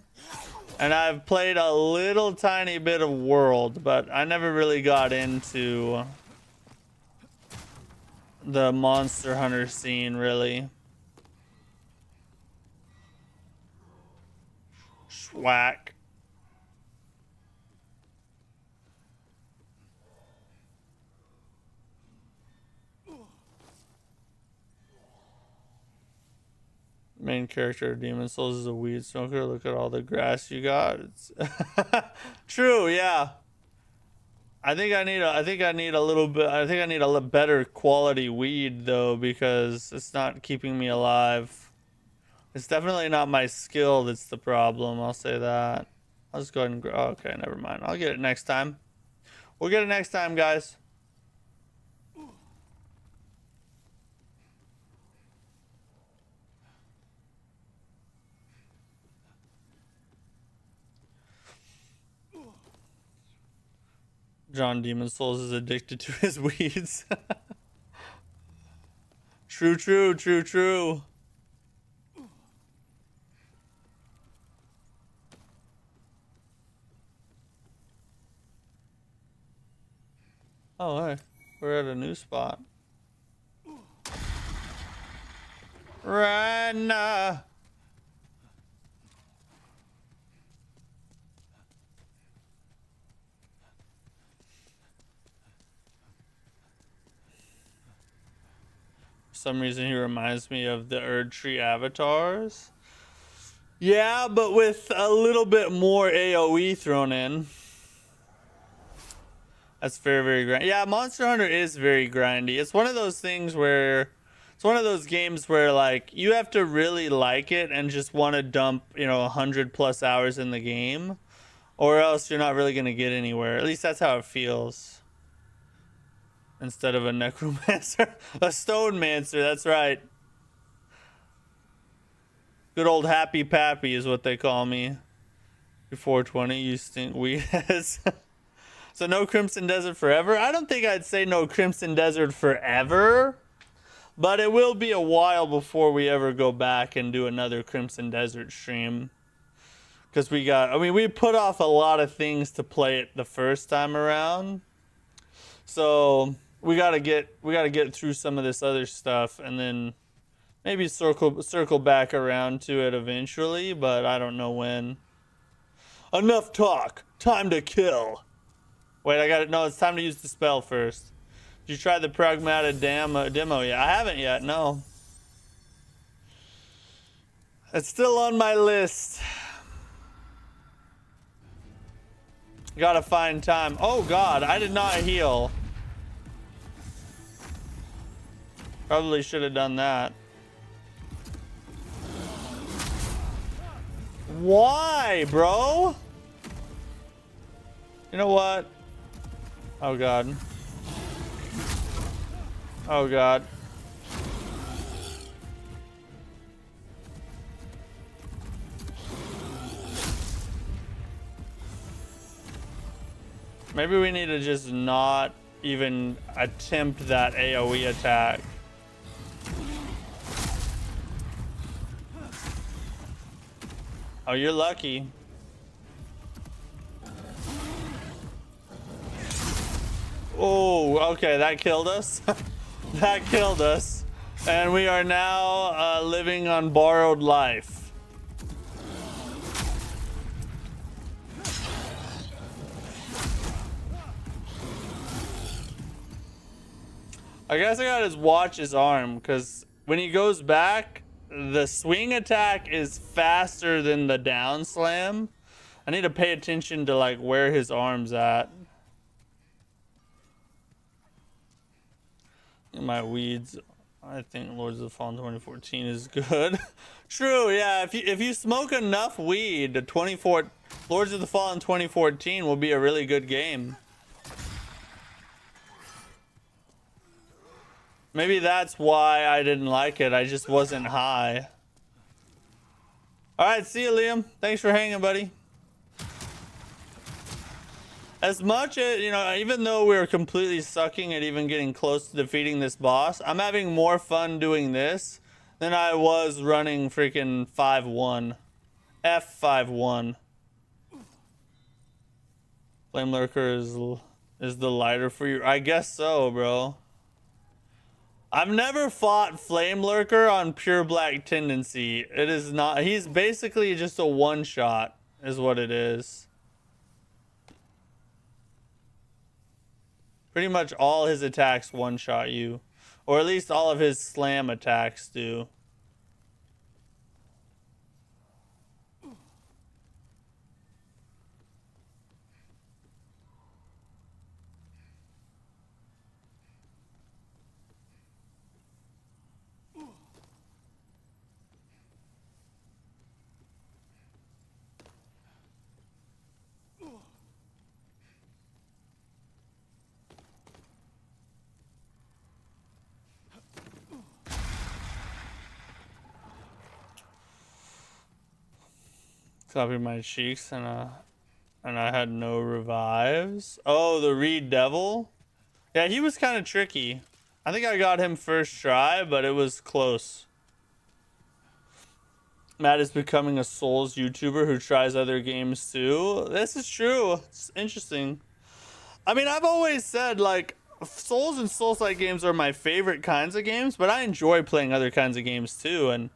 And I've played a little tiny bit of World, but I never really got into the Monster Hunter scene, really. Schwack. Main character of Demon Souls is a weed smoker. Look at all the grass you got. It's true, yeah. I think I need a little bit. I think I need a better quality weed though, because it's not keeping me alive. It's definitely not my skill that's the problem. I'll say that. I'll just go ahead and grow. Oh, okay, never mind. I'll get it next time. We'll get it next time, guys. John Demon Souls is addicted to his weeds. True, true, true, true. Oh, hey, we're at a new spot. Run! For some reason, he reminds me of the Erdtree avatars. Yeah, but with a little bit more AoE thrown in. That's very, very grindy. Yeah, Monster Hunter is very grindy. It's one of those things where... It's one of those games where, like, you have to really like it and just want to dump, you know, 100+ hours in the game. Or else you're not really going to get anywhere. At least that's how it feels. Instead of a necromancer. A stonemancer, that's right. Good old Happy Pappy is what they call me. You're 420, you stink weed heads. So no Crimson Desert forever? I don't think I'd say no Crimson Desert forever. But it will be a while before we ever go back and do another Crimson Desert stream. Because we put off a lot of things to play it the first time around. So we gotta get through some of this other stuff and then maybe circle back around to it eventually, but I don't know when. Enough talk. Time to kill. Wait, no, it's time to use the spell first. Did you try the Pragmata demo yet? I haven't yet, no. It's still on my list. Gotta find time. Oh god, I did not heal. Probably should have done that. Why, bro? You know what? Oh god. Oh god. Maybe we need to just not even attempt that AoE attack. Oh, you're lucky. Oh, okay, that killed us. That killed us. And we are now living on borrowed life. I guess I gotta just watch his arm, because when he goes back, the swing attack is faster than the down slam. I need to pay attention to like where his arm's at. My weeds I think Lords of the Fallen 2014 is good. True, yeah. If you smoke enough weed, Lords of the Fallen 2014 will be a really good game. Maybe that's why I didn't like it. I just wasn't high. All right, see you, Liam. Thanks for hanging, buddy. As much as, you know, even though we were completely sucking at even getting close to defeating this boss, I'm having more fun doing this than I was running freaking 5-1. F5-1. Flame Lurker is the lighter for you. I guess so, bro. I've never fought Flame Lurker on pure black tendency. It is not. He's basically just a one-shot is what it is. Pretty much all his attacks one-shot you. Or at least all of his slam attacks do. Copy my cheeks and I had no revives. Oh, the Reed Devil? Yeah, he was kind of tricky. I think I got him first try, but it was close. Matt is becoming a Souls YouTuber who tries other games too. This is true. It's interesting. I mean, I've always said, like, Souls and Souls-like games are my favorite kinds of games, but I enjoy playing other kinds of games too, and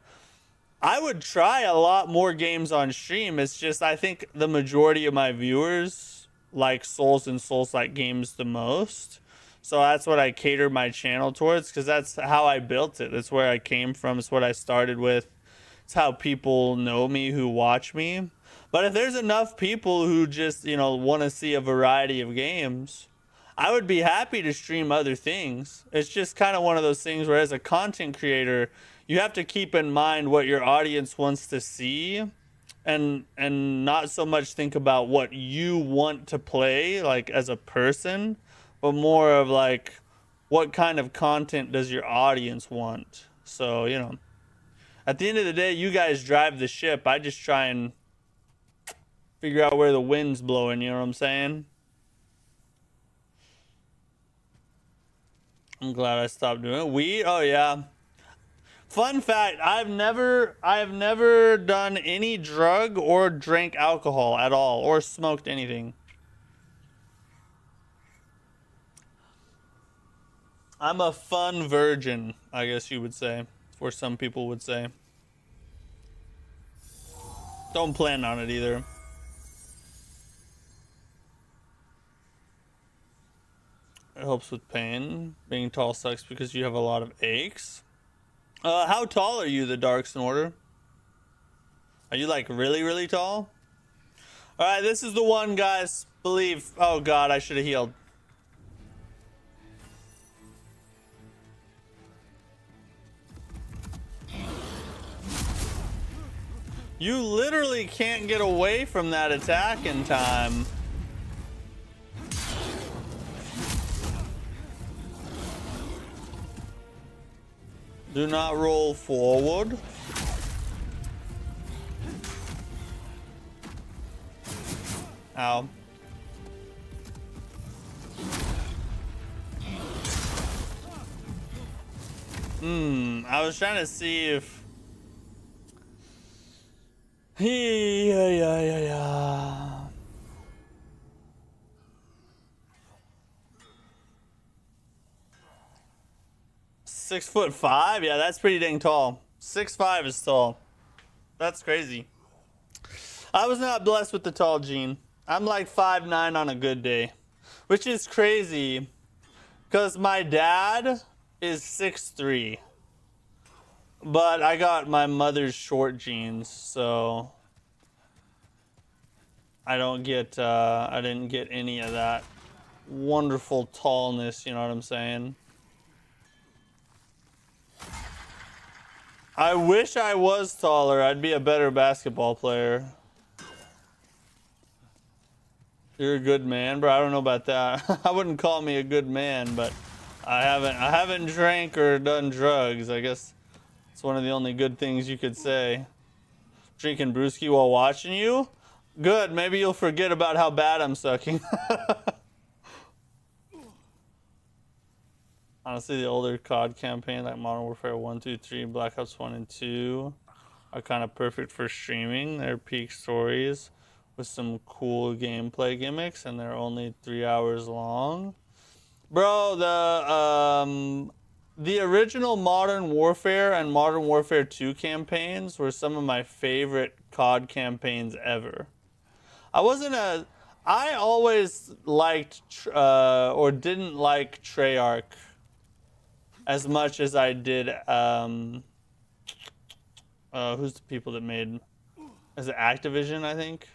I would try a lot more games on stream. It's just I think the majority of my viewers like Souls and Souls-like games the most. So that's what I cater my channel towards, because that's how I built it. That's where I came from. It's what I started with. It's how people know me who watch me. But if there's enough people who just, you know, want to see a variety of games, I would be happy to stream other things. It's just kind of one of those things where as a content creator, you have to keep in mind what your audience wants to see and not so much think about what you want to play, like as a person, but more of like what kind of content does your audience want. So, you know, at the end of the day, you guys drive the ship. I just try and figure out where the wind's blowing, you know what I'm saying? I'm glad I stopped doing it. Weed? Oh yeah. Fun fact, I have never done any drug or drank alcohol at all or smoked anything. I'm a fun virgin, I guess you would say, or some people would say. Don't plan on it either. It helps with pain. Being tall sucks because you have a lot of aches. How tall are you, the Darks in Order? Are you like really, really tall? Alright, this is the one, guys. Believe. Oh god, I should have healed. You literally can't get away from that attack in time. Do not roll forward. Ow. I was trying to see if... Yeah. 6'5"? Yeah, that's pretty dang tall. 6'5" is tall. That's crazy. I was not blessed with the tall gene. I'm like 5'9" on a good day, which is crazy because my dad is 6'3", but I got my mother's short genes, so I didn't get any of that wonderful tallness, you know what I'm saying? I wish I was taller. I'd be a better basketball player. You're a good man, bro. I don't know about that. I wouldn't call me a good man, but I haven't drank or done drugs. I guess it's one of the only good things you could say. Drinking brewski while watching you? Good. Maybe you'll forget about how bad I'm sucking. Honestly, the older COD campaign like Modern Warfare 1, 2, 3, Black Ops 1 and 2 are kind of perfect for streaming. They're peak stories with some cool gameplay gimmicks, and they're only 3 hours long. Bro, the original Modern Warfare and Modern Warfare 2 campaigns were some of my favorite COD campaigns ever. I always liked or didn't like Treyarch as much as I did who's the people that made, is it Activision, I think?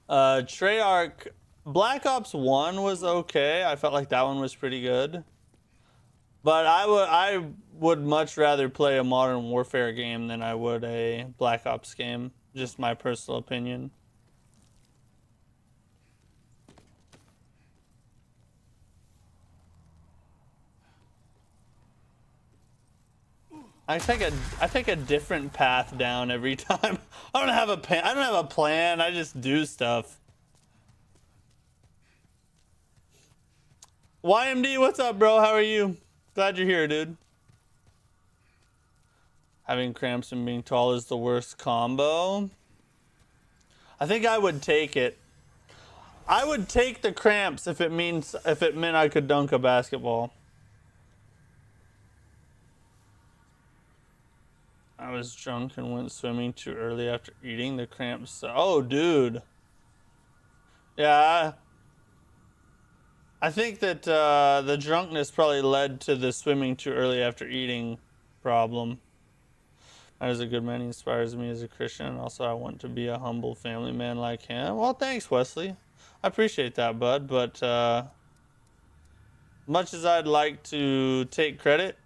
Treyarch, Black Ops 1 was okay. I felt like that one was pretty good. But I would much rather play a Modern Warfare game than I would a Black Ops game. Just my personal opinion. I take a different path down every time. I don't have a plan. I just do stuff. YMD, what's up, bro? How are you? Glad you're here, dude. Having cramps and being tall is the worst combo. I think I would take it. I would take the cramps if it meant I could dunk a basketball. I was drunk and went swimming too early after eating. The cramps. Oh, dude. Yeah. I think that the drunkenness probably led to the swimming too early after eating problem. That is a good man. He inspires me as a Christian. And also, I want to be a humble family man like him. Well, thanks, Wesley. I appreciate that, bud. But much as I'd like to take credit,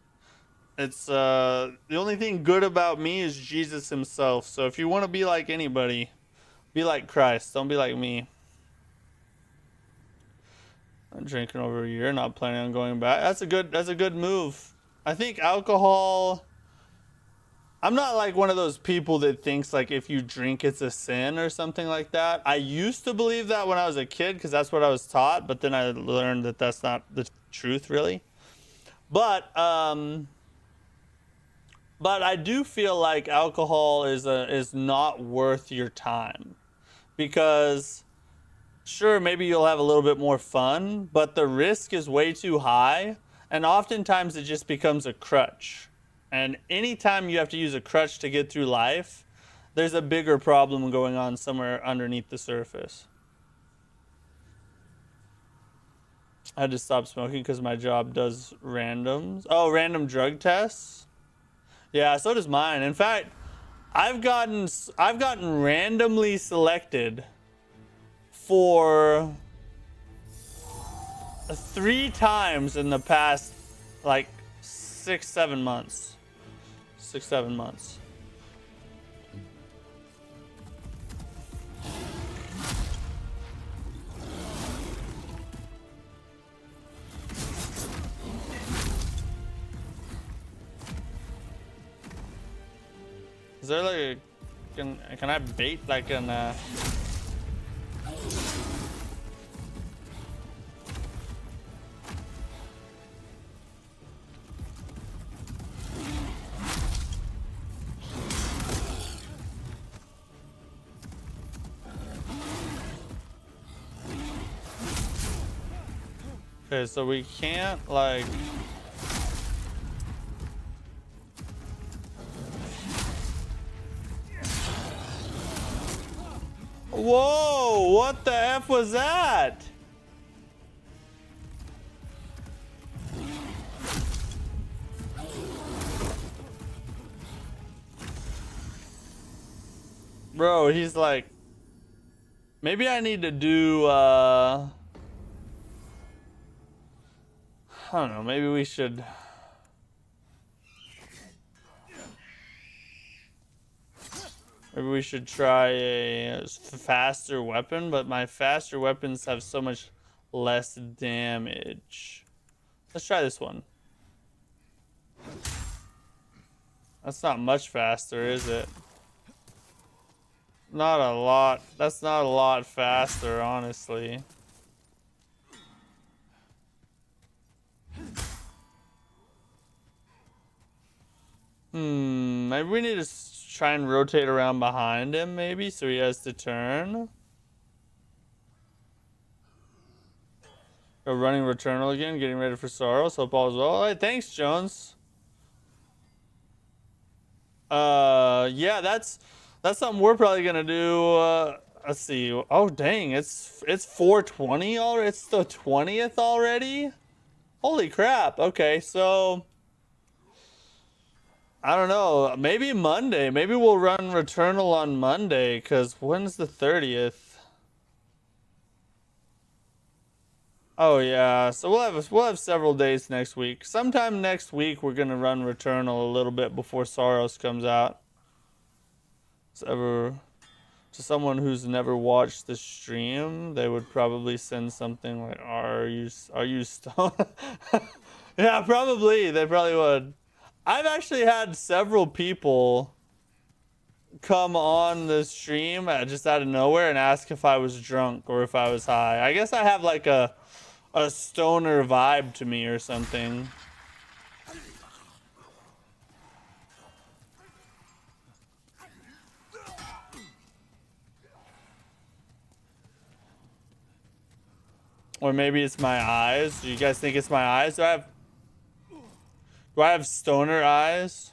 it's the only thing good about me is Jesus himself. So if you want to be like anybody, be like Christ. Don't be like me. I'm drinking over a year, not planning on going back. That's a good move. I think alcohol, I'm not like one of those people that thinks like if you drink it's a sin or something like that. I used to believe that when I was a kid because that's what I was taught, but then I learned that that's not the truth really. But I do feel like alcohol is not worth your time, because sure, maybe you'll have a little bit more fun, but the risk is way too high, and oftentimes it just becomes a crutch. And anytime you have to use a crutch to get through life, there's a bigger problem going on somewhere underneath the surface. I had to stop smoking because my job does randoms. Oh, random drug tests? Yeah, so does mine. In fact, I've gotten randomly selected for 3 times in the past like 6-7 months. 6-7 months. Is there like a, can I bait like an Okay, so we can't like Whoa, what the F was that? Bro, he's like, maybe I need to do, I don't know, maybe we should. Maybe we should try a faster weapon, but my faster weapons have so much less damage. Let's try this one. That's not much faster, is it? Not a lot. That's not a lot faster, honestly. Maybe we need to try and rotate around behind him, maybe, so he has to turn. Go running Returnal again, getting ready for Sorrows. Hope all is well. Alright, thanks, Jones. Yeah, that's something we're probably gonna do. Let's see. Oh dang, it's 4:20 already. It's the 20th already. Holy crap. Okay, so I don't know. Maybe Monday. Maybe we'll run Returnal on Monday. Cause when's the 30th? Oh yeah. So we'll have several days next week. Sometime next week we're gonna run Returnal a little bit before Sorrows comes out. To someone who's never watched the stream, they would probably send something like, "Are you stoned?" Yeah, probably. They probably would. I've actually had several people come on the stream just out of nowhere and ask if I was drunk or if I was high. I guess I have like a stoner vibe to me or something. Or maybe it's my eyes. Do you guys think it's my eyes? Do I have stoner eyes?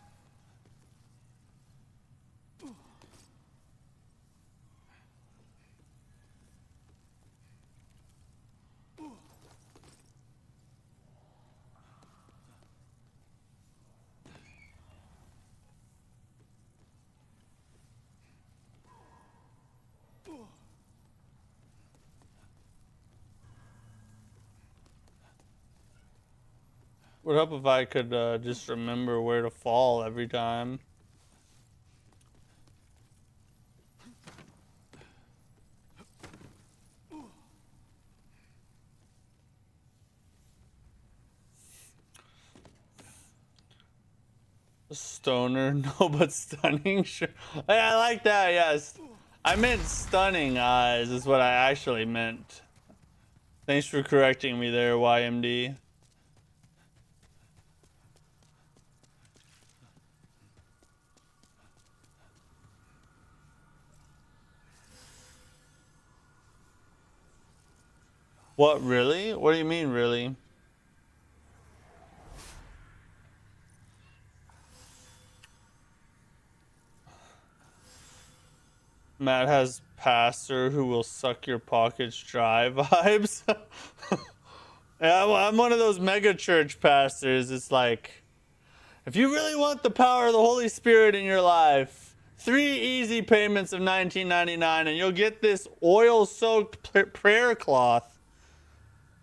Would help if I could just remember where to fall every time. Stoner, no, but stunning. Sure. Hey, I like that. Yes, I meant stunning eyes is what I actually meant. Thanks for correcting me there, YMD. What, really? What do you mean, really? Matt has pastor who will suck your pockets dry vibes. Yeah, well, I'm one of those mega church pastors. It's like, if you really want the power of the Holy Spirit in your life, 3 easy payments of $19.99 and you'll get this oil-soaked prayer cloth.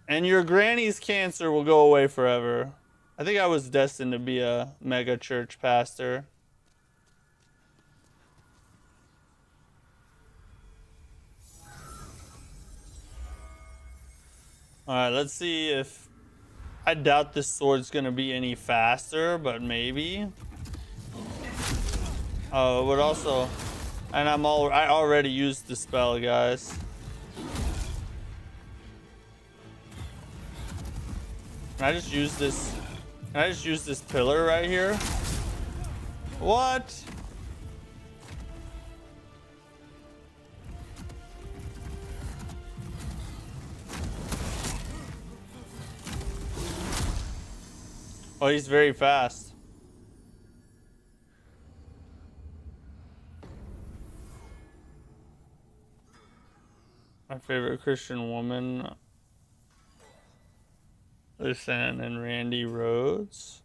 And your granny's cancer will go away forever. I think I was destined to be a mega church pastor. Alright, let's see if... I doubt this sword's gonna be any faster, but maybe. Oh, it would also... And I already used the spell, guys. Can I just use this? Can I just use this pillar right here? What? Oh, he's very fast. My favorite Christian woman. Lisa Ann and Randy Rhodes.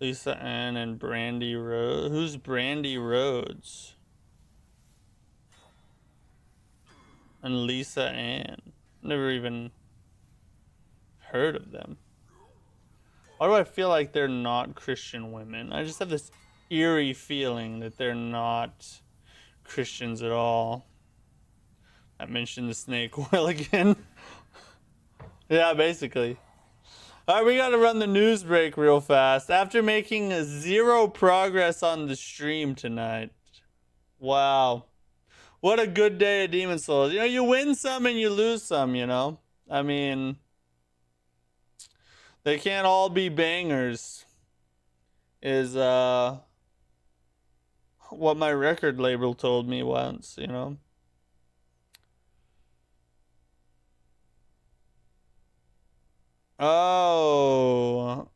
Lisa Ann and Brandy Rhodes. Who's Brandy Rhodes? And Lisa Ann. Never even heard of them. Why do I feel like they're not Christian women? I just have this eerie feeling that they're not. Christians at all. I mentioned the snake oil again. Yeah, basically. Alright, we gotta run the news break real fast. After making zero progress on the stream tonight. Wow. What a good day of Demon Souls. You know, you win some and you lose some, you know? I mean, they can't all be bangers. Is what my record label told me once, you know? Oh.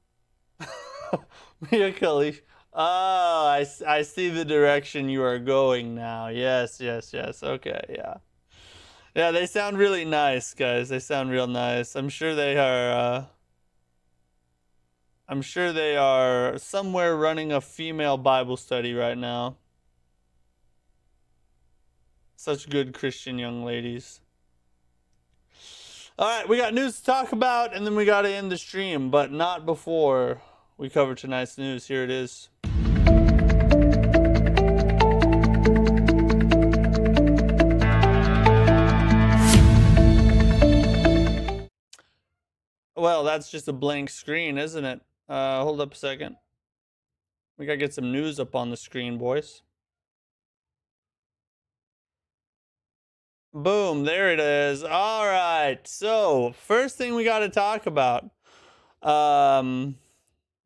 Mia Khalifa. Oh, I see the direction you are going now. Yes, yes, yes. Okay, yeah. Yeah, they sound really nice, guys. They sound real nice. I'm sure they are somewhere running a female Bible study right now. Such good Christian young ladies. Alright, we got news to talk about, and then we gotta end the stream, but not before we cover tonight's news. Here it is. Well, that's just a blank screen, isn't it? Hold up a second. We gotta get some news up on the screen, boys. Boom, there it is. All right. So, first thing we got to talk about, more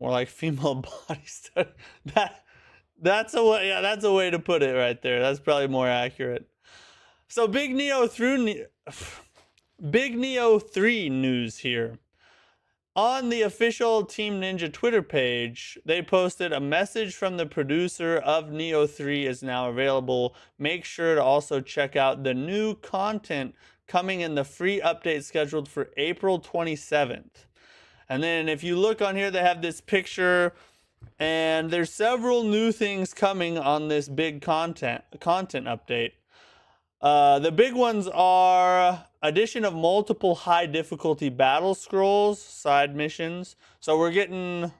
like female body study. That's a way. Yeah, that's a way to put it right there. That's probably more accurate. So, Big Neo 3 news here. On the official Team Ninja Twitter page, they posted a message from the producer of Neo 3 is now available. Make sure to also check out the new content coming in the free update scheduled for April 27th. And then if you look on here, they have this picture, and there's several new things coming on this big content update. The big ones are addition of multiple high difficulty battle scrolls, side missions. So we're getting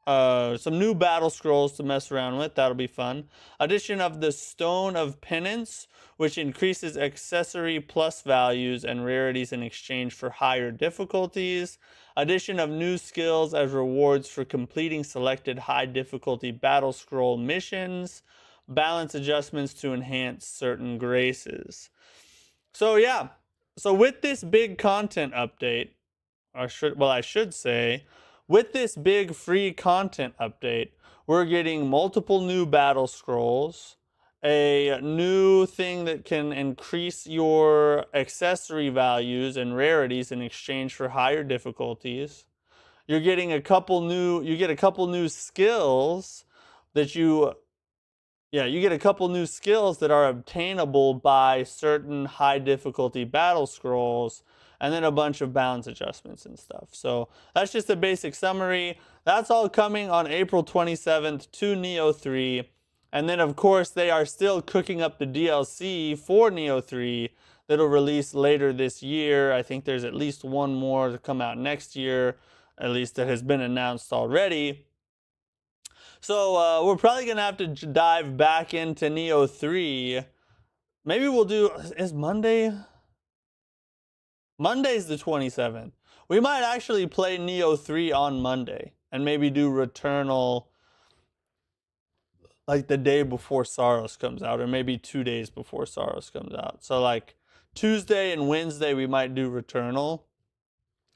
some new battle scrolls to mess around with. That'll be fun. Addition of the Stone of Penance, which increases accessory plus values and rarities in exchange for higher difficulties. Addition of new skills as rewards for completing selected high difficulty battle scroll missions. Balance adjustments to enhance certain graces. So yeah, so with this big content update, I should say, with this big free content update, we're getting multiple new battle scrolls, a new thing that can increase your accessory values and rarities in exchange for higher difficulties. You're getting a couple new skills that you get a couple new skills that are obtainable by certain high difficulty battle scrolls, and then a bunch of balance adjustments and stuff. So that's just a basic summary. That's all coming on April 27th to Neo 3. And then, of course, they are still cooking up the DLC for Neo 3 that'll release later this year. I think there's at least one more to come out next year, at least that has been announced already. So we're probably going to have to dive back into Neo 3. Maybe we'll do... Is Monday? Monday's the 27th. We might actually play Neo 3 on Monday. And maybe do Returnal like the day before Saros comes out. Or maybe 2 days before Saros comes out. So like Tuesday and Wednesday we might do Returnal.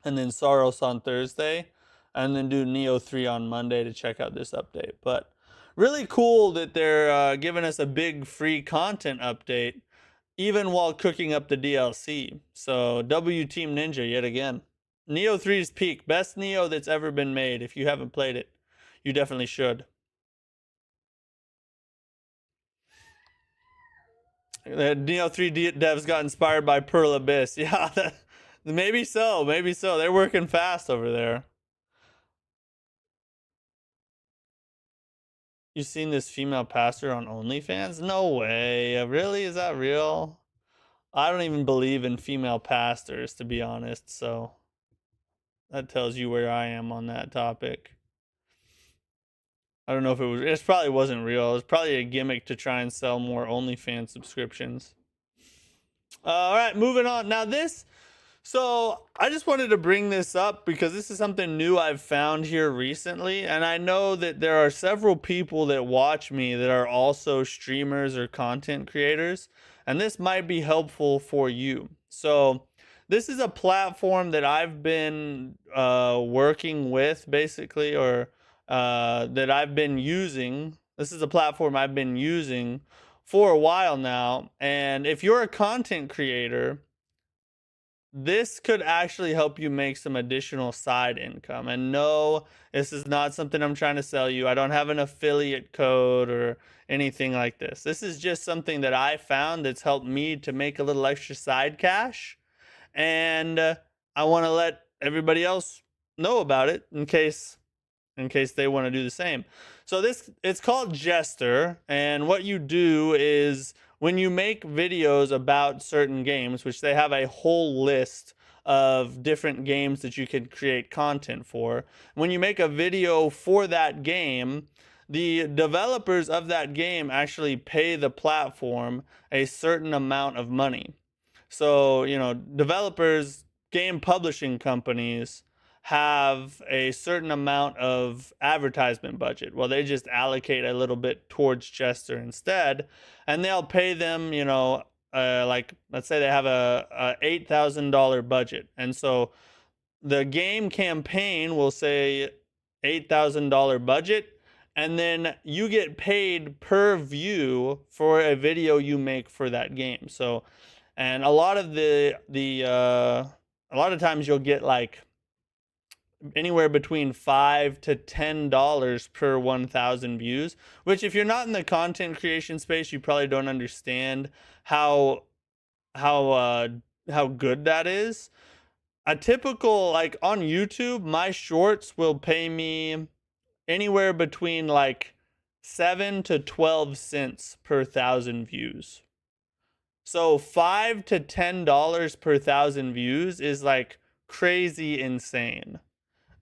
And then Saros on Thursday. And then do Neo 3 on Monday to check out this update. But really cool that they're giving us a big free content update, even while cooking up the DLC. So W Team Ninja yet again. Neo 3's peak. Best Neo that's ever been made. If you haven't played it, you definitely should. The Neo 3 devs got inspired by Pearl Abyss. Yeah, maybe so. Maybe so. They're working fast over there. You seen this female pastor on OnlyFans? No way. Really? Is that real? I don't even believe in female pastors, to be honest, so that tells you where I am on that topic. I don't know if it probably wasn't real. It was probably a gimmick to try and sell more OnlyFans subscriptions. All right, moving on. Now so I just wanted to bring this up because this is something new I've found here recently. And I know that there are several people that watch me that are also streamers or content creators. And this might be helpful for you. So this is a platform that I've been working with basically, or that I've been using. This is a platform I've been using for a while now. And if you're a content creator, this could actually help you make some additional side income. And no, this is not something I'm trying to sell you. I don't have an affiliate code or anything like this. This is just something that I found that's helped me to make a little extra side cash. And I want to let everybody else know about it in case they want to do the same. So it's called Jester, and what you do is when you make videos about certain games, which they have a whole list of different games that you can create content for. When you make a video for that game, the developers of that game actually pay the platform a certain amount of money. So, developers, game publishing companies have a certain amount of advertisement budget. Well, they just allocate a little bit towards Jester instead, and they'll pay them, like let's say they have a $8,000 budget, and so the game campaign will say $8,000 budget, and then you get paid per view for a video you make for that game. So, and a lot of a lot of times you'll get like anywhere between $5 to $10 per 1,000 views, which if you're not in the content creation space, you probably don't understand how good that is. A typical, like on YouTube, my shorts will pay me anywhere between like 7 to 12 cents per 1,000 views. So $5 to $10 per 1,000 views is like crazy insane.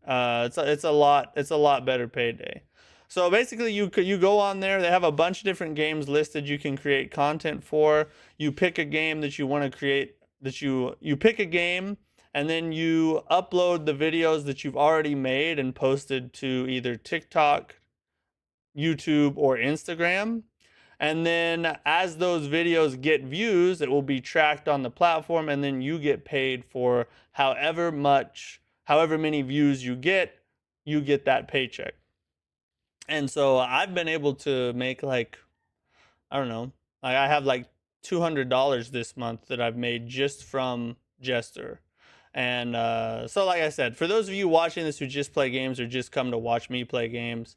It's a lot better payday. So basically, you go on there. They have a bunch of different games listed you can create content for. You pick a game that you want to create. You pick a game, and then you upload the videos that you've already made and posted to either TikTok, YouTube, or Instagram. And then as those videos get views, it will be tracked on the platform, and then you get paid for however many views you get that paycheck. And so I've been able to make like, I don't know, like I have like $200 this month that I've made just from Jester. And so like I said, for those of you watching this who just play games or just come to watch me play games,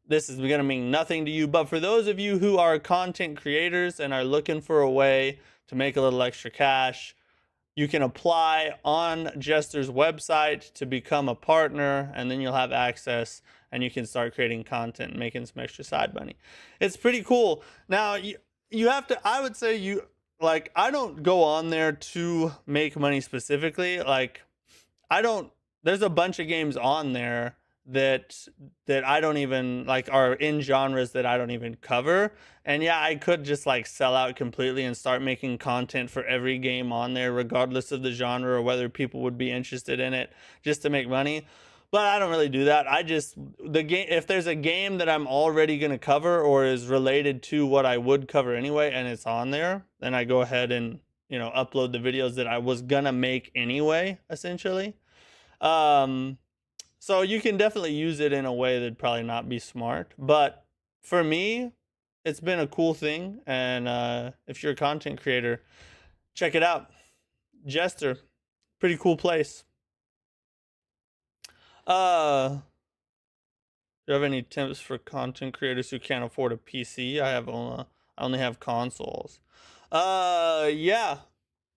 this is going to mean nothing to you. But for those of you who are content creators and are looking for a way to make a little extra cash, you can apply on Jester's website to become a partner, and then you'll have access and you can start creating content and making some extra side money. It's pretty cool. Now, you have to, I would say I don't go on there to make money specifically. There's a bunch of games on there that I don't even like, are in genres that I don't even cover. And yeah, I could just like sell out completely and start making content for every game on there, regardless of the genre or whether people would be interested in it, just to make money. But I don't really do that. If there's a game that I'm already going to cover or is related to what I would cover anyway, and it's on there, then I go ahead and, upload the videos that I was going to make anyway, essentially. So you can definitely use it in a way that'd probably not be smart. But for me, it's been a cool thing. And if you're a content creator, check it out. Jester, pretty cool place. Do you have any tips for content creators who can't afford a PC? I only have consoles. Yeah.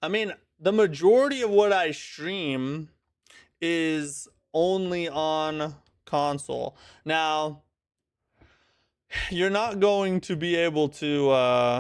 I mean, the majority of what I stream is only on console. Now, you're not going to be able to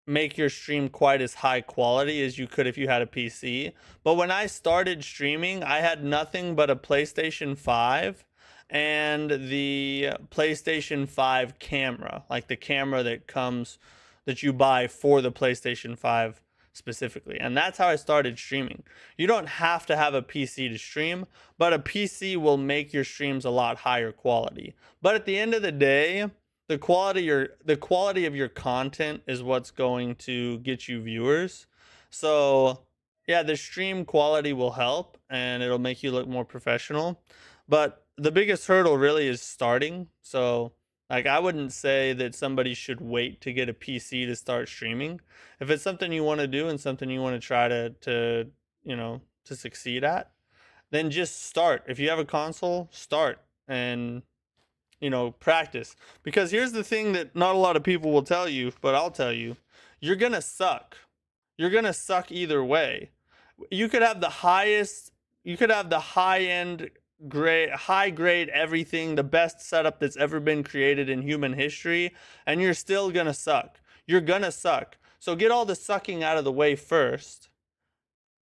make your stream quite as high quality as you could if you had a PC. But when I started streaming, I had nothing but a PlayStation 5 and the PlayStation 5 camera, like the camera that you buy for the PlayStation 5 specifically. And that's how I started streaming. You don't have to have a PC to stream, but a PC will make your streams a lot higher quality. But at the end of the day, the quality of your content is what's going to get you viewers. So yeah, the stream quality will help and it'll make you look more professional. But the biggest hurdle really is starting. So like, I wouldn't say that somebody should wait to get a PC to start streaming. If it's something you want to do and something you want to try to succeed at, then just start. If you have a console, start and practice. Because here's the thing that not a lot of people will tell you, but I'll tell you, you're gonna suck. You're gonna suck either way. You could have the high end grade, high grade everything, the best setup that's ever been created in human history, and you're still gonna suck. You're gonna suck. So get all the sucking out of the way first.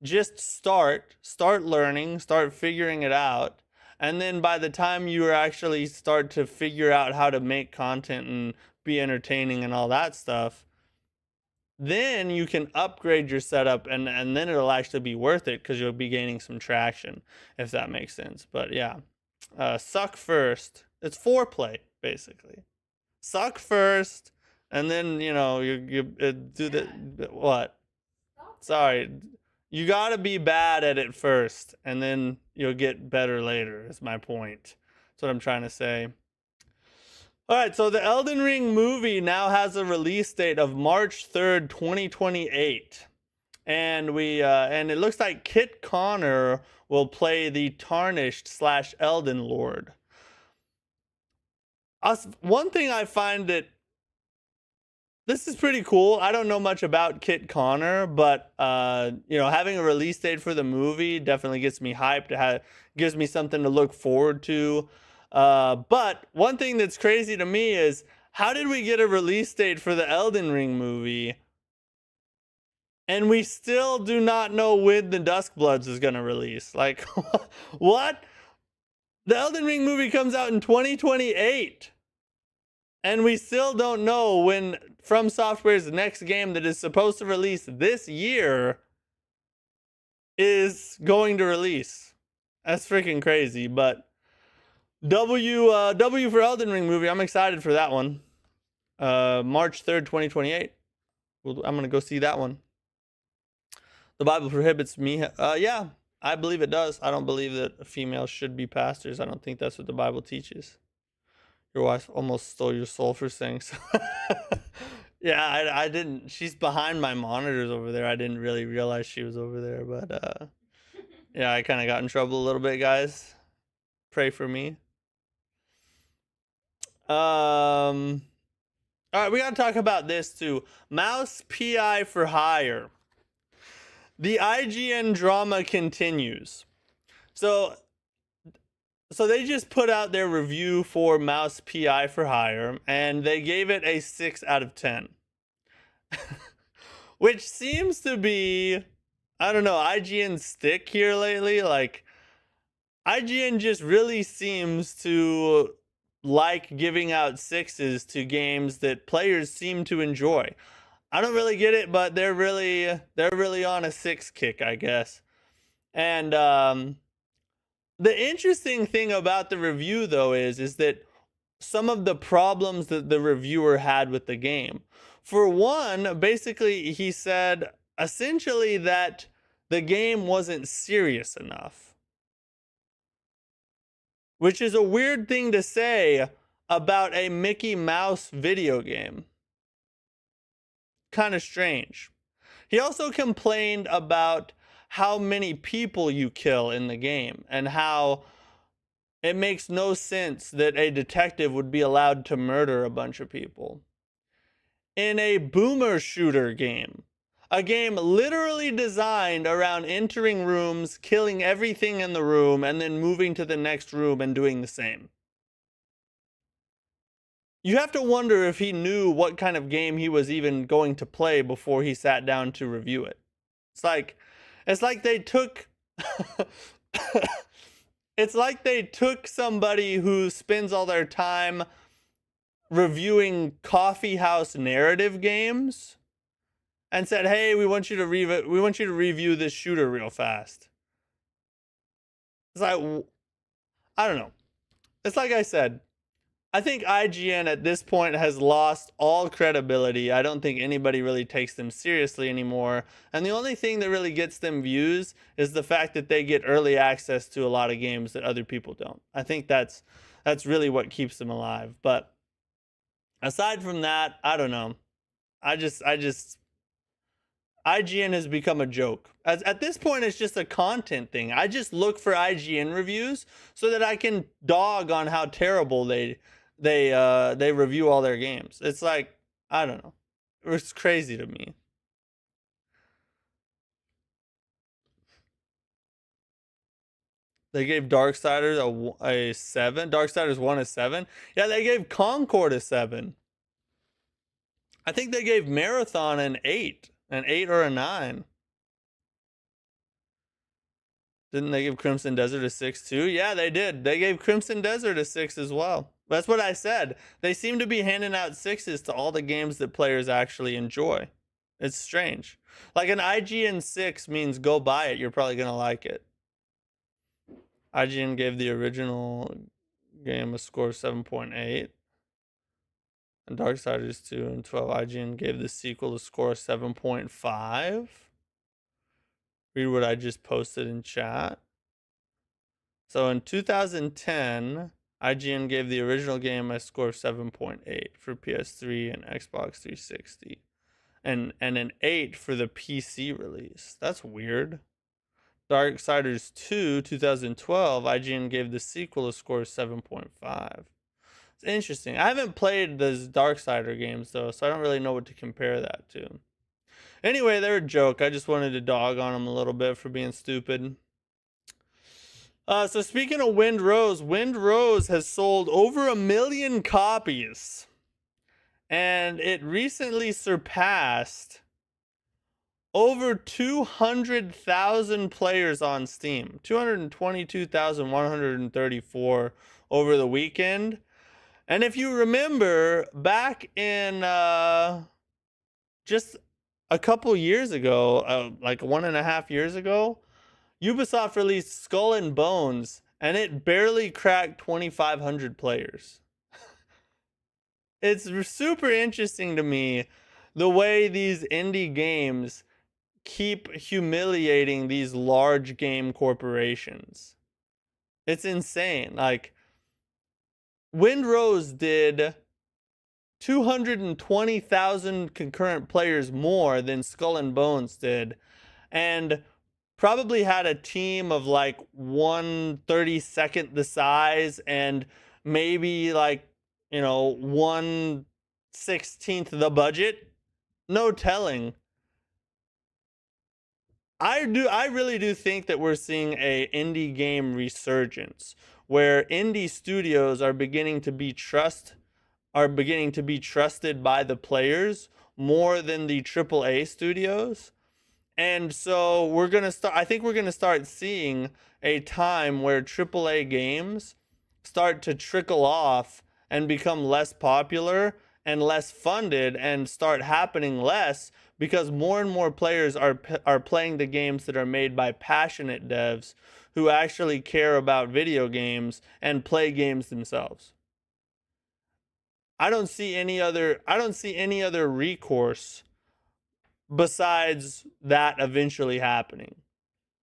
Just start learning, start figuring it out. And then by the time you actually start to figure out how to make content and be entertaining and all that stuff, then you can upgrade your setup and then it'll actually be worth it because you'll be gaining some traction, if that makes sense. But yeah, suck first. It's foreplay, basically. Suck first, and then, you do the, what? Sorry. You gotta be bad at it first, and then you'll get better later, is my point. That's what I'm trying to say. Alright, so the Elden Ring movie now has a release date of March 3rd, 2028. And and it looks like Kit Connor will play the Tarnished / Elden Lord. One thing I find that this is pretty cool. I don't know much about Kit Connor, but having a release date for the movie definitely gets me hyped. Gives me something to look forward to. But one thing that's crazy to me is, how did we get a release date for the Elden Ring movie, and we still do not know when the Duskbloods is gonna release? Like, what? The Elden Ring movie comes out in 2028. And we still don't know when Fromsoftware's next game that is supposed to release this year is going to release. That's freaking crazy. But W for Elden Ring movie. I'm excited for that one. March 3rd, 2028. I'm going to go see that one. The Bible prohibits me. Yeah, I believe it does. I don't believe that females should be pastors. I don't think that's what the Bible teaches. Your wife almost stole your soul for saying so. Yeah, I didn't. She's behind my monitors over there. I didn't really realize she was over there. But yeah, I kind of got in trouble a little bit, guys. Pray for me. All right, we got to talk about this too. Mouse PI for hire. The IGN drama continues. So they just put out their review for Mouse PI for hire, and they gave it a 6 out of 10. Which seems to be, I don't know, IGN's stick here lately. Like, IGN just really seems to like giving out 6s to games that players seem to enjoy. I don't really get it, but they're really on a 6 kick, I guess. And the interesting thing about the review, though, is that some of the problems that the reviewer had with the game. For one, basically, he said essentially that the game wasn't serious enough. Which is a weird thing to say about a Mickey Mouse video game. Kind of strange. He also complained about how many people you kill in the game, and how it makes no sense that a detective would be allowed to murder a bunch of people. In a boomer shooter game, a game literally designed around entering rooms, killing everything in the room, and then moving to the next room and doing the same. you have to wonder if he knew what kind of game he was even going to play before he sat down to review it. It's like they took it's like they took somebody who spends all their time reviewing coffee house narrative games and said, "Hey, we want you to review this shooter real fast." It's like, I don't know. It's like I said, I think IGN at this point has lost all credibility. I don't think anybody really takes them seriously anymore. And the only thing that really gets them views is the fact that they get early access to a lot of games that other people don't. I think that's really what keeps them alive. But aside from that, I don't know. IGN has become a joke. At this point, it's just a content thing. I just look for IGN reviews so that I can dog on how terrible they review all their games. It's like, I don't know. It's crazy to me. They gave Darksiders a 7. Darksiders 1 a 7. Yeah, they gave Concord a 7. I think they gave Marathon an 8. An 8 or a 9. Didn't they give Crimson Desert a 6 too? Yeah, they did. They gave Crimson Desert a 6 as well. That's what I said. They seem to be handing out 6s to all the games that players actually enjoy. It's strange. Like an IGN 6 means go buy it. You're probably going to like it. IGN gave the original game a score of 7.8. And Darksiders 2 and 12. IGN gave the sequel a score of 7.5. Read what I just posted in chat. So in 2010, IGN gave the original game a score of 7.8 for PS3 and Xbox 360. And an 8 for the PC release. That's weird. Darksiders 2, 2012, IGN gave the sequel a score of 7.5. It's interesting. I haven't played those Darksider games though, so I don't really know what to compare that to. Anyway, they're a joke. I just wanted to dog on them a little bit for being stupid. So speaking of Wind Rose has sold over 1 million copies. And it recently surpassed over 200,000 players on Steam. 222,134 over the weekend. And if you remember, back in just a couple years ago, like 1.5 years ago, Ubisoft released Skull and Bones, and it barely cracked 2,500 players. It's super interesting to me the way these indie games keep humiliating these large game corporations. It's insane. Like, Wind Rose did 220,000 concurrent players more than Skull and Bones did, and probably had a team of like 1/32 the size and maybe like, 1/16 the budget. No telling. I really do think that we're seeing a indie game resurgence where indie studios are beginning to be trusted by the players more than the AAA studios. And so I think we're going to start seeing a time where AAA games start to trickle off and become less popular and less funded and start happening less because more and more players are playing the games that are made by passionate devs who actually care about video games and play games themselves. I don't see any other recourse besides that eventually happening,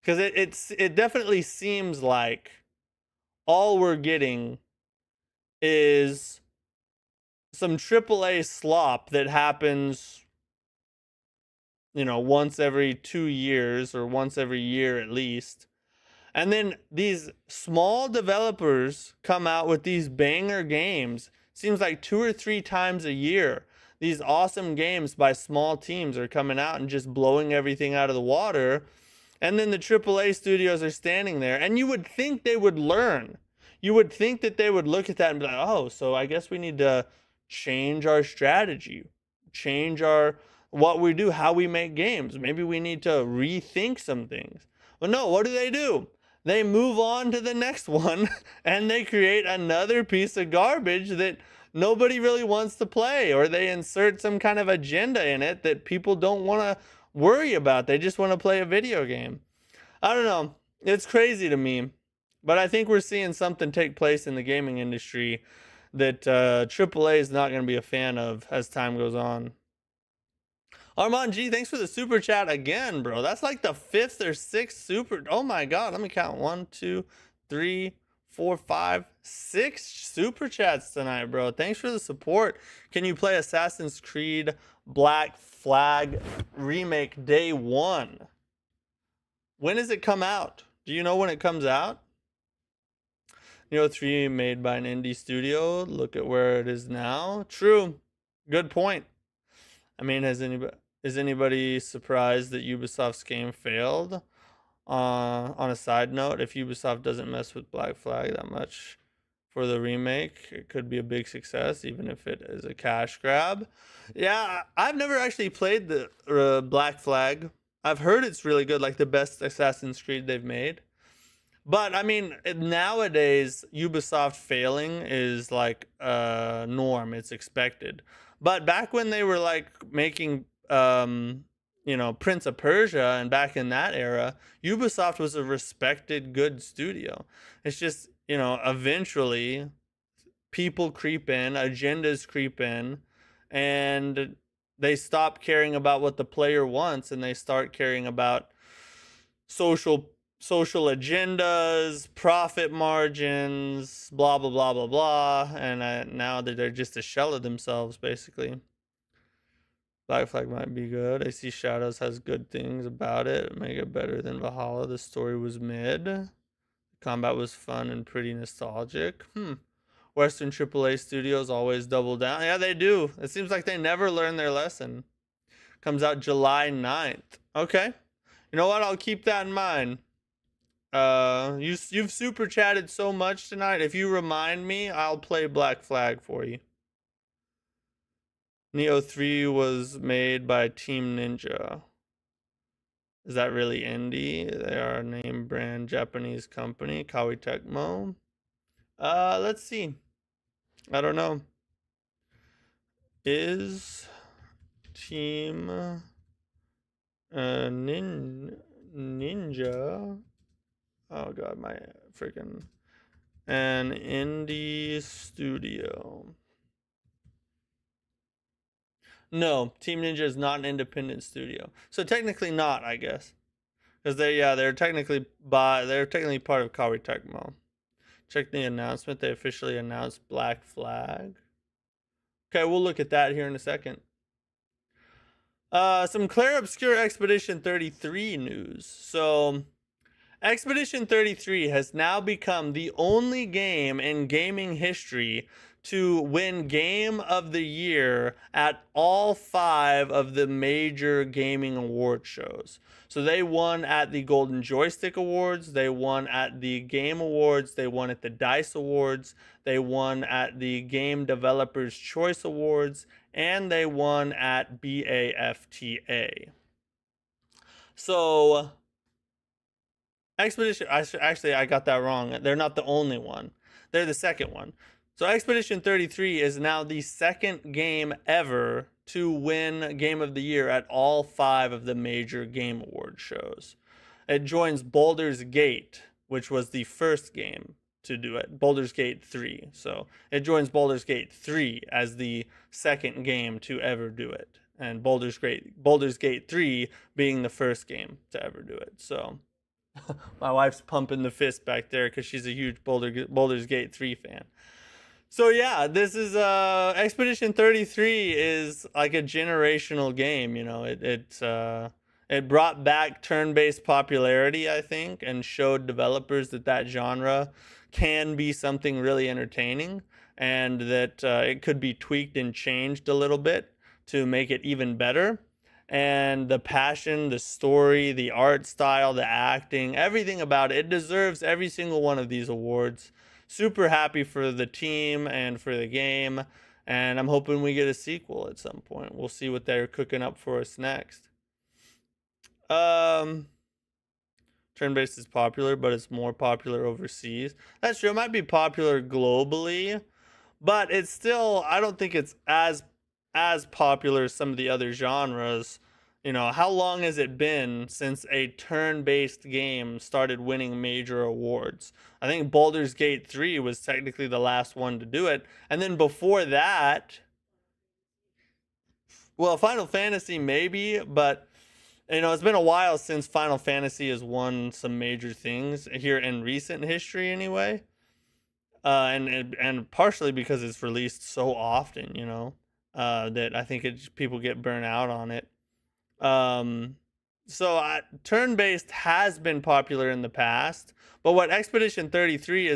because it definitely seems like all we're getting is some AAA slop that happens, once every 2 years or once every year at least. And then these small developers come out with these banger games. Seems like 2 or 3 times a year. These awesome games by small teams are coming out and just blowing everything out of the water. And then the AAA studios are standing there. And you would think they would learn. You would think that they would look at that and be like, oh, so I guess we need to change our strategy, change our what we do, how we make games. Maybe we need to rethink some things. Well, no, what do? They move on to the next one and they create another piece of garbage that nobody really wants to play, or they insert some kind of agenda in it that people don't want to worry about. They just want to play a video game. I don't know. It's crazy to me. But I think we're seeing something take place in the gaming industry that AAA is not going to be a fan of as time goes on. Armand G, thanks for the super chat again, bro. That's like the 5th or 6th super. Oh my God. Let me count. 1, 2, 3, 4, 5, 6 super chats tonight, bro. Thanks for the support. Can you play Assassin's Creed Black Flag Remake Day 1? When does it come out? Do you know when it comes out? Neo 3 made by an indie studio. Look at where it is now. True. Good point. I mean, is anybody surprised that Ubisoft's game failed? On a side note, if Ubisoft doesn't mess with Black Flag that much for the remake, it could be a big success, even if it is a cash grab. Yeah, I've never actually played the Black Flag. I've heard it's really good, like the best Assassin's Creed they've made. But I mean, nowadays Ubisoft failing is like a norm. It's expected. But back when they were like making, Prince of Persia, and back in that era, Ubisoft was a respected, good studio. It's just, eventually people creep in, agendas creep in, and they stop caring about what the player wants, and they start caring about social agendas, profit margins, blah blah blah blah blah, and now they're just a shell of themselves, basically. Black Flag might be good. I see Shadows has good things about it. Make it better than Valhalla. The story was mid. Combat was fun and pretty nostalgic. Western AAA studios always double down. Yeah, they do. It seems like they never learn their lesson. Comes out July 9th. Okay. You know what? I'll keep that in mind. You've super chatted so much tonight. If you remind me, I'll play Black Flag for you. Neo 3 was made by Team Ninja. Is that really indie? They are a name brand Japanese company. Kawi Tecmo. Let's see. I don't know. Is Team Ninja? Oh God, my freaking an indie studio. No, Team Ninja is not an independent studio. So technically not, I guess. Because they're technically part of Kawi Tecmo. Check the announcement. They officially announced Black Flag. Okay, we'll look at that here in a second. Some Clair Obscure Expedition 33 news. So Expedition 33 has now become the only game in gaming history to win Game of the Year at all 5 of the major gaming award shows. So they won at the Golden Joystick Awards, they won at the Game Awards, they won at the DICE Awards, they won at the Game Developers Choice Awards, and they won at BAFTA. So Expedition, I got that wrong. They're not the only one. They're the second one. So Expedition 33 is now the second game ever to win Game of the Year at all 5 of the major game award shows. It joins Baldur's Gate, which was the first game to do it, Baldur's Gate 3. So it joins Baldur's Gate 3 as the second game to ever do it, and Baldur's Gate 3 being the first game to ever do it. So my wife's pumping the fist back there because she's a huge Baldur's Gate 3 fan. So yeah, this is Expedition 33 is like a generational game. It brought back turn-based popularity, I think, and showed developers that genre can be something really entertaining, and that it could be tweaked and changed a little bit to make it even better. And the passion, the story, the art style, the acting, everything about it deserves every single one of these awards. Super happy for the team and for the game, and I'm hoping we get a sequel at some point. We'll see what they're cooking up for us next. Turn-based is popular, but it's more popular overseas. That's true. It might be popular globally, but it's still, I don't think it's as popular as some of the other genres. You know, how long has it been since a turn-based game started winning major awards? I think Baldur's Gate 3 was technically the last one to do it. And then before that, well, Final Fantasy maybe, but you know, it's been a while since Final Fantasy has won some major things here in recent history anyway. And partially because it's released so often, you know, that I think people get burnt out on it. So turn-based has been popular in the past, but what Expedition 33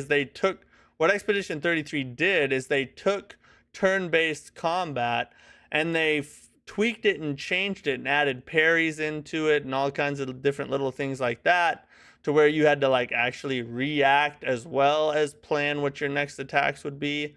did is they took turn-based combat and they tweaked it and changed it and added parries into it and all kinds of different little things like that, to where you had to like actually react as well as plan what your next attacks would be.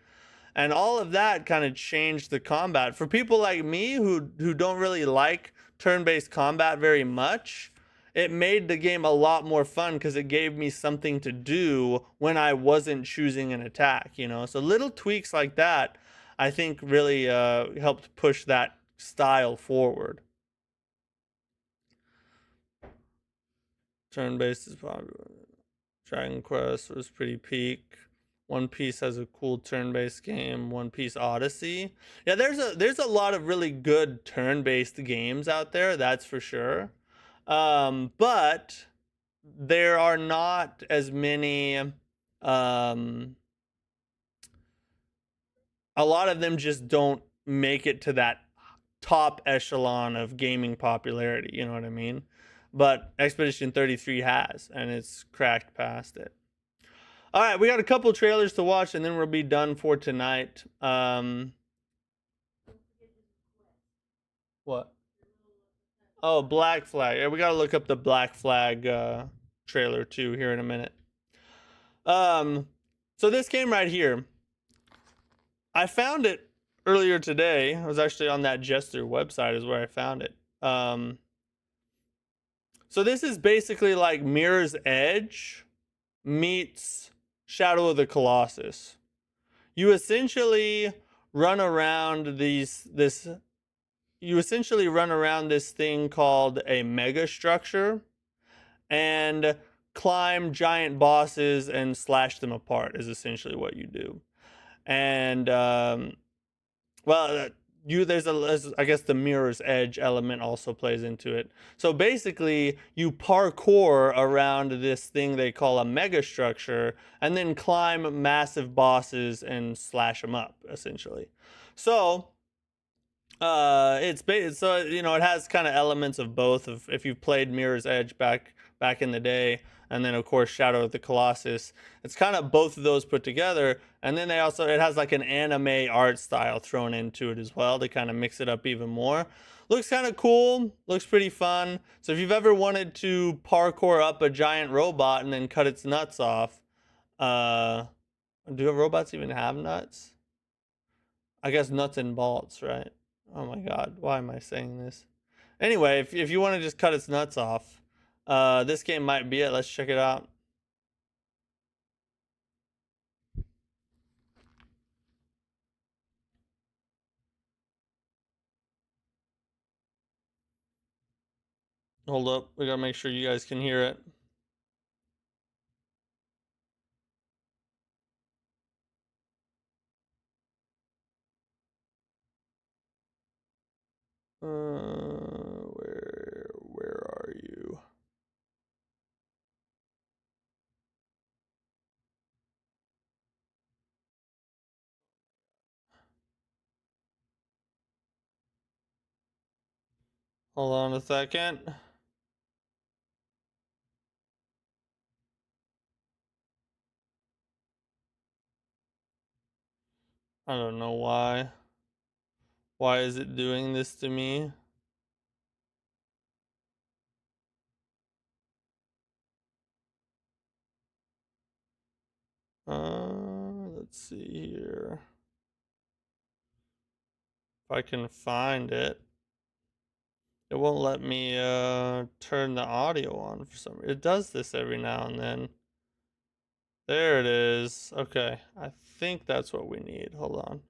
And all of that kind of changed the combat. For people like me who don't really like turn-based combat very much, it made the game a lot more fun because it gave me something to do when I wasn't choosing an attack, you know? So little tweaks like that, I think really helped push that style forward. Turn-based is popular. Dragon Quest was pretty peak. One Piece has a cool turn-based game. One Piece Odyssey. Yeah, there's a lot of really good turn-based games out there, that's for sure. But there are not as many. A lot of them just don't make it to that top echelon of gaming popularity. You know what I mean? But Expedition 33 has, and it's cracked past it. All right, we got a couple trailers to watch, and then we'll be done for tonight. What? Oh, Black Flag. Yeah, we gotta look up the Black Flag trailer too here in a minute. So this game right here, I found it earlier today. I was actually on that Jester website, is where I found it. So this is basically like Mirror's Edge meets Shadow of the Colossus. You essentially run around this thing called a mega structure and climb giant bosses and slash them apart is essentially what you do. And there's I guess the Mirror's Edge element also plays into it. So basically you parkour around this thing they call a mega structure and then climb massive bosses and slash them up essentially. So you know, it has kind of elements of both. Of if you've played Mirror's Edge back in the day, and then of course Shadow of the Colossus, it's kind of both of those put together. And then it has like an anime art style thrown into it as well to kind of mix it up even more. Looks kind of cool. Looks pretty fun. So if you've ever wanted to parkour up a giant robot and then cut its nuts off, do robots even have nuts? I guess nuts and bolts, right? Oh my god, why am I saying this? Anyway, if you want to just cut its nuts off, this game might be it. Let's check it out. Hold up, we gotta make sure you guys can hear it. Where are you? Hold on a second. I don't know why. Why is it doing this to me? Let's see here. If I can find it. It won't let me turn the audio on for some reason. It does this every now and then. There it is. Okay, I think that's what we need. Hold on.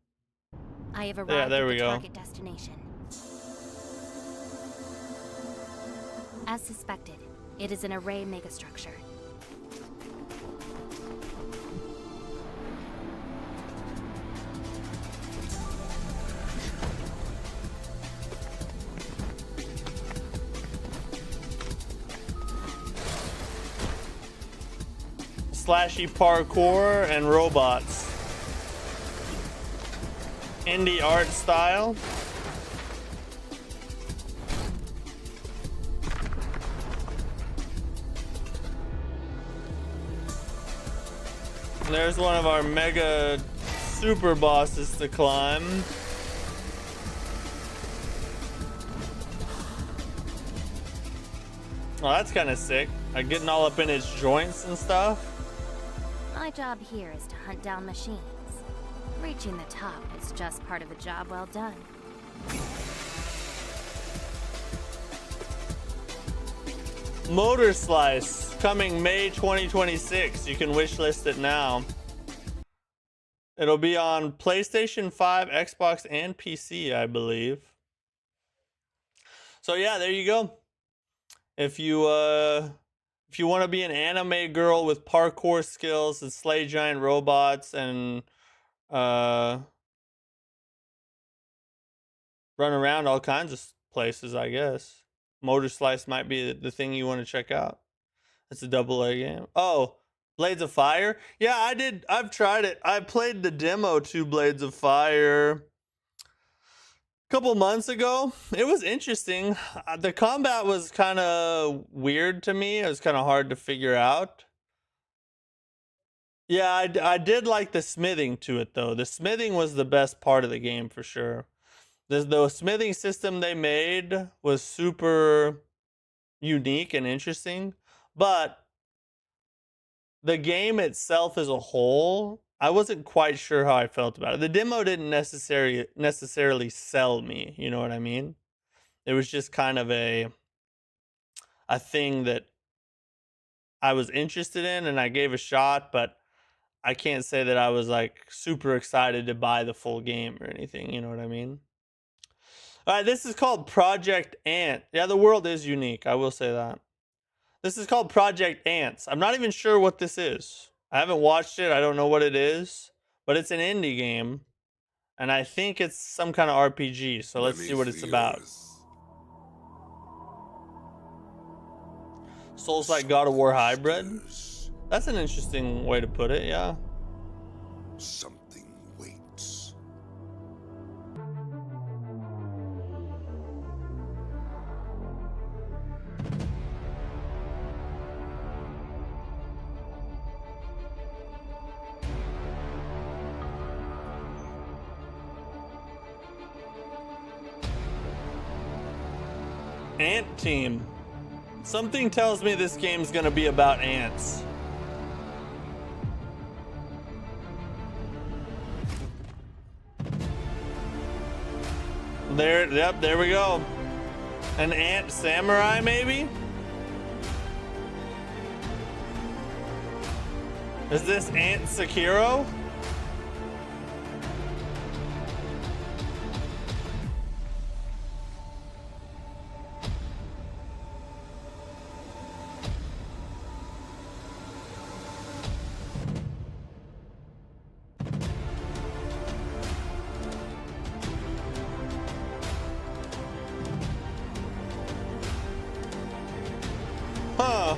I have arrived Yeah, there at we the go. target destination. As suspected, it is an array megastructure. Slashy parkour and robots. Indie art style. There's one of our mega super bosses to climb. Oh, that's kind of sick. Like getting all up in its joints and stuff. My job here is to hunt down machines. Reaching the top is just part of the job well done. Motor Slice coming May 2026. You can wishlist it now. It'll be on PlayStation 5, Xbox, and PC, I believe. So yeah, there you go. If you want to be an anime girl with parkour skills and slay giant robots and run around all kinds of places, I guess Motor Slice might be the thing you want to check out. It's a AA game. Oh, Blades of Fire. Yeah, I've tried it. I played the demo to Blades of Fire a couple months ago. It was interesting. The combat was kind of weird to me. It was kind of hard to figure out. Yeah, I did like the smithing to it, though. The smithing was the best part of the game for sure. The smithing system they made was super unique and interesting, but the game itself as a whole, I wasn't quite sure how I felt about it. The demo didn't necessarily sell me, you know what I mean? It was just kind of a thing that I was interested in and I gave a shot, but I can't say that I was like super excited to buy the full game or anything, you know what I mean? All right, this is called Project Ant. Yeah, the world is unique, I will say that. This is called Project Ants. I'm not even sure what this is. I haven't watched it. I don't know what it is, but it's an indie game, and I think it's some kind of RPG. So let's see what it's about. Souls like God of War hybrid. That's an interesting way to put it. Yeah. Something waits. Ant Team. Something tells me this game's gonna be about ants. Yep, there we go. An ant samurai, maybe? Is this Ant Sekiro? Huh.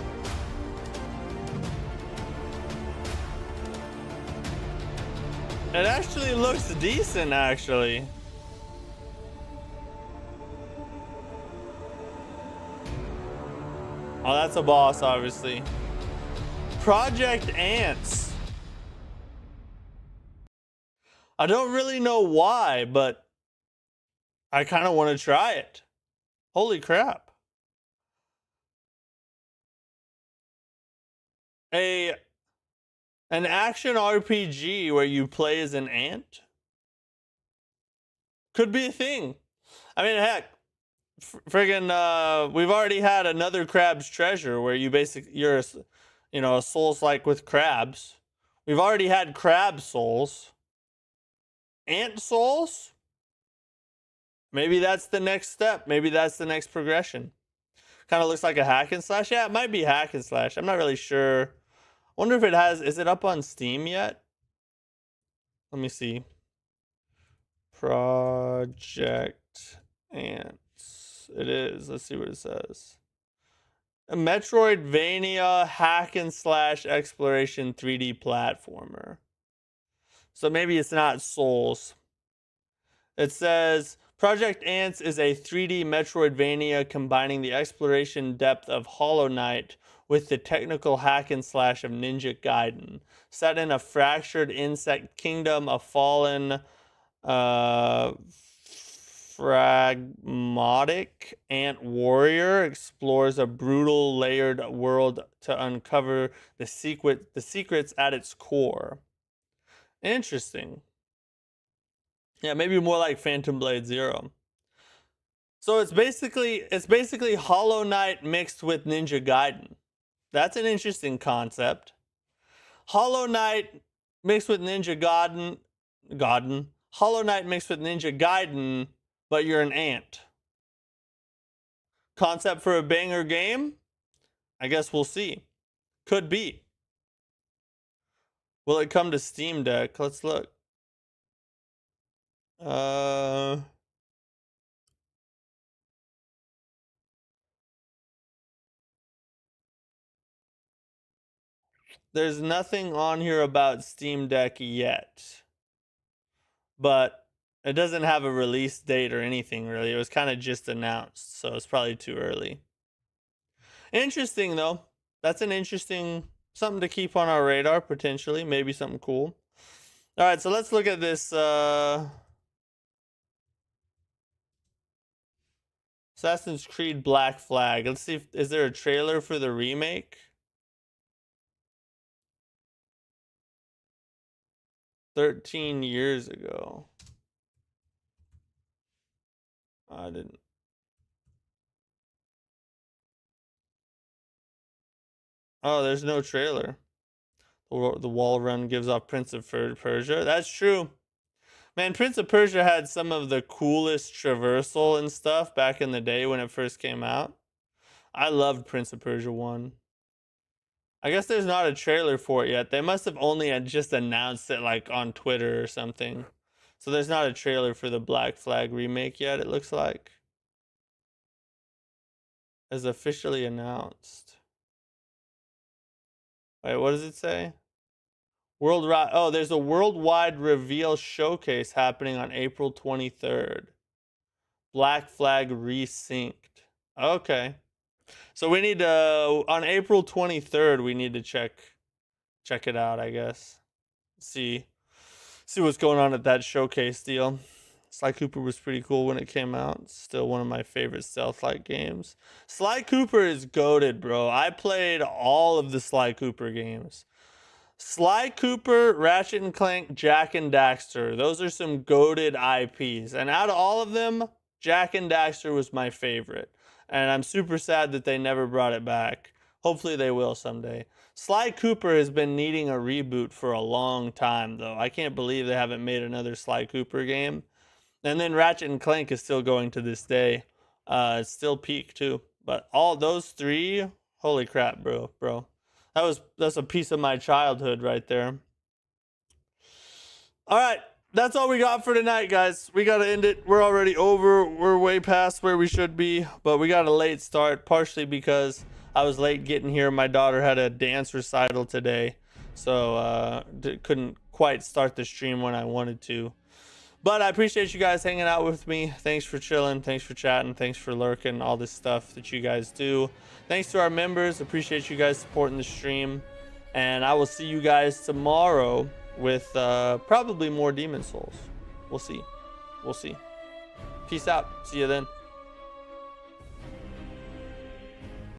It actually looks decent, actually. Oh, that's a boss, obviously. Project Ants. I don't really know why, but I kind of want to try it. Holy crap. An action RPG where you play as an ant? Could be a thing. I mean, heck, friggin' we've already had another Crab's Treasure where you're a souls like with crabs. We've already had crab souls. Ant souls? Maybe that's the next step. Maybe that's the next progression. Kind of looks like a hack and slash. Yeah, it might be hack and slash. I'm not really sure. Wonder if it has, is it up on Steam yet? Let me see. Project Ants. It is. Let's see what it says. A Metroidvania hack and slash exploration 3D platformer. So maybe it's not Souls. It says Project Ants is a 3D Metroidvania combining the exploration depth of Hollow Knight with the technical hack and slash of Ninja Gaiden. Set in a fractured insect kingdom, a fallen pragmatic ant warrior explores a brutal layered world to uncover the secrets at its core. Interesting. Yeah, maybe more like Phantom Blade Zero. So it's basically Hollow Knight mixed with Ninja Gaiden. That's an interesting concept. Hollow Knight mixed with Ninja Gaiden. Hollow Knight mixed with Ninja Gaiden, but you're an ant. Concept for a banger game? I guess we'll see. Could be. Will it come to Steam Deck? Let's look. There's nothing on here about Steam Deck yet. But it doesn't have a release date or anything really. It was kind of just announced, so it's probably too early. Interesting though. That's an interesting something to keep on our radar potentially. Maybe something cool. All right, so let's look at this Assassin's Creed Black Flag. Let's see is there a trailer for the remake? 13 years ago. I didn't. Oh, there's no trailer. The wall run gives off Prince of Persia. That's true. Man, Prince of Persia had some of the coolest traversal and stuff back in the day when it first came out. I loved Prince of Persia 1. I guess there's not a trailer for it yet. They must have only just announced it like on Twitter or something. So there's not a trailer for the Black Flag remake yet, it looks like. As officially announced. Wait, what does it say? Oh, there's a worldwide reveal showcase happening on April 23rd. Black Flag resynced. Okay. So we need to, on April 23rd, we need to check it out, I guess. See what's going on at that showcase deal. Sly Cooper was pretty cool when it came out. It's still one of my favorite stealth-like games. Sly Cooper is goated, bro. I played all of the Sly Cooper games. Sly Cooper, Ratchet and Clank, Jak and Daxter. Those are some goated IPs. And out of all of them, Jak and Daxter was my favorite. And I'm super sad that they never brought it back. Hopefully they will someday. Sly Cooper has been needing a reboot for a long time, though. I can't believe they haven't made another Sly Cooper game. And then Ratchet and Clank is still going to this day. It's still peak, too. But all those three, holy crap, bro. That's a piece of my childhood right there. All right. That's all we got for tonight, guys. We got to end it. We're already over. We're way past where we should be. But we got a late start, partially because I was late getting here. My daughter had a dance recital today. So couldn't quite start the stream when I wanted to. But I appreciate you guys hanging out with me. Thanks for chilling. Thanks for chatting. Thanks for lurking. All this stuff that you guys do. Thanks to our members. Appreciate you guys supporting the stream. And I will see you guys tomorrow with probably more Demon Souls. We'll see. Peace out. See you then.